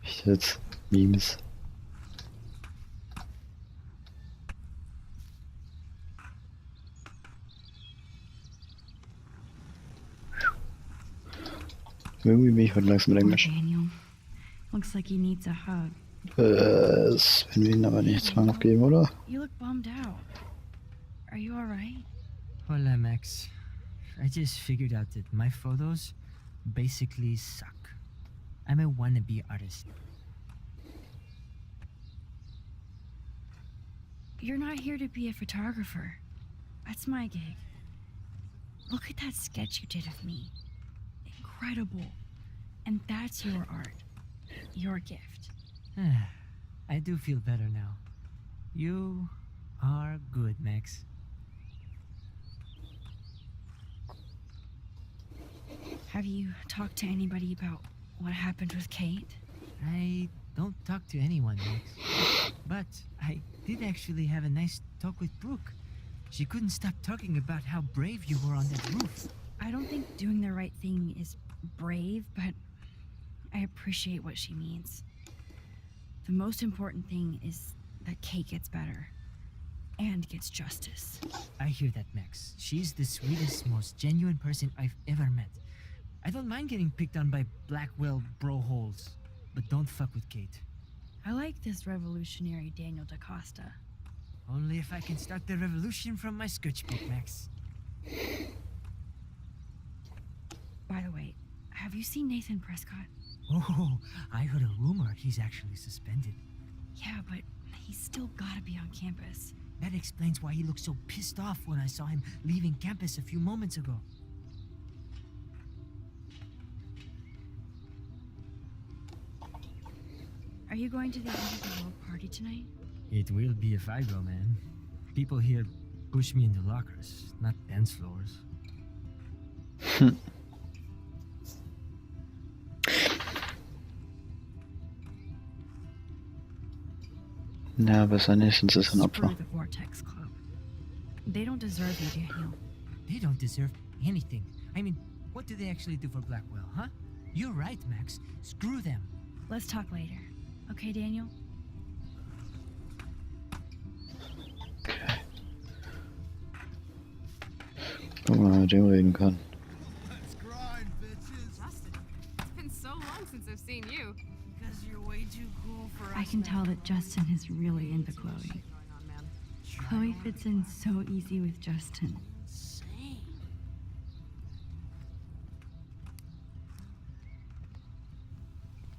Ich jetzt Memes. Irgendwie bin ich heute langsam mit Englisch. Daniel, looks like he needs a hug. Das werden wir ihn aber nicht zwanghaft geben, oder? You look bummed out. Are you alright? Hola, Max. I just figured out that my photos basically suck. I'm a wannabe artist. You're not here to be a photographer. That's my gig. Look at that sketch you did of me. Incredible. And that's your art. Your gift. I do feel better now. You are good, Max. Have you talked to anybody about what happened with Kate? I don't talk to anyone, Max. But I did actually have a nice talk with Brooke. She couldn't stop talking about how brave you were on that roof. I don't think doing the right thing is brave, but I appreciate what she means. The most important thing is that Kate gets better and gets justice. I hear that, Max. She's the sweetest, most genuine person I've ever met. I don't mind getting picked on by Blackwell bro-holes, but don't fuck with Kate. I like this revolutionary Daniel DaCosta. Only if I can start the revolution from my sketchbook, Max. By the way, have you seen Nathan Prescott? Oh, I heard a rumor he's actually suspended. Yeah, but he's still gotta be on campus. That explains why he looked so pissed off when I saw him leaving campus a few moments ago. Are you going to the end of the world party tonight? It will be if I go, man. People here push me into lockers, not dance floors. Ja, besser nicht, sonst ist ein Opfer. Screw the Vortex Club. They don't deserve you, Daniel. They don't deserve anything. I mean, what do they actually do for Blackwell, huh? You're right, Max. Screw them. Let's talk later. Okay, Daniel? Okay. Guck mal, mit dem reden kann. Let's grind, bitches. Justin, it's been so long since I've seen you. Because you're way too cool for I can tell that Justin is really into Chloe. Chloe fits in so easy with Justin.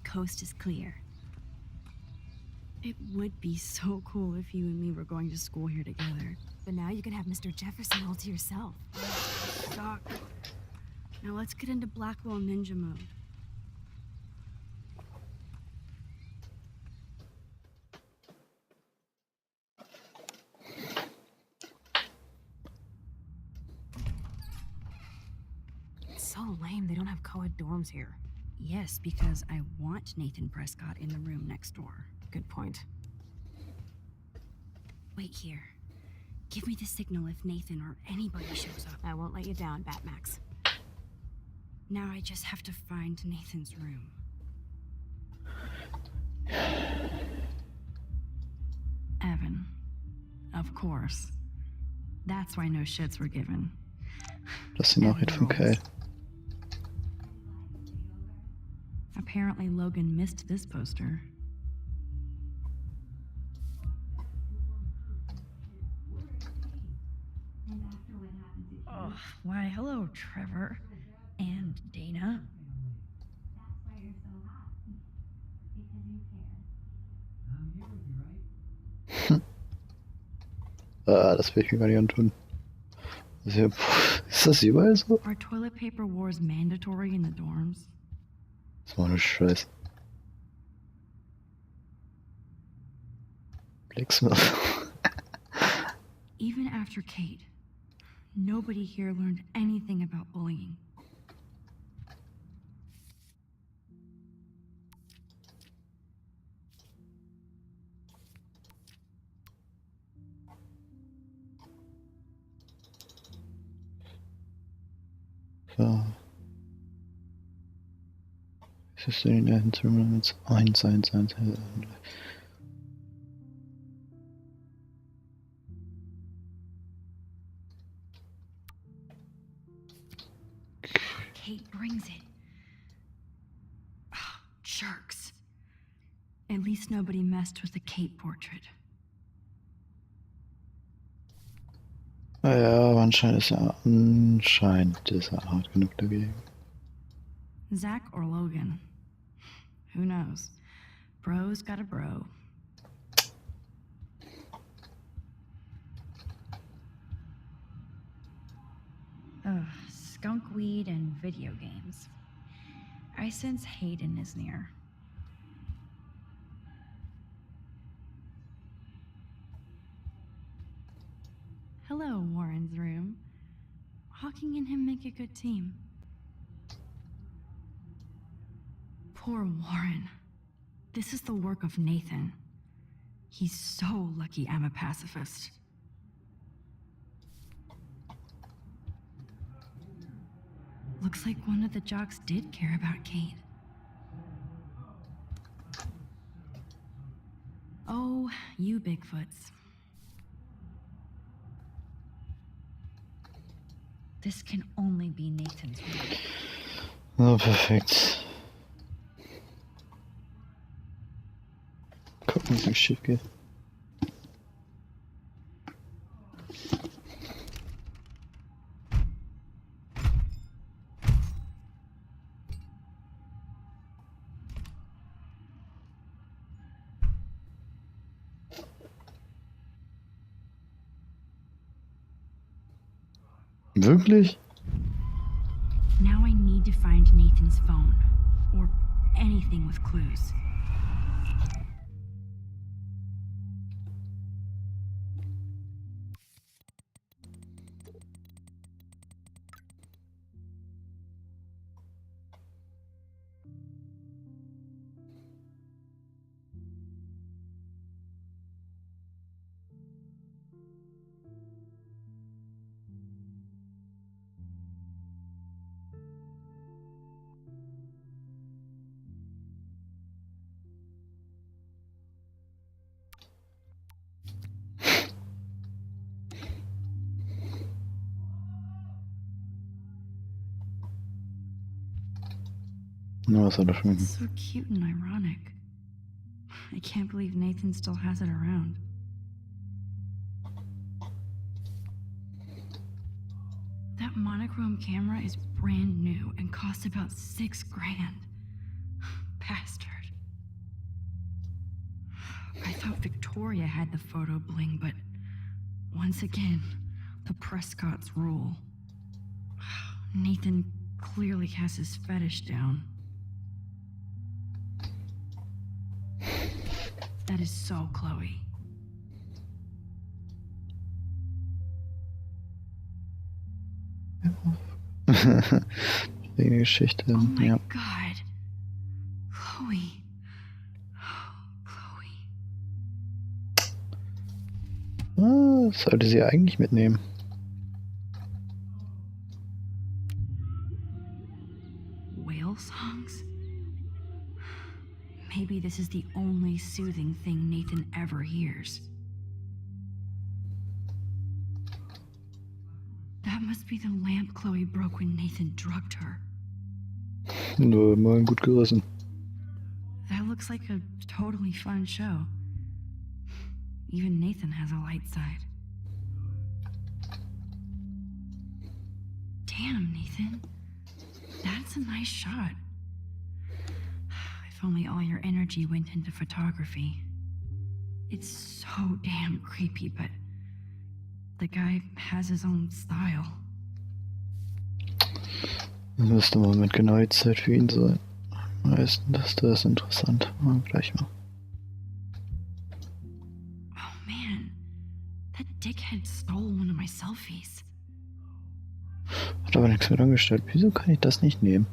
Coast is clear. It would be so cool if you and me were going to school here together. But now you can have Mr. Jefferson all to yourself. Suck. Now let's get into Blackwell Ninja mode. It's so lame they don't have co-ed dorms here. Yes, because I want Nathan Prescott in the room next door. Good point. Wait here. Give me the signal if Nathan or anybody shows up. I won't let you down, Batmax. Now I just have to find Nathan's room. Evan. Of course. That's why no shits were given. Das ist die Nachricht von Kate. Apparently Logan missed this poster. Oh, why, hello, Trevor. And Dana. Das will ich mir gar nicht antun. Ist das überall so? Are toilet paper wars mandatory in the dorms? Das war eine Scheiße. Blacksmith. Even after Kate, nobody here learned anything about bullying. So. Ist es in den Terminals 1, 1, 1, Kate brings it. Oh, jerks. At least nobody messed with the Kate portrait. Ja, aber anscheinend ist er hart genug dagegen. Zach or Logan? Who knows? Bro's got a bro. Ugh, skunk weed and video games. I sense Hayden is near. Hello, Warren's room. Hawking and him make a good team. Poor Warren. This is the work of Nathan. He's so lucky I'm a pacifist. Looks like one of the jocks did care about Kate. Oh, you Bigfoots. This can only be Nathan's work. Oh, perfekt. Gucken, wie es schief geht. Wirklich? Now I need to find Nathan's phone, or anything with clues. Na, was soll das schmecken? So cute and ironic. I can't believe Nathan still has it around. That monochrome camera is brand new and cost about $6 grand. Bastard. I thought Victoria had the photo bling, but once again, the Prescotts rule. Nathan clearly has his fetish down. That is so Chloe. Wegen Geschichte, Oh my ja. God. Chloe. Oh, Chloe. Ah, das sollte sie eigentlich mitnehmen. Whale songs? Maybe this is the only soothing thing Nathan ever hears. That must be the lamp Chloe broke when Nathan drugged her. Nur immerhin gut gerissen. That looks like a totally fun show. Even Nathan has a light side. Damn, Nathan. That's a nice shot. If only all your energy went into photography. It's so damn creepy, but the guy has his own style. Das müsste mal mit genauer Zeit für ihn sein. Meistens ist das interessant. Mal gleich mal. Oh man, that dickhead stole one of my selfies. Hat aber nichts mit angestellt. Wieso kann ich das nicht nehmen?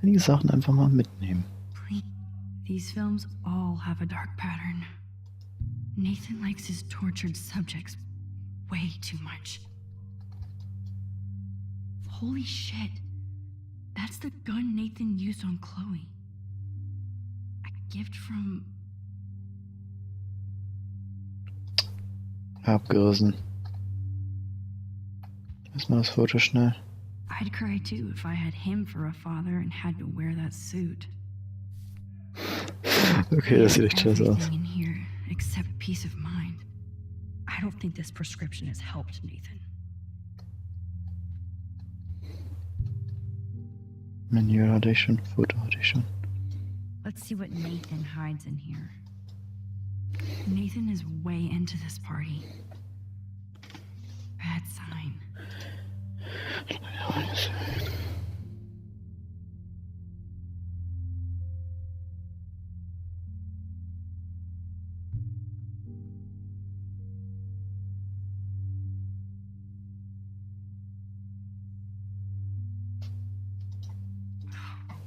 Einige Sachen einfach mal mitnehmen. Please. These films all have a dark pattern. Nathan likes his tortured subjects way too much. Holy shit. That's the gun Nathan used on Chloe. A gift from... Abgerissen. Erstmal das Foto schnell. I'd cry too if I had him for a father and had to wear that suit. Okay, das sieht echt scheiße aus. Everything in here except peace of mind. I don't think this prescription has helped Nathan. Menü hatte ich schon, Foto hatte ich schon. Let's see what Nathan hides in here. Nathan is way into this party. Bad sign.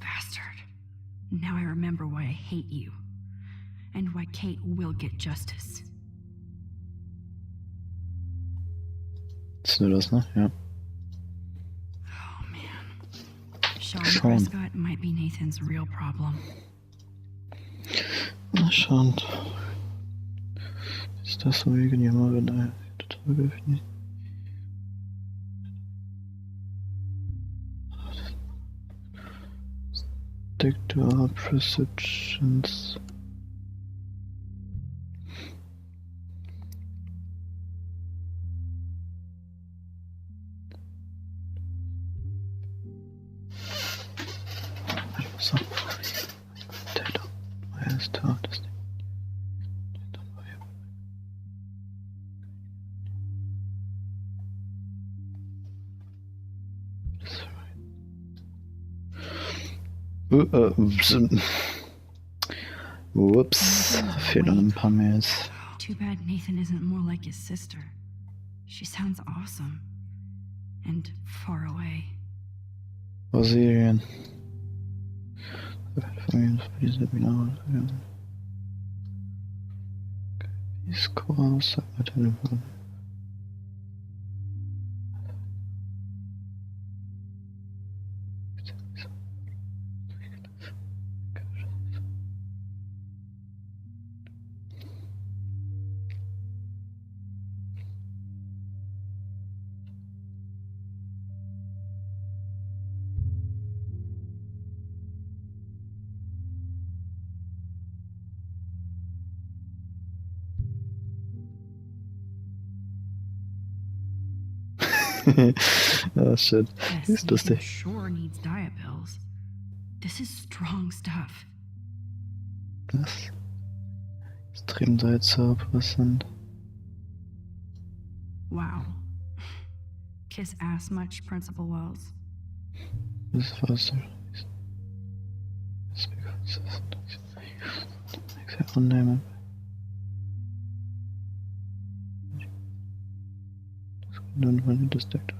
Bastard. Now I remember why I hate you. And why Kate will get justice. Ist nur das, ne? Ja. Oh man. Sean Sean. Prescott might be Nathan's real problem. Na schon. Ist das so irgendjemand, wenn er total geöffnet? Stick to our prescriptions. So. Täter. Wer ist da? Das nicht. Whoops. Fehlen ein paar Mails. Too bad Nathan isn't more like his sister. She sounds awesome. And far away. Brasilien. Sag mal Telefon. Oh shit. Yes, Ist lustig. Nathan sure needs diet pills. This is strong stuff. Das extrem salzerpressend. Wow. Kiss ass much, Principal Wells? Das war's. Annehme. Nun meine Detektor.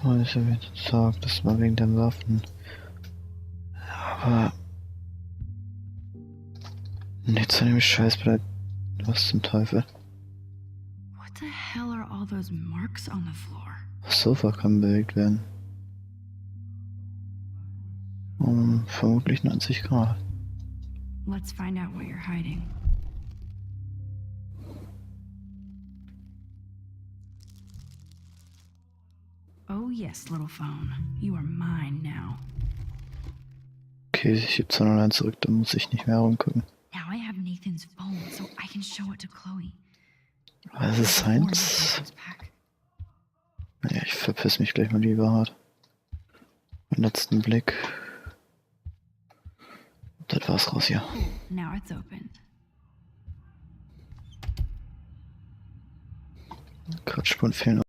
Oh, ich habe jetzt gesagt, das war wegen den Waffen. Aber nicht zu dem Scheiß bleibt. Was zum Teufel? What the hell are all those marks on the floor? Das Sofa kann bewegt werden. Vermutlich 90 Grad. Let's find out what you're hiding. Oh yes, little phone. You are mine now. Okay, ich heb 201 zurück, dann muss ich nicht mehr rumgucken. Now I have Nathan's phone, so I can show it to Chloe. Was ist seins? Ja, ich verpiss mich gleich mal lieber hart. Mein letzten Blick. Das war's raus hier. Now it's opened. Quatschspuren fehlen.